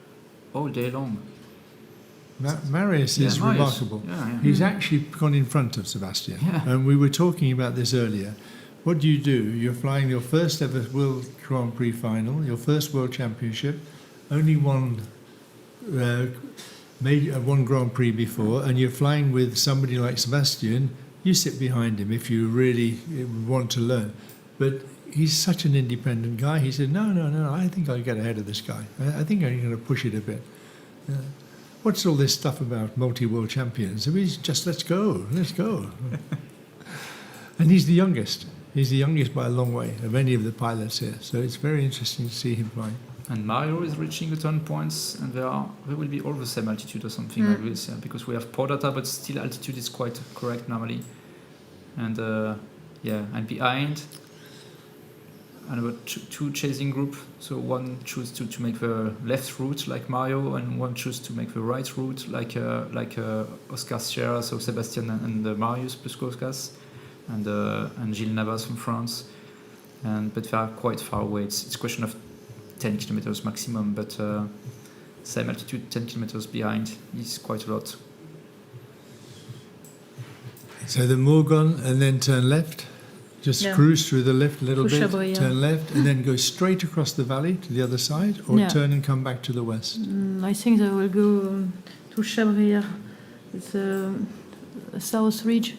all day long. Marius is remarkable. Yeah. He's actually gone in front of Sebastian. Yeah. And we were talking about this earlier. What do? You're flying your first ever World Grand Prix final, your first World Championship, only one Grand Prix before, and you're flying with somebody like Sebastian. You sit behind him if you really want to learn. But he's such an independent guy. He said, no, I think I'll get ahead of this guy. I think I'm going to push it a bit. What's all this stuff about multi-world champions? I mean, just let's go. And he's the youngest. He's the youngest by a long way of any of the pilots here. So it's very interesting to see him flying. And Mario is reaching the turn points, and they will be all the same altitude or something like this, because we have poor data, but still altitude is quite correct normally. And and behind, another two chasing group. So one choose to make the left route like Mario, and one choose to make the right route like Oscar Sierra, so Sebastian and Marius Buskoukas, and Gilles Navas from France. But they are quite far away. It's a question of 10 kilometers maximum, but same altitude, 10 kilometers behind is quite a lot. So the Morgon, and then turn left, just cruise through the lift a little bit, Chabrière. Turn left, and then go straight across the valley to the other side, or turn and come back to the west? I think they will go to Chabrière. It's a south ridge,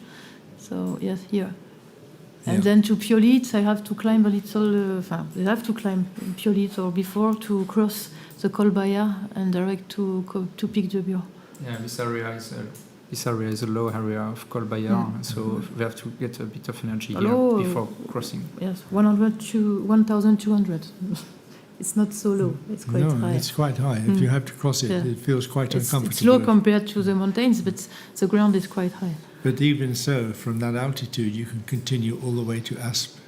so yes, here. And then to Piolit, I have to climb a little. They have to climb Piolit or before to cross the Col Bayard and direct to Pic de Bure. Yeah, this area is a low area of Col Bayard, so we have to get a bit of energy here before crossing. Yes, 1,200. It's not so low. It's quite high. No, it's quite high. If you have to cross it, it feels quite uncomfortable. It's low compared to the mountains, but the ground is quite high. But even so, from that altitude, you can continue all the way to Asp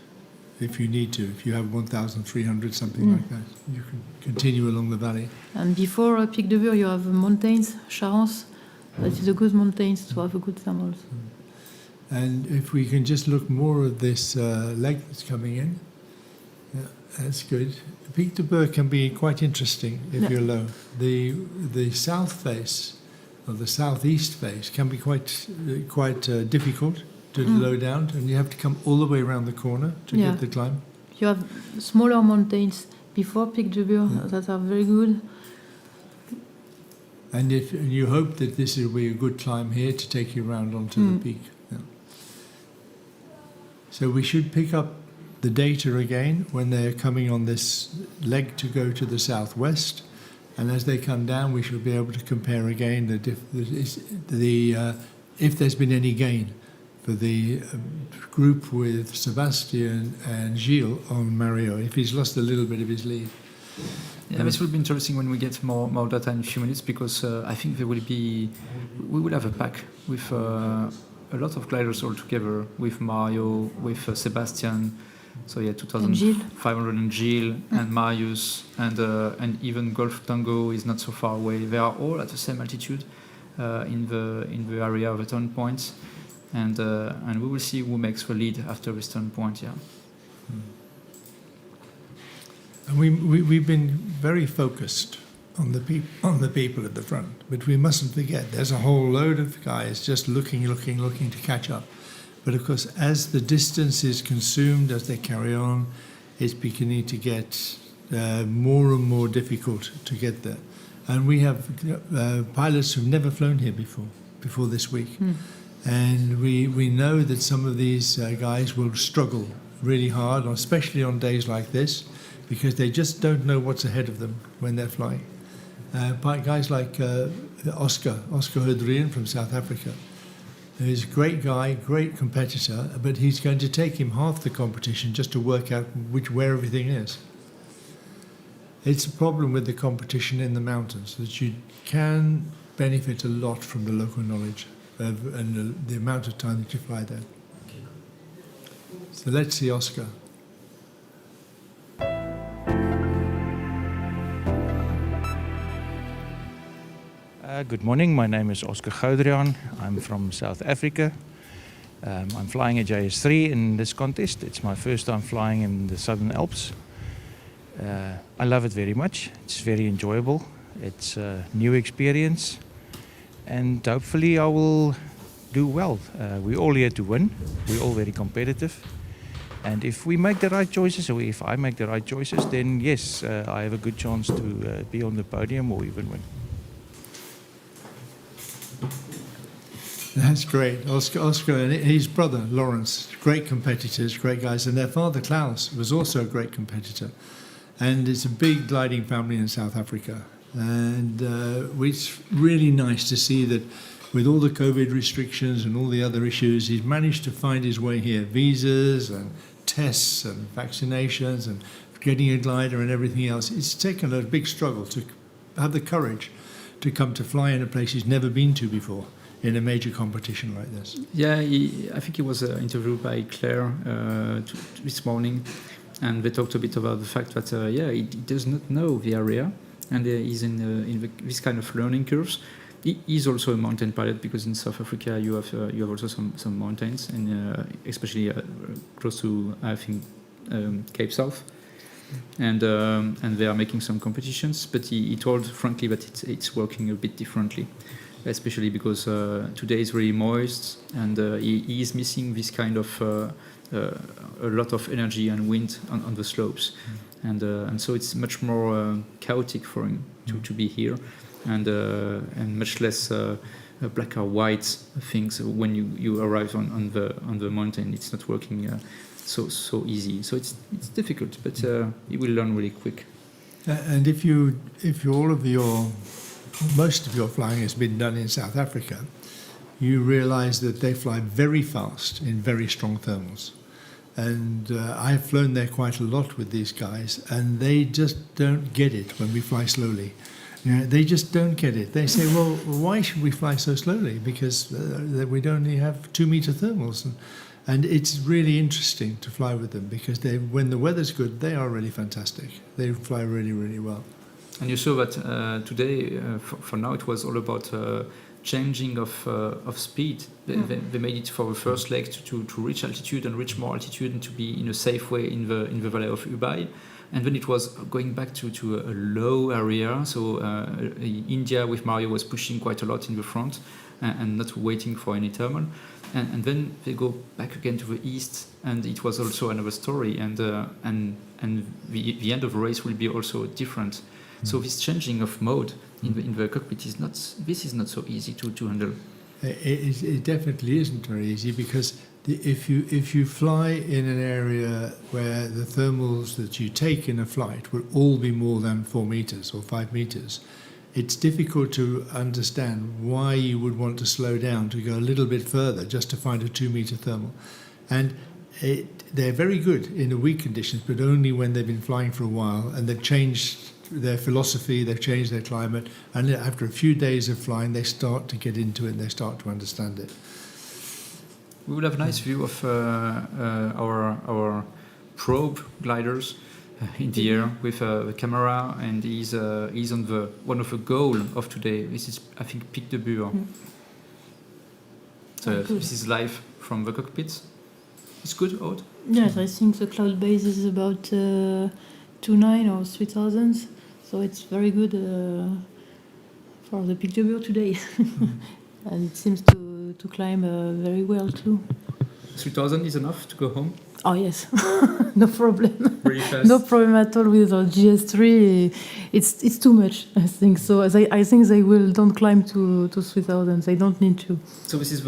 if you need to. If you have 1,300, something like that, you can continue along the valley. And before Pic de Bure, you have mountains, Charence. That is a good mountains to have a good thermals. And if we can just look more at this leg that's coming in, that's good. Pic de Bure can be quite interesting if you're low. The south face or the southeast face can be quite difficult to low down, and you have to come all the way around the corner to get the climb. You have smaller mountains before Pic de Bure that are very good. And you hope that this will be a good climb here to take you around onto the peak. Yeah. So we should pick up the data again when they're coming on this leg to go to the southwest, and as they come down, we should be able to compare again if there's been any gain for the group with Sébastien and Gilles on Mario, if he's lost a little bit of his lead. Yeah, this will be interesting when we get more data in a few minutes, because I think we will have a pack with a lot of gliders all together, with Mario, with Sébastien. So 2,500 and Gilles and Marius and even Golf Tango is not so far away. They are all at the same altitude in the area of the turn points, and we will see who makes the lead after this turn point. Yeah. And we've been very focused on the people at the front, but we mustn't forget there's a whole load of guys just looking to catch up. But of course, as the distance is consumed, as they carry on, it's beginning to get more and more difficult to get there. And we have pilots who've never flown here before this week. And we know that some of these guys will struggle really hard, especially on days like this, because they just don't know what's ahead of them when they're flying. Guys like Oscar Hudrien from South Africa. He's a great guy, great competitor, but he's going to take him half the competition just to work out where everything is. It's a problem with the competition in the mountains, that you can benefit a lot from the local knowledge and the amount of time that you fly there. So let's see Oscar. Good morning, my name is Aude Grangeray. I'm from South Africa. I'm flying a JS3 in this contest. It's my first time flying in the Southern Alps. I love it very much. It's very enjoyable. It's a new experience, and hopefully I will do well. We're all here to win. We're all very competitive. And if we make the right choices, or if I make the right choices, then yes, I have a good chance to be on the podium or even win. That's great. Oscar and his brother, Lawrence, great competitors, great guys. And their father, Klaus, was also a great competitor. And it's a big gliding family in South Africa. And it's really nice to see that with all the COVID restrictions and all the other issues, he's managed to find his way here. Visas and tests and vaccinations and getting a glider and everything else. It's taken a big struggle to have the courage to come to fly in a place he's never been to before, in a major competition like this. Yeah, I think he was interviewed by Claire this morning, and they talked a bit about the fact that he does not know the area, and he's in this kind of learning curves. He's also a mountain pilot, because in South Africa you have also some mountains, and especially close to, I think, Cape South, and they are making some competitions. But he told frankly that it's working a bit differently, especially because today is really moist, and he is missing this kind of a lot of energy and wind on the slopes, and so it's much more chaotic for him to be here, and much less black or white things when you arrive on the mountain. It's not working so easy. So it's difficult, but you will learn really quick. And if most of your flying has been done in South Africa, you realise that they fly very fast in very strong thermals. And I've flown there quite a lot with these guys, and they just don't get it when we fly slowly. They just don't get it. They say, well, why should we fly so slowly? Because we'd only have 2 meter thermals. And it's really interesting to fly with them because when the weather's good, they are really fantastic. They fly really, really well. And you saw that today, for now, it was all about changing of speed. They made it for the first leg to reach altitude and reach more altitude and to be in a safe way in the valley of Ubay. And then it was going back to a low area. So India with Mario was pushing quite a lot in the front and not waiting for any thermal. And then they go back again to the east, and it was also another story. And the end of the race will be also different. So this changing of mode in the cockpit is not so easy to handle. It definitely isn't very easy because if you fly in an area where the thermals that you take in a flight will all be more than 4 meters or 5 meters, it's difficult to understand why you would want to slow down to go a little bit further just to find a 2 meter thermal. And they're very good in the weak conditions, but only when they've been flying for a while and they've changed their philosophy, they've changed their climate, and after a few days of flying, they start to get into it and they start to understand it. We will have a nice view of our probe gliders in the air with the camera, and he's on one of the goal of today. This is, I think, Pic de Bure. So this is live from the cockpit. It's good, Aude? Yes, I think the cloud base is about 2,900 or 3,000, so it's very good for the Pic de Bure today. And it seems to climb very well too. 3,000 is enough to go home? Oh yes, no problem. Really fast. No problem at all with our GS3. It's too much, I think. So I think they don't climb to 3,000. They don't need to. So this is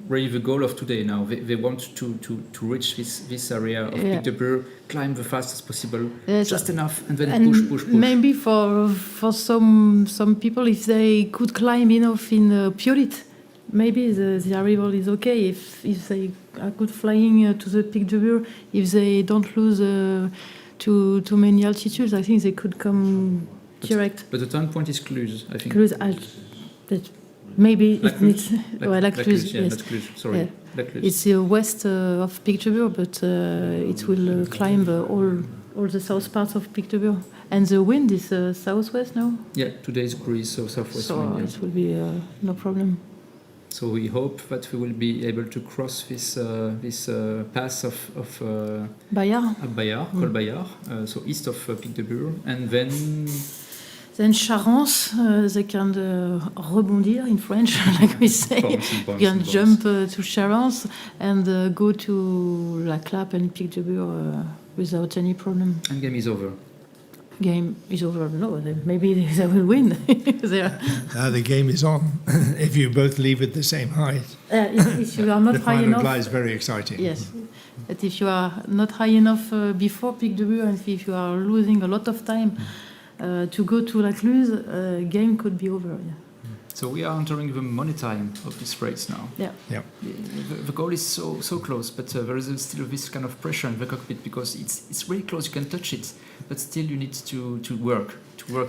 really the goal of today now. They want to reach this area of Pic de Bure, climb the fastest possible, just enough, and then push. Maybe for some people, if they could climb enough in Piolit, maybe the arrival is okay. If they are good flying to the Pic de Bure, if they don't lose too many altitudes, I think they could come direct. But the turn point is Cluse, I think. Cluse, maybe it needs. La Cluse, yeah, yes. not Cluse, sorry. Yeah. La Cluse. It's west of Pic de Bure, but it will climb all the south parts of Pic de Bure. And the wind is southwest now? Yeah, today's breeze, so southwest wind. So it will be no problem. So we hope that we will be able to cross this pass of Bayard, Col Bayard, so east of Pic de Bure, and then Charence, they can rebondir in French, like we say. You can jump to Charence and go to La Clappe and Pic de Bure without any problem. And game is over. Game is over. No, maybe they will win. The game is on. If you both leave at the same height. If you are not high enough. The final glide is very exciting. Yes, but if you are not high enough before Pic de Bure, and if you are losing a lot of time to go to La Cluse, game could be over. Yeah. So we are entering the money time of this race now. Yeah. The goal is so close, but there is still this kind of pressure in the cockpit because it's really close. You can touch it, but still you need to work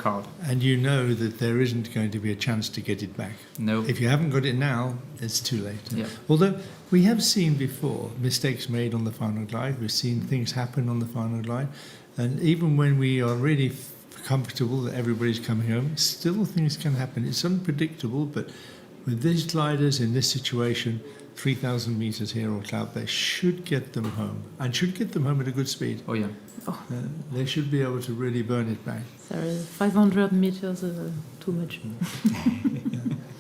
hard. And you know that there isn't going to be a chance to get it back. No. If you haven't got it now, it's too late. Yeah. Although we have seen before mistakes made on the final glide. We've seen things happen on the final glide, and even when we are really comfortable that everybody's coming home, still things can happen. It's unpredictable, but with these gliders in this situation, 3,000 meters here or cloud base should get them home, and should get them home at a good speed. Oh yeah. They should be able to really burn it back. 500 meters, too much.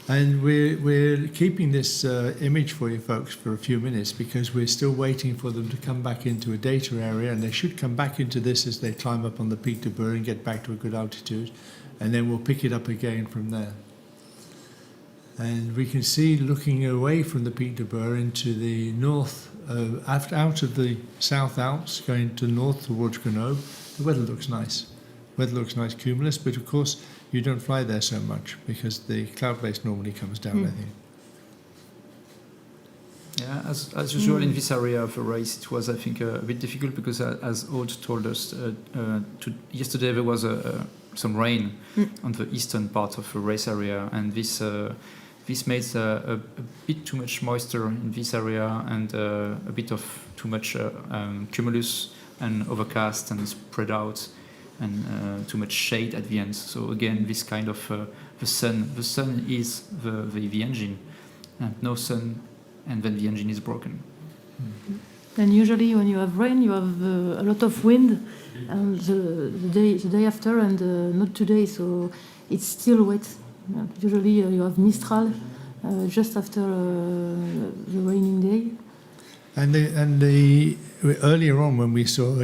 And we're keeping this image for you folks for a few minutes because we're still waiting for them to come back into a data area, and they should come back into this as they climb up on the Pic de Bure and get back to a good altitude, and then we'll pick it up again from there. And we can see, looking away from the Pic de Bure into the north, out of the South Alps, going to north towards Grenoble, the weather looks nice. Weather looks nice, cumulus, but of course you don't fly there so much because the cloud base normally comes down, I think. Yeah, as usual in this area of the race, it was, I think, a bit difficult because, as Aude told us yesterday, there was some rain on the eastern part of the race area, and this made a bit too much moisture in this area and a bit of too much cumulus and overcast and spread out and too much shade at the end. So again, this kind of the sun is the engine, and no sun, and then the engine is broken. And usually when you have rain, you have a lot of wind, and the day after, and not today, so it's still wet. Usually you have Mistral just after the raining day. And the earlier on when we saw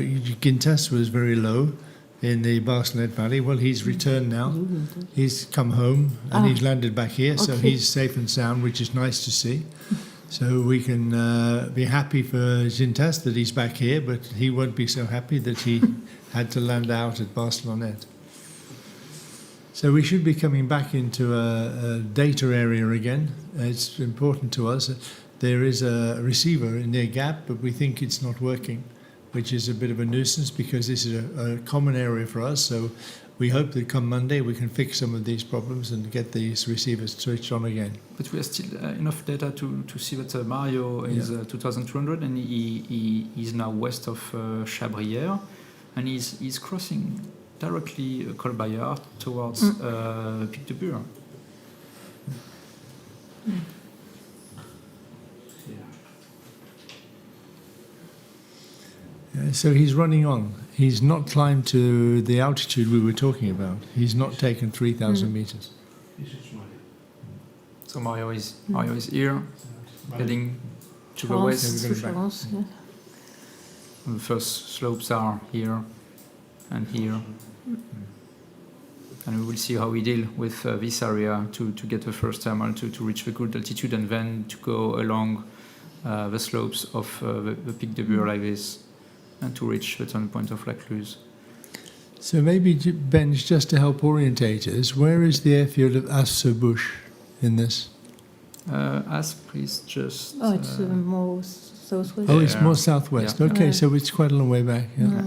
Gintas was very low in the Barcelonnette Valley. Well, he's returned now. He's come home and he's landed back here, so he's safe and sound, which is nice to see. So we can be happy for Gintas that he's back here, but he won't be so happy that he had to land out at Barcelonnette. So we should be coming back into a data area again. It's important to us. There is a receiver near Gap, but we think it's not working, which is a bit of a nuisance because this is a common area for us. So we hope that come Monday we can fix some of these problems and get these receivers switched on again. But we have still enough data to see that Mario is 2,200 and he is now west of Chabrières, and he's crossing directly Col Bayard towards Pic de Bure. So he's running on. He's not climbed to the altitude we were talking about. He's not taken 3,000 meters. So Mario is here, heading to the west. And the first slopes are here and here. And we will see how we deal with this area to get the first thermal to reach the good altitude and then to go along the slopes of the Pic de Bure like this, and to reach the turn point of La Cluse. So maybe, Benj, just to help orientate us, where is the airfield of As-sur-Bouche in this? Asp is just... Oh, it's more southwest. Oh, it's more southwest. Yeah. Okay, so it's quite a long way back. Yeah.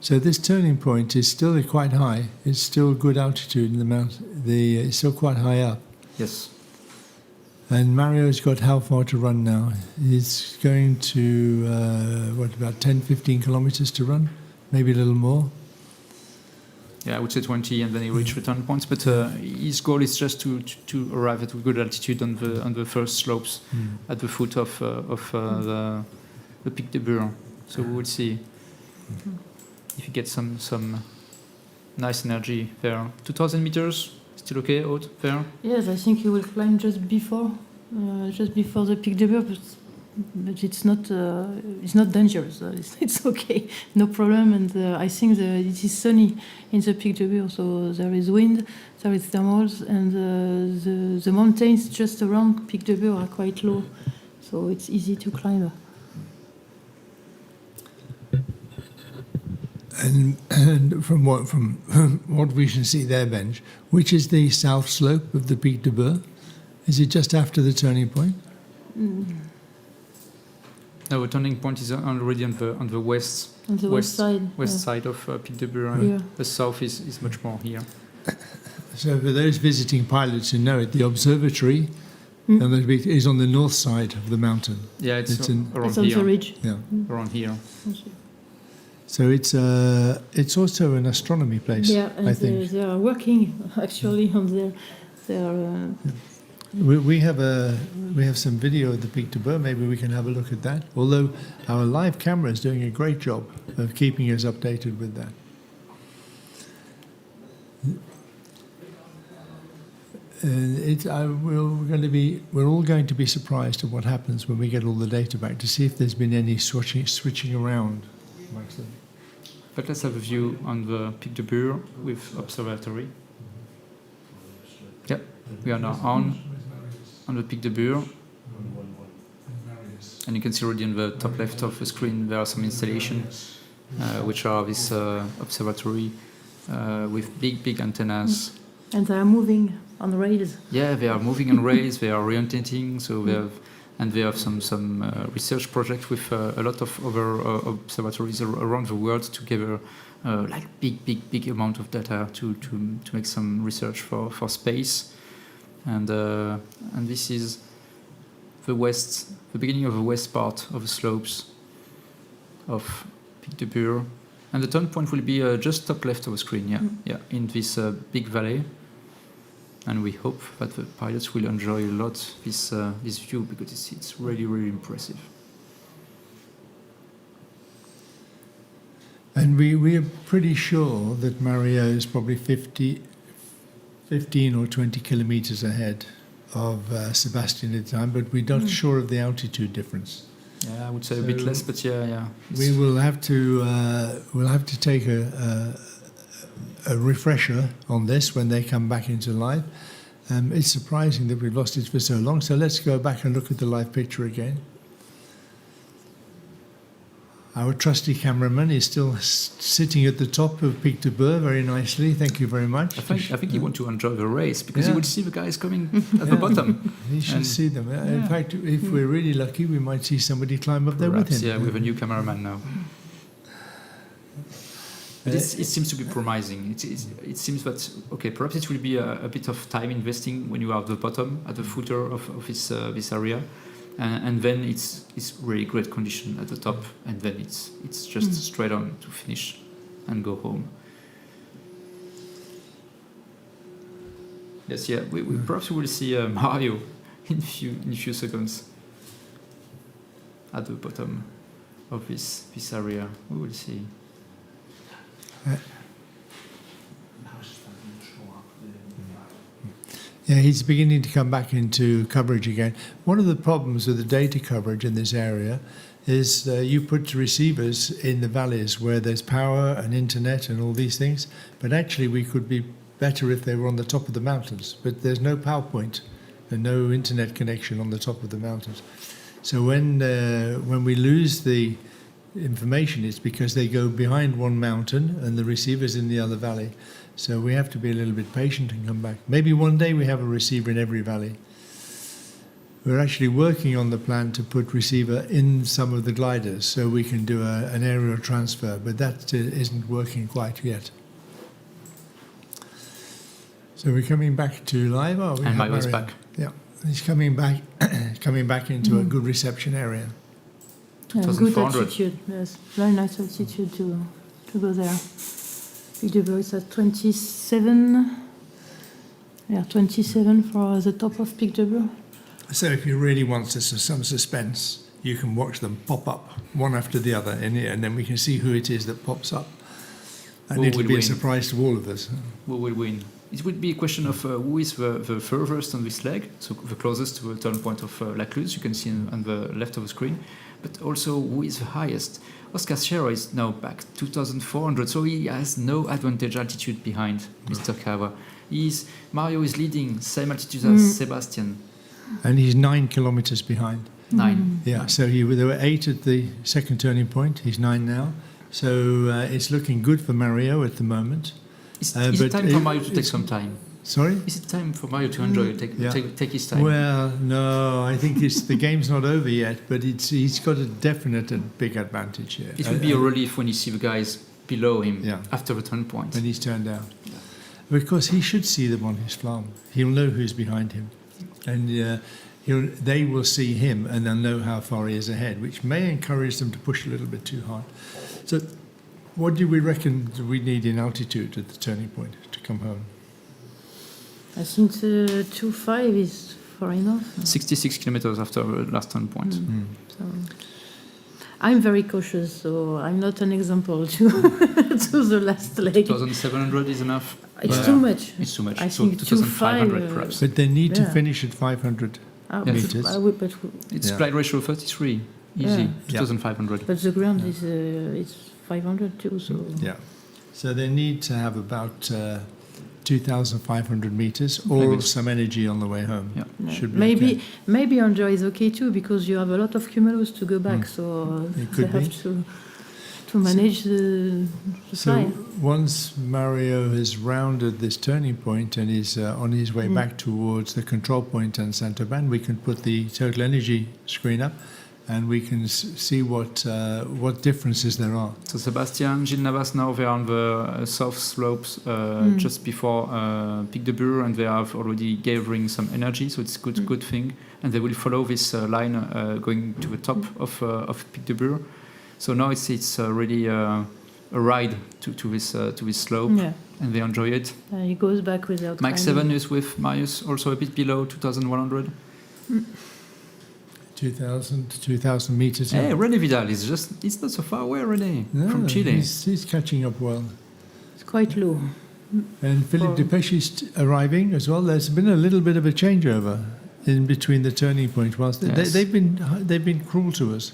So this turning point is still quite high. It's still good altitude in the mountain. It's still quite high up. Yes. And Mario's got how far to run now? He's going to, about 10, 15 kilometers to run? Maybe a little more? Yeah, I would say 20, and then he reach the turn points. But his goal is just to arrive at a good altitude on the first slopes at the foot of the Pic de Bure. So we will see if he gets some nice energy there. 2,000 meters. Still okay, Aude, there? Yes, I think you will climb just before the Pic de Bure, but it's not dangerous. It's okay, no problem. And I think it is sunny in the Pic de Bure, so there is wind, there is thermals, and the mountains just around Pic de Bure are quite low, so it's easy to climb. And from what we can see there, Benj, which is the south slope of the Pic de Bure? Is it just after the turning point? No, the turning point is already on the west. On the west side of Pic de Bure. Yeah. The south is much more here. So for those visiting pilots who know it, the observatory is on the north side of the mountain. Yeah, it's around on here. The ridge. Yeah, around here. So it's also an astronomy place. Yeah, and I think they are working actually on there. They are. We have some video of the Pic de Bure. Maybe we can have a look at that. Although our live camera is doing a great job of keeping us updated with that. We're all going to be surprised at what happens when we get all the data back to see if there's been any switching around. But let's have a view on the Pic de Bure with observatory. Yep, we are now on. on the Pic de Bure. And you can see already on the top left of the screen there are some installations, which are this observatory with big antennas. And they are moving on rails. Yeah, they are moving on rails. They are orientating. So they have some research projects with a lot of other observatories around the world to gather like big amount of data to make some research for space. And this is the beginning of the west part of the slopes of Pic de Bure. And the turn point will be just top left of the screen, yeah, in this big valley. And we hope that the pilots will enjoy a lot this view, because it's really impressive. And we are pretty sure that Mario is probably 15 or 20 kilometers ahead of Sebastian at the time, but we're not sure of the altitude difference. Yeah, I would say a bit less, but yeah. We will have to take a refresher on this when they come back into live. It's surprising that we've lost it for so long, so let's go back and look at the live picture again. Our trusty cameraman is still sitting at the top of Pic de Bure very nicely. Thank you very much. I think you want to enjoy the race, because you will see the guys coming at the bottom. You should see them. In fact, if we're really lucky, we might see somebody climb up there with him. Yeah, we have a new cameraman now. But it seems to be promising. It seems that, okay, perhaps it will be a bit of time investing when you are at the bottom, at the footer of this area. And then it's really great condition at the top, and then it's just straight on to finish and go home. Yes, yeah, we perhaps will see Mario in a few seconds at the bottom of this area. We will see. Yeah, he's beginning to come back into coverage again. One of the problems with the data coverage in this area is you put receivers in the valleys where there's power and internet and all these things, but actually we could be better if they were on the top of the mountains, but there's no power point and no internet connection on the top of the mountains. So when we lose the information, it's because they go behind one mountain and the receiver's in the other valley. So we have to be a little bit patient and come back. Maybe one day we have a receiver in every valley. We're actually working on the plan to put receiver in some of the gliders so we can do an aerial transfer, but that isn't working quite yet. So we're coming back to live. And Mario's back. Yeah, he's coming back into a good reception area. Good altitude, yes. Very nice altitude to go there. Pic de Bure is at 27. Yeah, 27 for the top of Pic de Bure. So if you really want some suspense, you can watch them pop up one after the other, and then we can see who it is that pops up. And it'll be a surprise to all of us. Who will win? It would be a question of who is the furthest on this leg, so the closest to the turn point of La Cluse, you can see on the left of the screen, but also who is the highest. Oscar Sierra is now back 2,400, so he has no advantage altitude behind Mr. Kawa. Mario is leading, same altitude as Sebastian. And he's 9 kilometers behind. 9. Yeah, so there were 8 at the second turning point. He's 9 now. So it's looking good for Mario at the moment. Is it time for Mario to take some time? Sorry? Is it time for Mario to enjoy it, take his time? Well, no, I think the game's not over yet, but he's got a definite and big advantage here. It will be a relief when you see the guys below him after the turn point. When he's turned out. Yeah. Because he should see them on his flam. He'll know who's behind him. And they will see him and they'll know how far he is ahead, which may encourage them to push a little bit too hard. So what do we reckon we need in altitude at the turning point to come home? I think 2.5 is far enough. 66 kilometers after the last turn point. So I'm very cautious, so I'm not an example to the last leg. 2,700 is enough? It's too much. It's too much. I so think 2,500 perhaps. But they need to finish at 500 meters. It's glide ratio 33. Easy. 2,500. But the ground is 500 too. So yeah. So they need to have about 2,500 meters, or Maybe. some energy on the way home. Yeah. Should be okay. Maybe Angers is okay too, because you have a lot of cumulus to go back, so It they could have be. to manage the So fly. once Mario has rounded this turning point and is on his way back towards the control point and Saint-Aubin, we can put the total energy screen up and we can see what differences there are. So Sebastian, Gilles Navas, now they are on the south slopes just before Pic de Bure, and they are already gathering some energy, so it's good thing. And they will follow this line going to the top of Pic de Bure. So now it's really a ride to this slope, and they enjoy it. He goes back without Mike climbing. 7 is with Marius, also a bit below 2,100. 2,000 meters. Hey, René Vidal it's not so far away, René, from Chile. He's catching up well. It's quite low. And Philippe Depeche is arriving as well. There's been a little bit of a changeover in between the turning point. Whilst they've been cruel to us.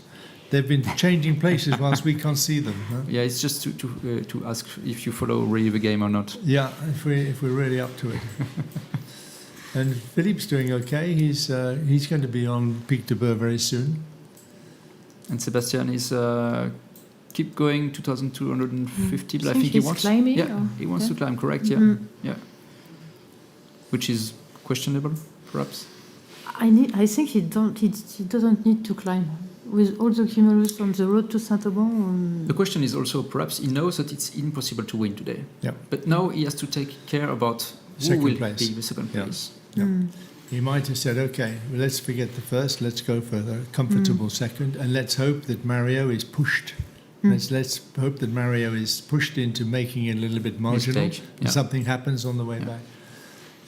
They've been changing places whilst we can't see them. Huh? Yeah, it's just to ask if you follow really the game or not. Yeah, if we're really up to it. And Philippe's doing okay. He's going to be on Pic de Bure very soon. And Sebastian is keep going 2,250. But I think he he's wants climbing. He wants to climb. Correct. Yeah, yeah. Which is questionable, perhaps. I think he doesn't need to climb. With all the cumulus on the road to Saint-Aubin. The question is also, perhaps he knows that it's impossible to win today. Yep. But now he has to take care about who will be the second place. Yep. He might have said, okay, well, let's forget the first, let's go for the comfortable second, and let's hope that Mario is pushed. Let's hope that Mario is pushed into making it a little bit marginal. Mistake. And something happens on the way back.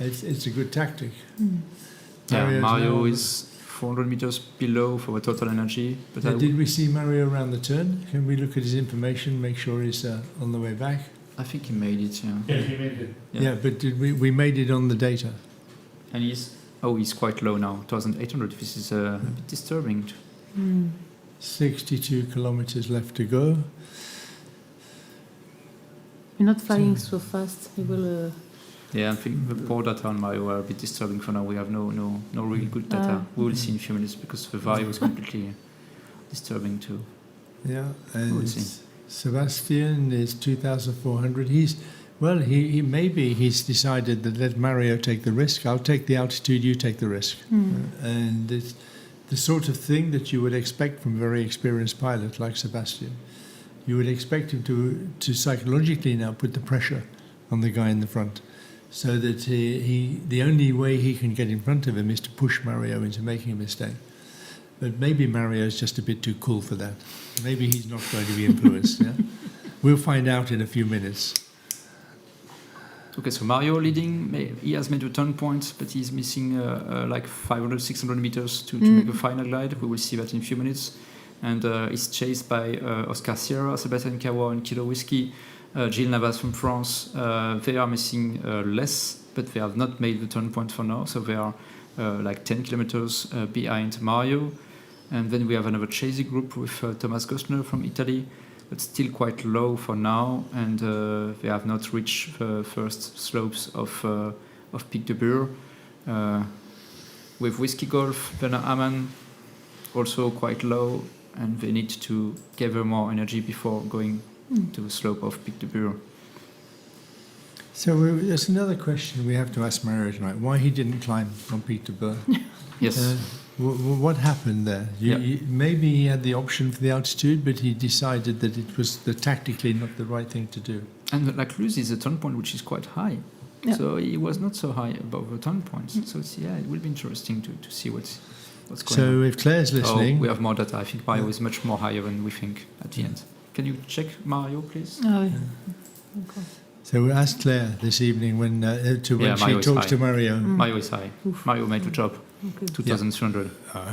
It's a good tactic. Mario is 400 meters below for the total energy. But did we see Mario around the turn? Can we look at his information, make sure he's on the way back? I think he made it, yeah. Yeah, he made it. Yeah, but did we made it on the data. And he's quite low now, 1,800. This is a bit disturbing. 62 kilometers left to go. You're not flying so fast. He will... Yeah, I think the poor data on Mario are a bit disturbing for now. We have no really good data. We will see in a few minutes because the value is completely disturbing too. Yeah, and Sebastian is 2,400. He's decided that let Mario take the risk. I'll take the altitude, you take the risk. And it's the sort of thing that you would expect from a very experienced pilot like Sebastian. You would expect him to psychologically now put the pressure on the guy in the front. So that the only way he can get in front of him is to push Mario into making a mistake. But maybe Mario is just a bit too cool for that. Maybe he's not going to be influenced. Yeah? We'll find out in a few minutes. Okay, so Mario leading. He has made a turn point, but he's missing like 500, 600 meters to make a final glide. We will see that in a few minutes. And he's chased by Oscar Sierra, Sebastian Cawa, and Kilo Whiskey. Gilles Navas from France, they are missing less, but they have not made the turn point for now, so they are like 10 kilometers behind Mario. And then we have another chasing group with Thomas Gostner from Italy, but still quite low for now, and they have not reached the first slopes of Pic de Bure. With Whiskey Golf, Bernard Hamann, also quite low, and they need to gather more energy before going to the slope of Pic de Bure. So there's another question we have to ask Mario tonight: why he didn't climb from Pic de Bure? Yes. What happened there? Maybe he had the option for the altitude, but he decided that it was tactically not the right thing to do. And like Luz is a turn point which is quite high, so he was not so high above the turn points. So it will be interesting to see what's going on. So if Claire's listening, we have more data. I think Mario is much more higher than we think at the end. Can you check Mario, please? Oh, yeah. So we asked Claire this evening when she talks to Mario. Mario is high. Mario made the job. 2,300.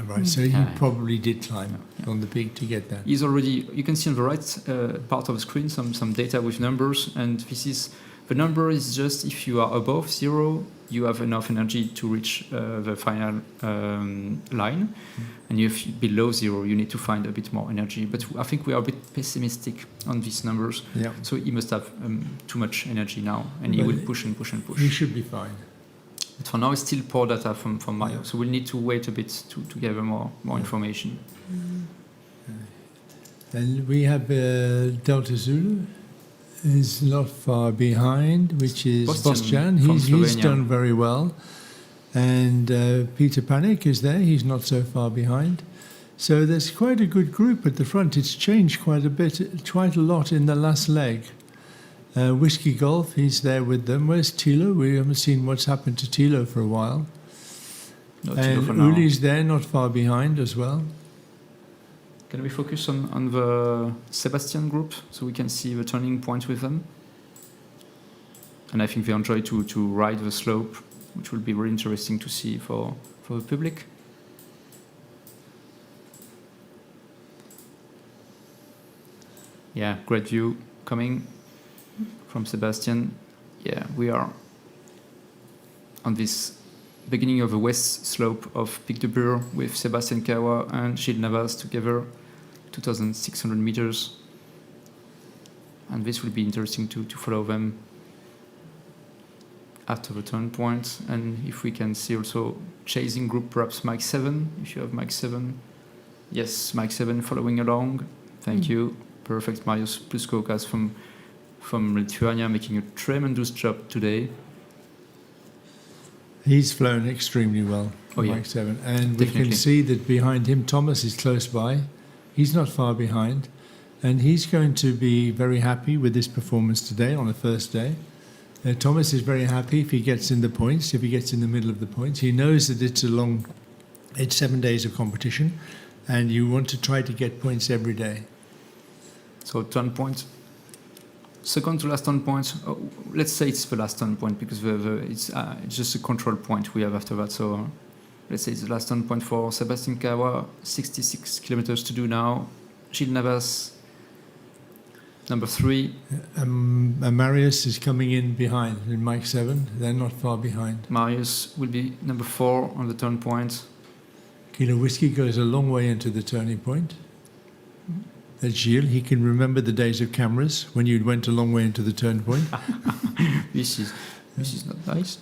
Right. So he probably did climb on the peak to get that. He's already. You can see on the right part of the screen some data with numbers, and this is The number is just if you are above 0, you have enough energy to reach the final line. And if you're below 0, you need to find a bit more energy. But I think we are a bit pessimistic on these numbers. Yeah. So he must have too much energy now, and he will push and push and push. He should be fine. But for now, it's still poor data from Mario. Yeah. So we'll need to wait a bit to gather more information. And we have Delta Zulu is not far behind, which is Bostian. He's done very well. And Peter Panic is there. He's not so far behind. So there's quite a good group at the front. It's changed quite a lot in the last leg. Whiskey Golf, he's there with them. Where's Thilo? We haven't seen what's happened to Thilo for a while. And Uli's there, not far behind as well. Can we focus on the Sebastian group so we can see the turning point with them? And I think they enjoy to ride the slope, which will be very interesting to see for the public. Yeah, great view coming from Sebastian. Yeah, we are on this beginning of the west slope of Pic de Bure with Sebastian Kawa and Gilles Navas together, 2,600 meters. And this will be interesting to follow them after the turn point. And if we can see also chasing group, perhaps Mike 7, if you have Mike 7. Yes, Mike 7 following along. Thank you. Perfect. Marius Pluskokas from Lithuania making a tremendous job today. He's flown extremely well, Mike 7. And definitely. We can see that behind him, Thomas is close by. He's not far behind. And he's going to be very happy with this performance today on the first day. Thomas is very happy if he gets in the points, if he gets in the middle of the points. He knows that it's 7 days of competition, and you want to try to get points every day. So turn point. Second to last turn point. Let's say it's the last turn point because it's just a control point we have after that. So let's say it's the last turn point for Sebastian Kawa. 66 kilometers to do now. Gilles Navas, number 3. Marius is coming in behind in Mike 7. They're not far behind. Marius will be number 4 on the turn point. Kilo Whiskey goes a long way into the turning point. That's Gilles. He can remember the days of cameras when you went a long way into the turn point. This is not nice.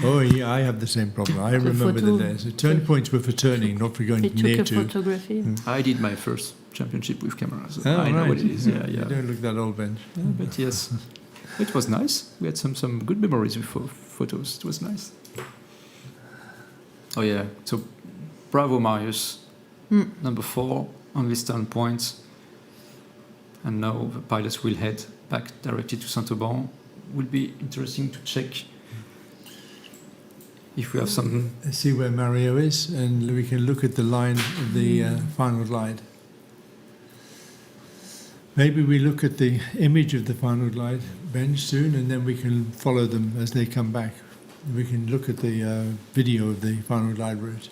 Oh, yeah, I have the same problem. I remember the days. The turn points were for turning, not for going near to. Photography. I did my first championship with cameras. So I know what it is. Yeah. You don't look that old, Ben. Yeah, but yes, it was nice. We had some good memories with photos. It was nice. Oh yeah. So, bravo, Marius. Number 4 on this turn point. And now the pilots will head back directly to Saint-Auban. Will be interesting to check if we have something. See where Mario is, and we can look at the line of the final glide. Maybe we look at the image of the final glide bench soon, and then we can follow them as they come back. We can look at the video of the final glide route.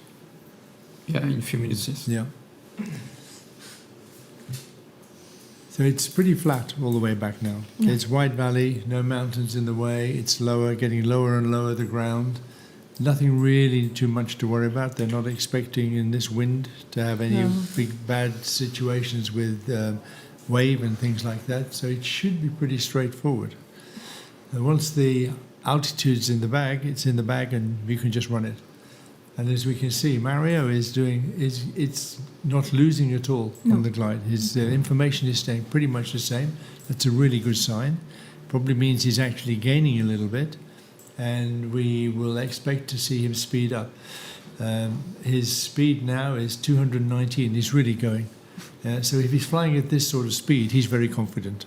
Yeah, in a few minutes, yes. Yeah. So it's pretty flat all the way back now. Yeah. It's wide valley, no mountains in the way. It's lower, getting lower and lower the ground. Nothing really too much to worry about. They're not expecting in this wind to have any big bad situations with wave and things like that. So it should be pretty straightforward. And once the altitude's in the bag, it's in the bag and you can just run it. And as we can see, Mario it's not losing at all on the glide. His information is staying pretty much the same. That's a really good sign. Probably means he's actually gaining a little bit. And we will expect to see him speed up. His speed now is 219. He's really going. So if he's flying at this sort of speed, he's very confident.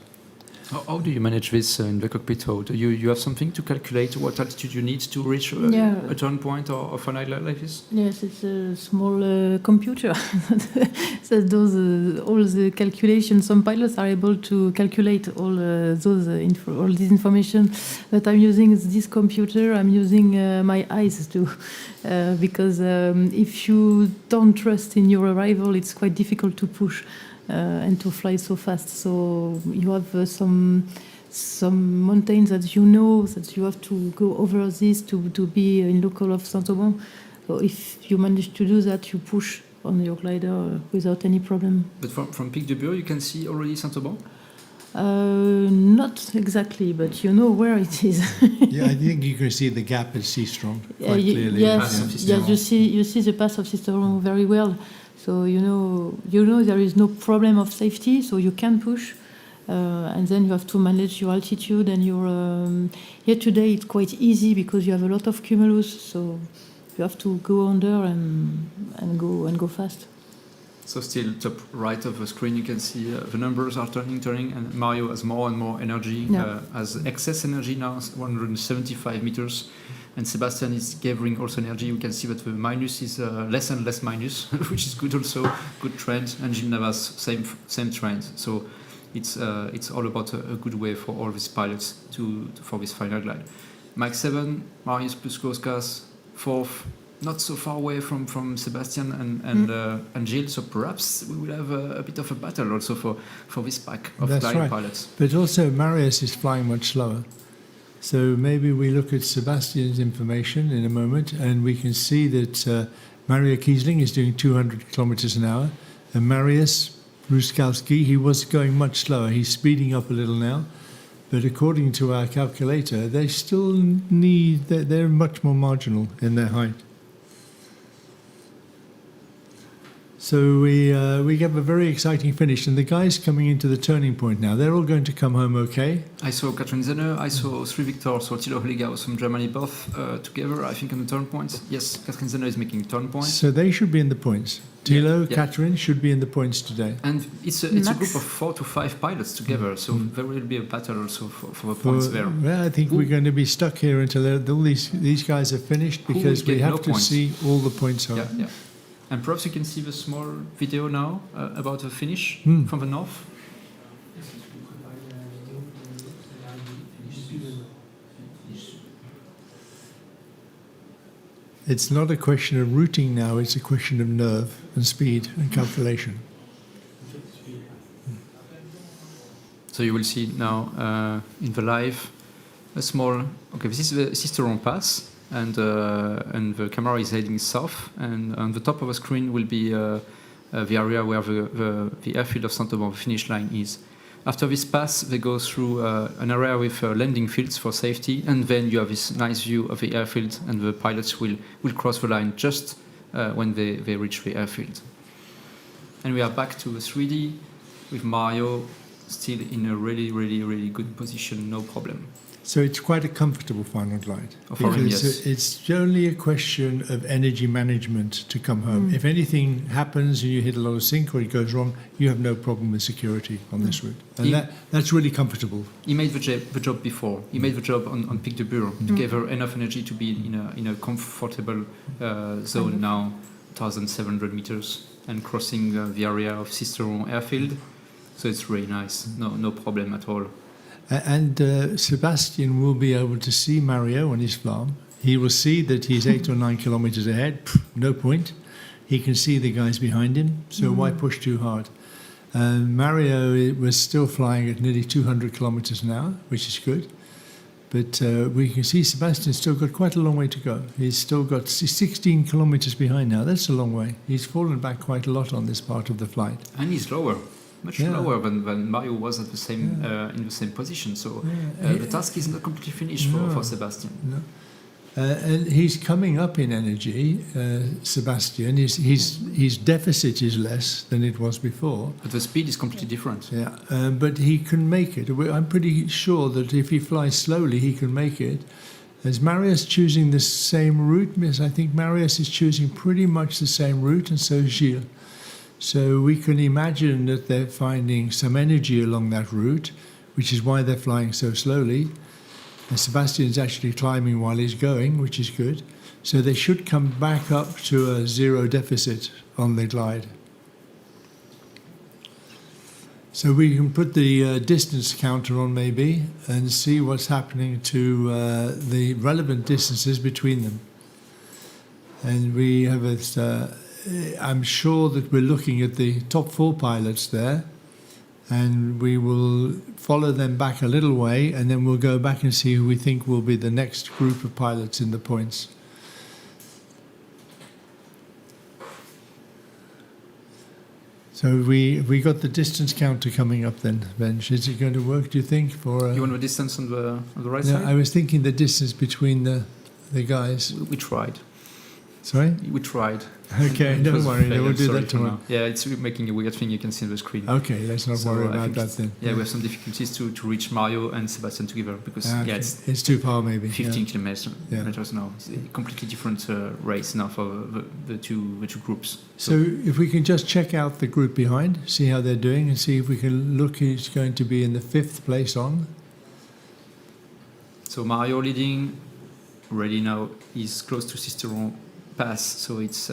How do you manage this in the cockpit? How do you have something to calculate what altitude you need to reach a turn point or a final like this? Yes, it's a small computer that does all the calculations. Some pilots are able to calculate all all this information, but I'm using this computer. I'm using my eyes too, because if you don't trust in your arrival, it's quite difficult to push. And to fly so fast, so you have some some mountains that you know that you have to go over this to be in local of Saint-Auban. So if you manage to do that, you push on your glider without any problem. But from Pic de Bure, you can see already Saint-Auban? Not exactly, but you know where it is. Yeah, I think you can see the gap at Seastrong quite clearly. Yes, you see the pass of Seastrong very well. So you know there is no problem of safety, so you can push. And then you have to manage your altitude and your. Here today it's quite easy because you have a lot of cumulus, so you have to go under and go fast. So still top right of the screen you can see the numbers are turning, and Mario has more and more energy, has excess energy now, 175 meters, and Sebastian is gathering also energy. You can see that the minus is less and less minus, which is good also, good trend, and Gilles Navas, same trend. So it's all about a good way for all these pilots for this final glide. Mike 7, Marius Puskoskas, 4th, not so far away from Sebastian and Gilles, so perhaps we will have a bit of a battle also for this pack of glide pilots. But also Marius is flying much slower. So maybe we look at Sebastian's information in a moment, and we can see that Mario Kiesling is doing 200 kilometers an hour, and Marius Ruskowski, he was going much slower. He's speeding up a little now, but according to our calculator, they still they're much more marginal in their height. So we have a very exciting finish, and the guys coming into the turning point now, they're all going to come home okay. I saw Katrin Zenner, I saw 3 Victor, so Thilo Holliger from Germany, both together, I think, on the turn points. Yes, Katrin Zenner is making turn points. So they should be in the points. Thilo, Katrin should be in the points today. And it's a group of 4 to 5 pilots together, so there will be a battle also for the points there. Well, I think we're going to be stuck here until all these guys are finished, because we have to see all the points on. Yeah. And perhaps you can see the small video now about the finish from the north. It's not a question of routing now, it's a question of nerve and speed and calculation. So you will see now in the live a small. Okay, this is the Sisteron Pass. And the camera is heading south, and on the top of the screen will be the area where the airfield of Saint-Auban, the finish line, is. After this pass, they go through an area with landing fields for safety, and then you have this nice view of the airfield, and the pilots will cross the line just when they reach the airfield. And we are back to 3D with Mario still in a really, really, really good position, no problem. So it's quite a comfortable final glide. Yes. It's only a question of energy management to come home. If anything happens and you hit a lot of sink or it goes wrong, you have no problem with security on this route. And that's really comfortable. He made the job before. He made the job on Pic de Bure. It gave her enough energy to be in a comfortable zone now, 1,700 meters, and crossing the area of Sisteron airfield. So it's really nice. No problem at all. And Sebastian will be able to see Mario on his farm. He will see that he's 8 or 9 kilometers ahead. No point. He can see the guys behind him, so why push too hard? Mario was still flying at nearly 200 kilometers an hour, which is good. But we can see Sebastian's still got quite a long way to go. He's still got 16 kilometers behind now. That's a long way. He's fallen back quite a lot on this part of the flight. And he's lower. Much lower than Mario was at the same in the same position. So the task is not completely finished for Sebastian. No. And he's coming up in energy, Sebastian. His deficit is less than it was before. But the speed is completely different. Yeah, but he can make it. I'm pretty sure that if he flies slowly, he can make it. Is Marius choosing the same route? Yes, I think Marius is choosing pretty much the same route, and so is Gilles. So we can imagine that they're finding some energy along that route, which is why they're flying so slowly. And Sebastian's actually climbing while he's going, which is good. So they should come back up to a zero deficit on the glide. So we can put the distance counter on maybe and see what's happening to the relevant distances between them. And we have I'm sure that we're looking at the top 4 pilots there, and we will follow them back a little way, and then we'll go back and see who we think will be the next group of pilots in the points. So we got the distance counter coming up then, Benj. Is it going to work, do you think? For You want the distance on the right no, side? I was thinking the distance between the guys. We tried. Sorry? We tried. Okay, It don't was worry, failed, we'll do sorry that for tomorrow. now. Yeah, it's making a weird thing you can see on the screen. Okay, let's not worry I about think that it's- then. Yeah, we have some difficulties to reach Mario and Sebastian together because Okay. yeah, it's too far maybe. 15 yeah. kilometers now. It's a completely different race now for the two groups. So if we can just check out the group behind, see how they're doing, and see if we can look who's going to be in the 5th place on. So Mario leading, already now is close to Cisteron Pass, so it's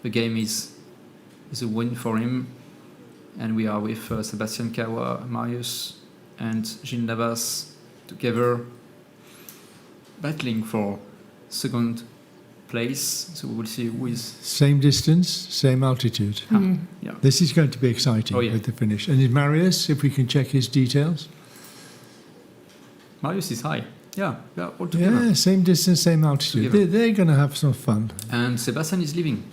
the game is a win for him, and we are with Sebastian Kawa, Marius, and Gilles Navas together, battling for second place. So we will see who is Same distance, same altitude. yeah. This is going to be exciting Oh, yeah. with the finish. And in Marius, if we can check his details. Marius is high. Yeah, all together. Yeah, same distance, same altitude. Together. They're going to have some fun. And Sebastian is leaving.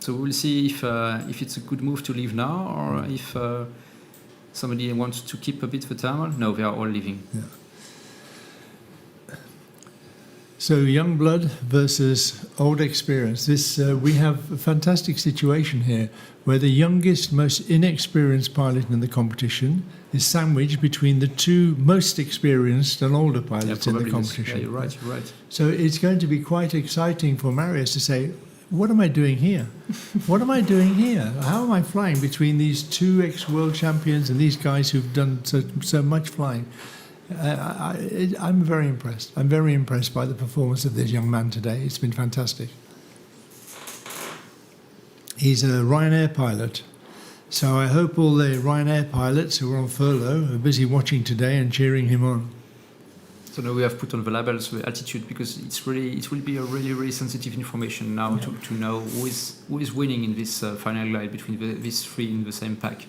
So we'll see if it's a good move to leave now, or if somebody wants to keep a bit of time. No, they are all leaving. Yeah. So young blood versus old experience. This we have a fantastic situation here, where the youngest, most inexperienced pilot in the competition is sandwiched between the two most experienced and older pilots in the probably competition. Yeah, you're right. So it's going to be quite exciting for Marius to say, what am I doing here? What am I doing here? How am I flying between these two ex-world champions and these guys who've done so much flying? I'm very impressed. I'm very impressed by the performance of this young man today. It's been fantastic. He's a Ryanair pilot. So I hope all the Ryanair pilots who are on furlough are busy watching today and cheering him on. So now we have put on the labels the altitude, because it will be a really sensitive information now to know who is winning in this final glide between these three in the same pack.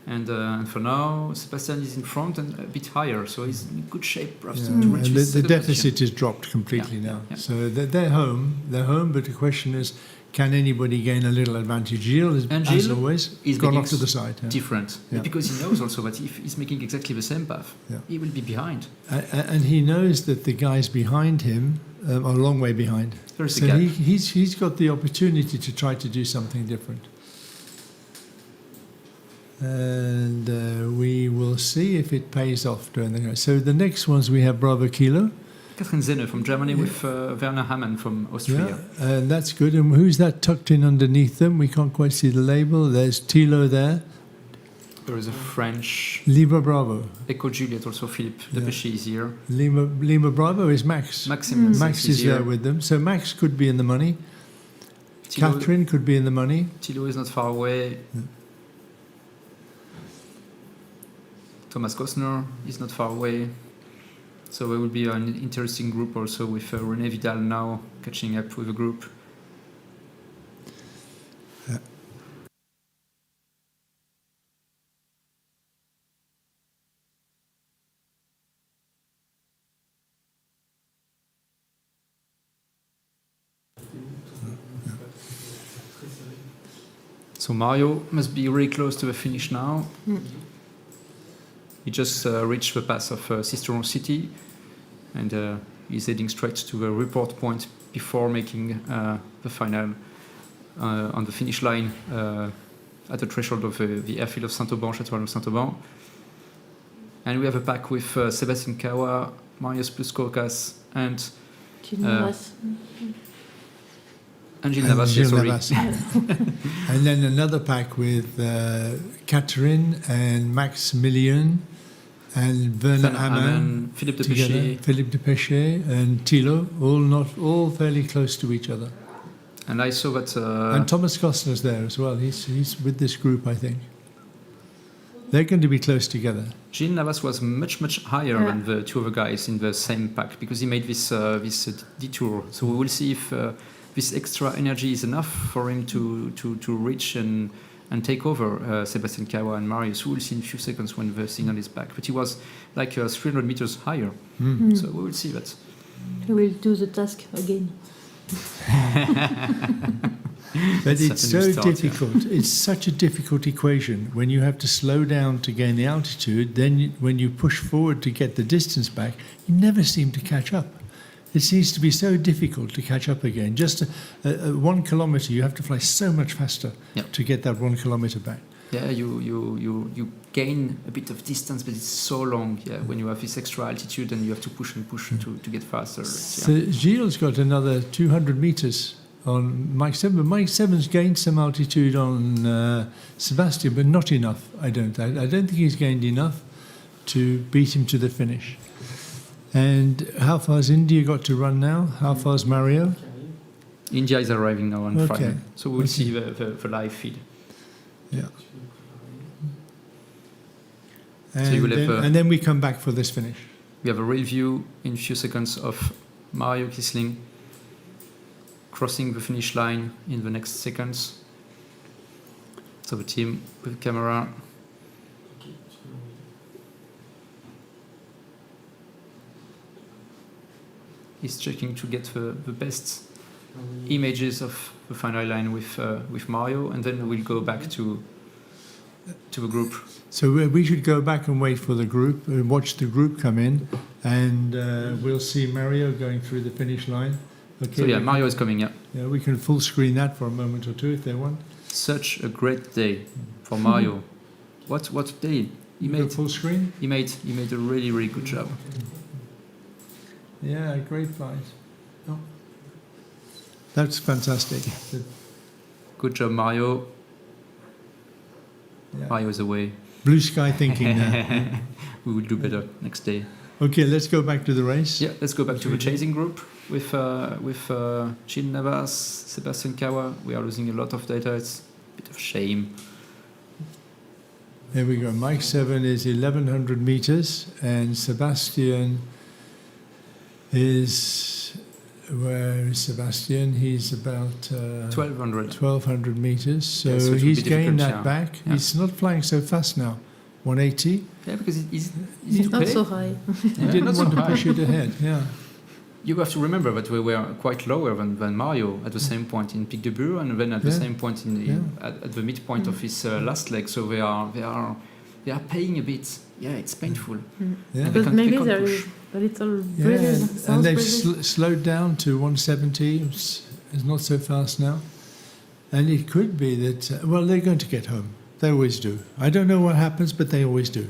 And for now, Sebastian is in front and a bit higher, so he's in good shape perhaps to reach and his the second deficit position. has dropped completely now. Yeah. So they're home, but the question is, can anybody gain a little advantage? Gilles, And as Gilles always, is gone making off to the side. Yeah. different, Yeah. because he knows also that if he's making exactly the same path, Yeah. he will be behind. And he knows that the guys behind him are a long way behind. There's a So gap. he's got the opportunity to try to do something different. And we will see if it pays off during the race. So the next ones we have Bravo Kilo. Catherine Zenne from Germany with Werner Hamann from Austria. Yeah, and that's good. And who's that tucked in underneath them? We can't quite see the label. There's Thilo there. There is a French Lima Bravo. Echo Juliet, also Philippe Depechy is here. Lima Bravo is Max. Maxime Max is there with them. So Max could be in the money. Catherine could be in the money. Thilo is not far away. Thomas Kostner is not far away. So there will be an interesting group also with René Vidal now catching up with the group. So Mario must be really close to the finish now. He just reached the pass of Cisteron City, and he's heading straight to the report point before making the final on the finish line at the threshold of the airfield of Saint-Auban, Château Saint-Auban. And we have a pack with Sebastian Kawa, Marius Pluskoukas, and Gilles Navas. Gilles Sorry. Navas. And then another pack with Catherine and Maximilian and Werner Hamann, Philippe together, Depechy. Philippe Depechy and Thilo, all fairly close to each other. And I saw that... and Thomas Kostner's there as well. He's with this group, I think. They're going to be close together. Gilles Navas was much higher than the two other guys in the same pack, because he made this detour. So we will see if this extra energy is enough for him to reach and and take over Sebastian Kawa and Marius, who will see in a few seconds when the signal is back. But he was like 300 meters higher, so we will see that. We will do the task again. But it's so difficult. Yeah. It's such a difficult equation. When you have to slow down to gain the altitude, then when you push forward to get the distance back, you never seem to catch up. It seems to be so difficult to catch up again. Just 1 kilometer, you have to fly so much faster to get that 1 kilometer back. Yeah, you gain a bit of distance, but it's so long. Yeah, when you have this extra altitude, and you have to push and push to get faster. So Gilles got another 200 meters on Mike 7, but Mike 7's gained some altitude on Sebastian, but not enough. I don't think he's gained enough to beat him to the finish. And how far's India got to run now? How far's Mario? India is arriving now on Friday, so we'll see the live feed. Yeah. And then we come back for this finish. We have a review in a few seconds of Mario Kissling crossing the finish line in the next seconds. So the team with the camera. Is checking to get the best images of the final line with Mario, and then we'll go back to the group. So we should go back and wait for the group, watch the group come in, and we'll see Mario going through the finish line. Okay, so yeah, Mario is coming, yeah. Yeah, we can full screen that for a moment or two if they want. Such a great day for Mario. What day he made? Full screen. He made a really good job. Yeah, great flight. Oh. That's fantastic. Good job, Mario. Yeah. Mario is away. Blue sky thinking now. We will do better next day. Okay, let's go back to the race. Yeah, let's go back to the chasing group with Gilles Navas, Sebastian Kawa. We are losing a lot of data. It's a bit of shame. There we go. Mike 7 is 1,100 meters, and Sebastian is, where is Sebastian? He's about 1,200 meters. So yeah, he's gained that back. Yeah. He's not flying so fast now. 180. Yeah, because he's not so high. He didn't want to push it ahead. Yeah. You have to remember that we were quite lower than Mario at the same point in Pic de Bure, and then at the same point at the midpoint of his last leg. So they are paying a bit. Yeah, it's painful. Yeah. But maybe they're a little British. And they've slowed down to 170. It's not so fast now. And it could be that, well, they're going to get home. They always do. I don't know what happens, but they always do.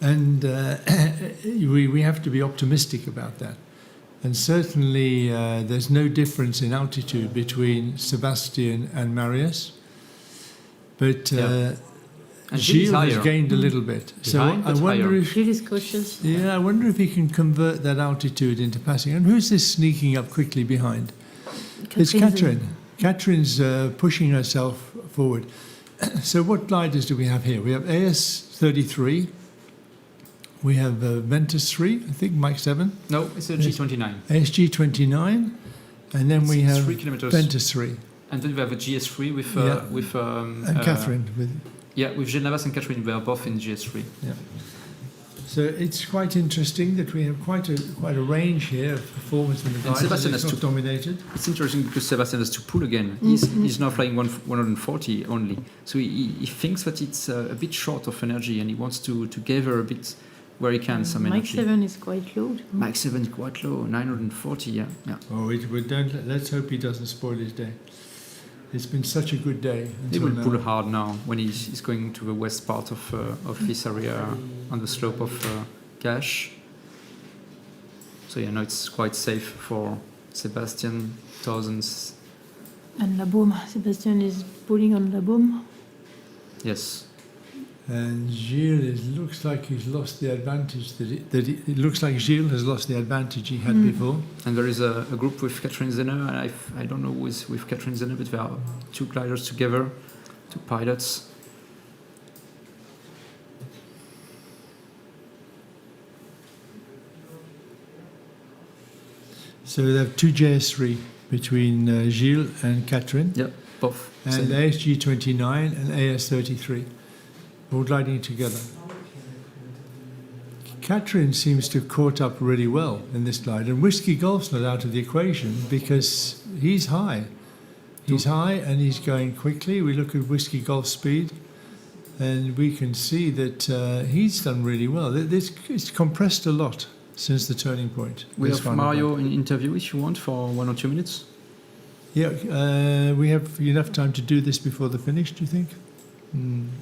And we have to be optimistic about that. And certainly there's no difference in altitude between Sebastian and Marius. But Gilles has gained a little bit. So I wonder if Gilles is cautious. Yeah, I wonder if he can convert that altitude into passing. And who's this sneaking up quickly behind? It's Catherine. Catherine's pushing herself forward. So what gliders do we have here? We have AS33. We have Ventus 3, I think, Mike 7. No, it's a G29. SG29. And then we have Ventus 3. And then we have a GS3 with and Catherine. With Gilles Navas and Catherine. We are both in GS3. Yeah. So it's quite interesting that we have quite a range here of performance in the gliders. Sebastian has dominated. It's interesting because Sebastian has to pull again. He's now flying 140 only. So he thinks that it's a bit short of energy, and he wants to gather a bit where he can some energy. Mike 7 is quite low. Mike 7 is quite low, 940, yeah. Oh, let's hope he doesn't spoil his day. It's been such a good day. He will pull hard now when he's going to the west part of this area on the slope of Gash. So yeah, now it's quite safe for Sebastian. Thousands. And La Baume. Sebastian is pulling on La Baume. Yes. And Gilles, it looks like he's lost the advantage it looks like Gilles has lost the advantage he had before. And there is a group with Catherine Zenner, and I don't know who is with Catherine Zenner, but there are two gliders together, two pilots. So we have two JS3 between Gilles and Catherine. Yep. Both. And Same. ASG29 and AS33, all gliding together. Catherine seems to have caught up really well in this glide, and Whiskey Golf's not out of the equation because he's high. He's high and he's going quickly. We look at Whiskey Golf's speed, and we can see that he's done really well. It's compressed a lot since the turning point. We this have final Mario point. in interview if you want for 1 or 2 minutes. Yeah, we have enough time to do this before the finish, do you think?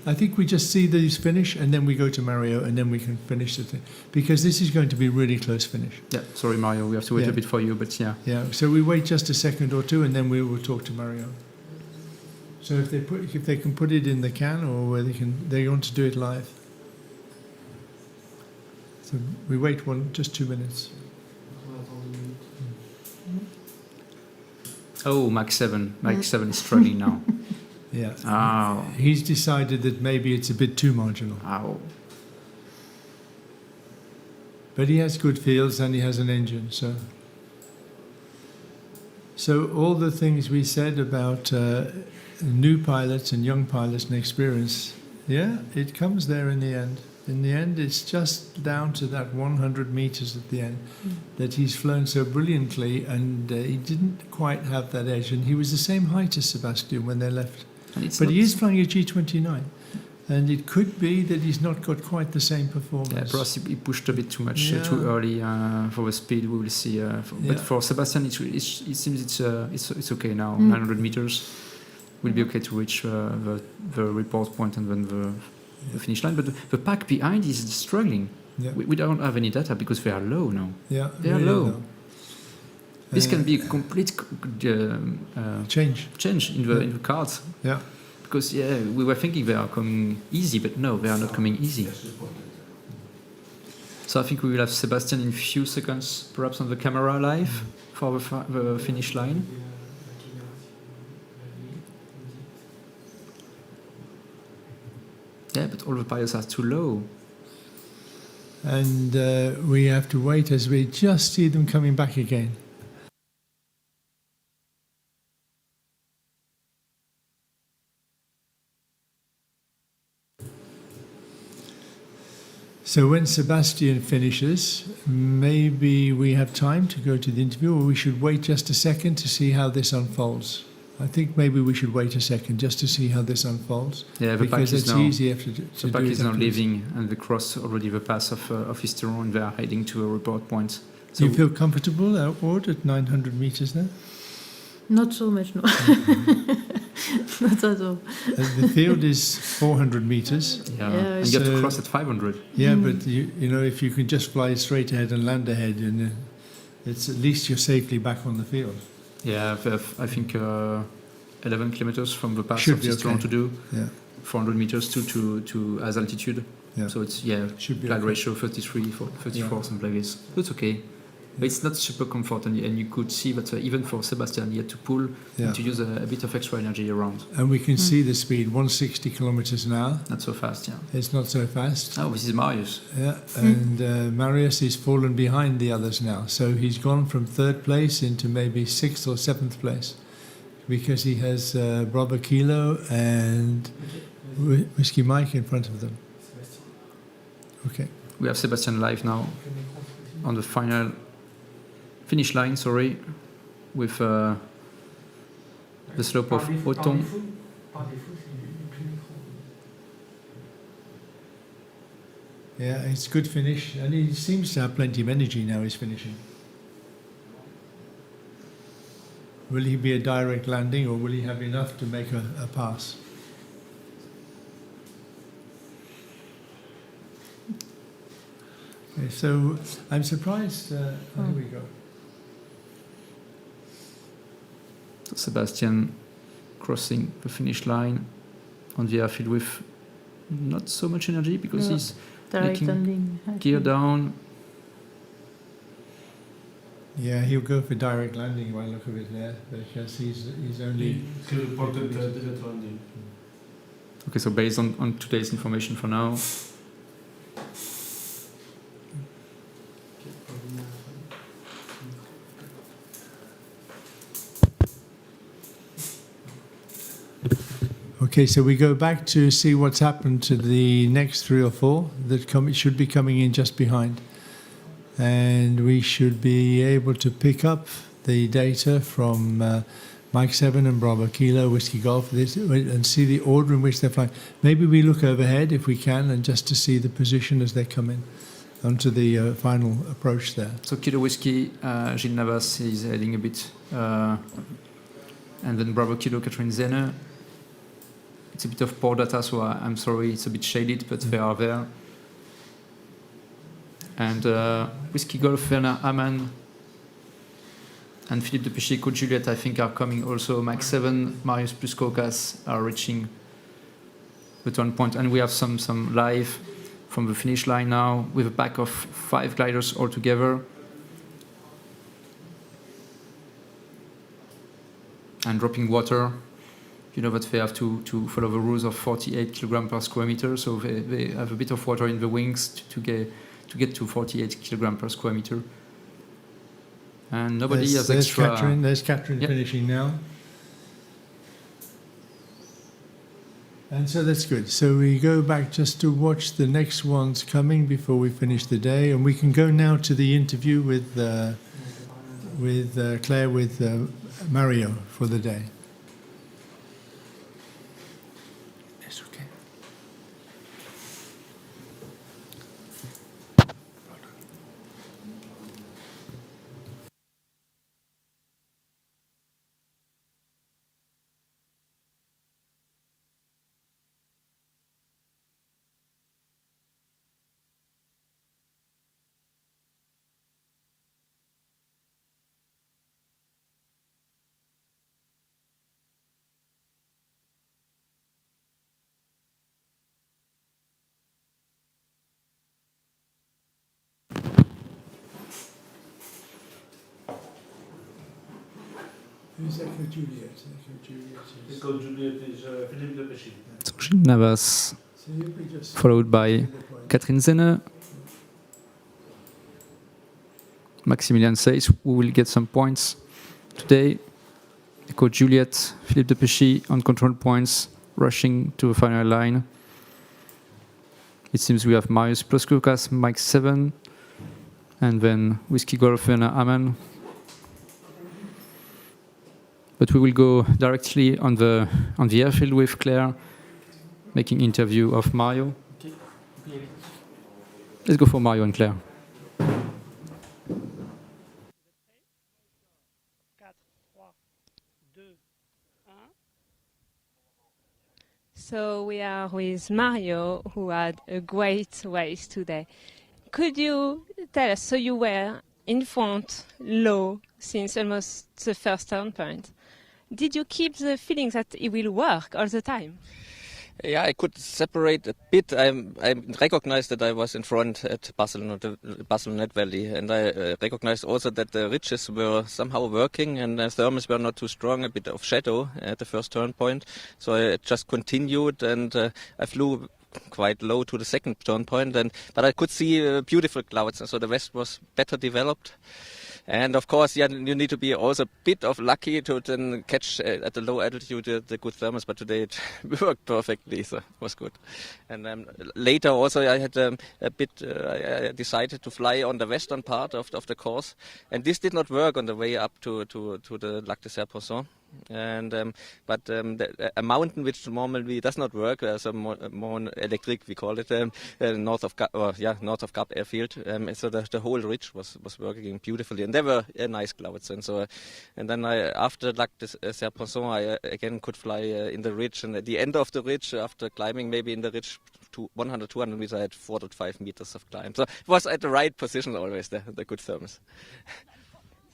I think we just see these finish and then we go to Mario and then we can finish the thing. Because this is going to be a really close finish. Yeah, sorry Mario, we have to wait Yeah. a bit for you, but yeah. Yeah, so we wait just a second or two and then we will talk to Mario. So if they can put it in the can or where they want to do it live. So we wait just 2 minutes. Oh, Mach 7. Mach 7 is struggling now. Yeah. Oh. He's decided that maybe it's a bit too marginal. Oh. But he has good fields and he has an engine, so. So all the things we said about new pilots and young pilots and experience, yeah, it comes there in the end. In the end, it's just down to that 100 meters at the end that he's flown so brilliantly, and he didn't quite have that edge. And he was the same height as Sebastian when they left. But he is flying a G29, and it could be that he's not got quite the same performance. Yeah, perhaps he pushed a bit too much, Yeah. too early for the speed. We will see. But Yeah. for Sebastian, it seems it's okay now. 900 meters will be okay to reach the report point and then the finish line. But the pack behind is struggling. Yeah. We don't have any data because they are low now. Yeah, they are really low. This can be a complete change in the cards. Yeah. Because we were thinking they are coming easy, but no, they are not coming easy. So I think we will have Sebastian in a few seconds, perhaps on the camera live for the finish line. Yeah, but all the pilots are too low. And we have to wait as we just see them coming back again. So when Sebastian finishes, maybe we have time to go to the interview, or we should wait just a second to see how this unfolds. I think maybe we should wait a second just to see how this unfolds. Yeah, the because pack it's is now, easier to the pack do is it now afterwards. leaving, and they cross already the pass of Isteron, and they are heading to a report point. So Do you feel comfortable, Aude, at 900 meters now? Not so much, no. Not at all. The field is 400 meters. Yeah, and you have to cross at 500. Yeah, but you know, if you can just fly straight ahead and land ahead, and it's at least you're safely back on the field. Yeah, I think 11 kilometers from the pass Should of be Isteron okay. to do. Yeah. 400 meters to as altitude. Yeah. So it's Should be glide okay. ratio 33, 34, something like this. So it's okay. But it's not super comfort, and you could see that even for Sebastian, he had to pull and to use a bit of extra energy around. And we can see the speed, 160 kilometers an hour. Not so fast, yeah. It's not so fast. Oh, this is Marius. Yeah, and Marius is fallen behind the others now. So he's gone from third place into maybe sixth or seventh place because he has Brother Kilo and Whiskey Mike in front of them. Okay. We have Sebastian live now on the finish line, with the slope of Auton. Yeah, it's good finish, and he seems to have plenty of energy now he's finishing. Will he be a direct landing, or will he have enough to make a pass? Okay, so I'm surprised. Here we go. Sebastian crossing the finish line on the airfield with not so much energy because he's Direct making landing. gear down. Yeah, he'll go for direct landing by the look of it there, because he's only. Okay, so based on today's information for now, Okay, so we go back to see what's happened to the next 3 or 4 that should be coming in just behind. And we should be able to pick up the data from Mike 7 and Bravo Kilo, Whiskey Golf, and see the order in which they're flying. Maybe we look overhead if we can, and just to see the position as they come in onto the final approach there. So Kilo Whiskey, Gilles Navas is heading a bit, and then Bravo Kilo, Catherine Zene. It's a bit of poor data, so I'm sorry, it's a bit shaded, but they are there. And Whiskey Golf, Werner Amann, and Philippe de Péchy, Coach Juliette, I think, are coming also. Max 7, Marius plus Kokas are reaching the turn point. And we have some live from the finish line now with a pack of 5 gliders all together. And dropping water. You know that they have to follow the rules of 48 kilograms per square meter, so they have a bit of water in the wings to get to 48 kilograms per square meter. And nobody has extra. There's Catherine finishing now. And so that's good. So we go back just to watch the next ones coming before we finish the day, and we can go now to the interview with Claire, with Mario for the day. Who's Echo Juliet? Echo Juliet is Philippe de Péchy. So Gilles Navas, followed by Catherine Zene, Maximilian says, who will get some points today. Echo Juliet, Philippe de Péchy on control points, rushing to the final line. It seems we have Marius plus Kokas, Mike 7, and then Whiskey Golf, Werner Amann. But we will go directly on the airfield with Claire, making interview of Mario. Okay. Let's go for Mario and Claire. So we are with Mario, who had a great race today. Could you tell us, so you were in front, low, since almost the first turn point. Did you keep the feeling that it will work all the time? Yeah, I could separate a bit. I recognized that I was in front at Barcelona Valley, and I recognized also that the ridges were somehow working, and the thermals were not too strong, a bit of shadow at the first turn point. So I just continued, and I flew quite low to the second turn point, but I could see beautiful clouds, and so the west was better developed. And of course, yeah, you need to be also a bit of lucky to then catch at the low altitude the good thermals. But today it worked perfectly, so it was good. And later also I had a bit. I decided to fly on the western part of the course, and this did not work on the way up to the Lac de Serre-Poisson. And a mountain which normally does not work, so more electric, we call it, north of Gap airfield. So the whole ridge was working beautifully, and there were nice clouds. And then after Lac de Serre-Poisson, I again could fly in the ridge, and at the end of the ridge, after climbing maybe in the ridge to 100-200 meters, I had 4 to 5 meters of climb. So it was at the right position always, the good thermals.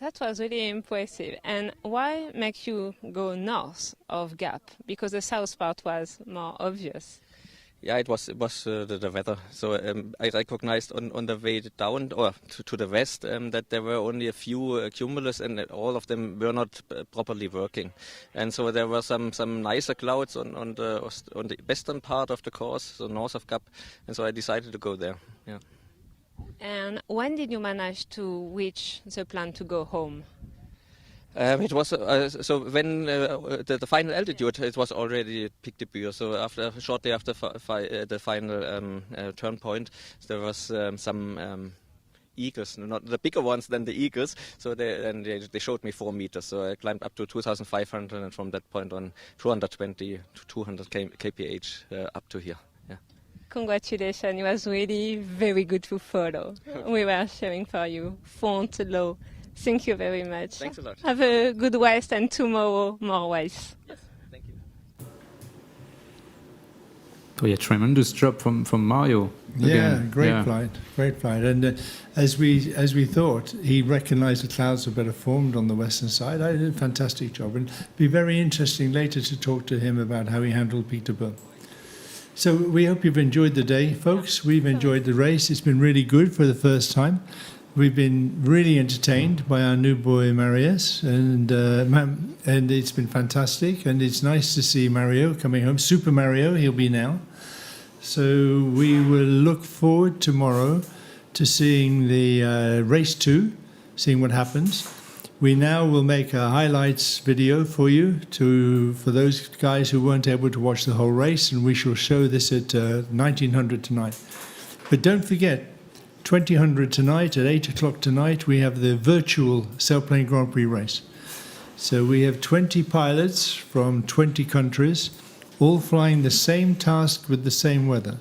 That was really impressive. And why make you go north of Gap? Because the south part was more obvious. Yeah, it was the weather. So I recognized on the way down or to the west that there were only a few cumulus, and all of them were not properly working. And so there were some nicer clouds on the western part of the course, so north of Gap. And so I decided to go there. Yeah. And when did you manage to reach the plan to go home? It was so when the final altitude, it was already Pic de Bure. So shortly after the final turn point, there was some eagles, not the bigger ones than the eagles. So they showed me 4 meters. So I climbed up to 2,500, and from that point on, 220 to 200 kph up to here. Yeah. Congratulations! It was really very good to follow. We were cheering for you, front, low. Thank you very much. Thanks a lot. Have a good race, and tomorrow more race. Yes, thank you. So yeah, tremendous job from Mario. Again. Great flight. And as we thought, he recognised the clouds were better formed on the western side. I did a fantastic job, and it'd be very interesting later to talk to him about how he handled Pic de Bure. So we hope you've enjoyed the day, folks. We've enjoyed the race. It's been really good for the first time. We've been really entertained by our new boy Marius, and it's been fantastic. And it's nice to see Mario coming home. Super Mario, he'll be now. So we will look forward tomorrow to seeing the race 2, seeing what happens. We now will make a highlights video for you for those guys who weren't able to watch the whole race, and we shall show this at 1900 tonight. But don't forget, 2000 tonight, at 8 o'clock tonight, we have the virtual Sailplane Grand Prix race. So we have 20 pilots from 20 countries, all flying the same task with the same weather.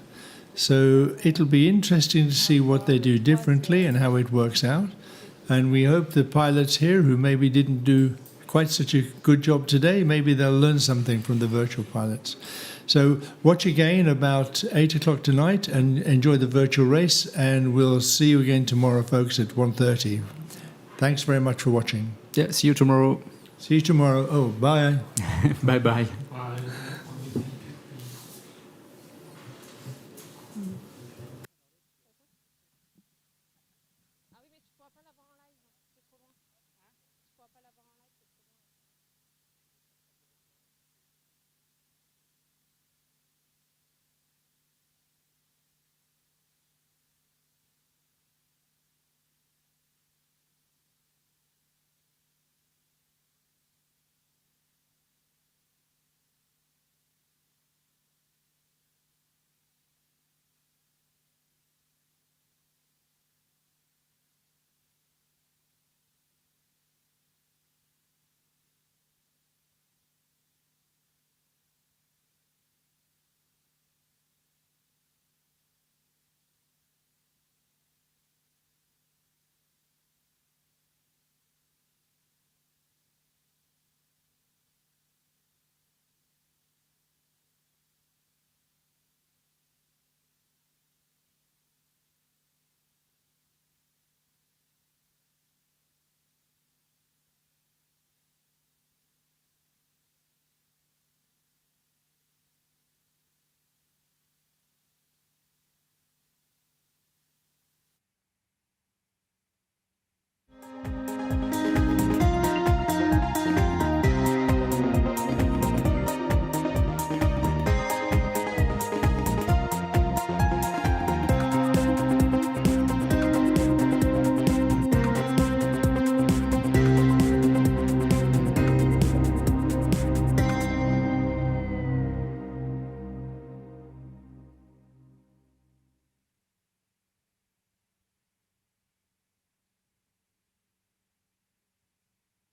So it'll be interesting to see what they do differently and how it works out. And we hope the pilots here, who maybe didn't do quite such a good job today, maybe they'll learn something from the virtual pilots. So watch again about 8 o'clock tonight and enjoy the virtual race, and we'll see you again tomorrow, folks, at 1:30. Thanks very much for watching. Yeah, see you tomorrow. See you tomorrow. Oh, bye. Bye-bye.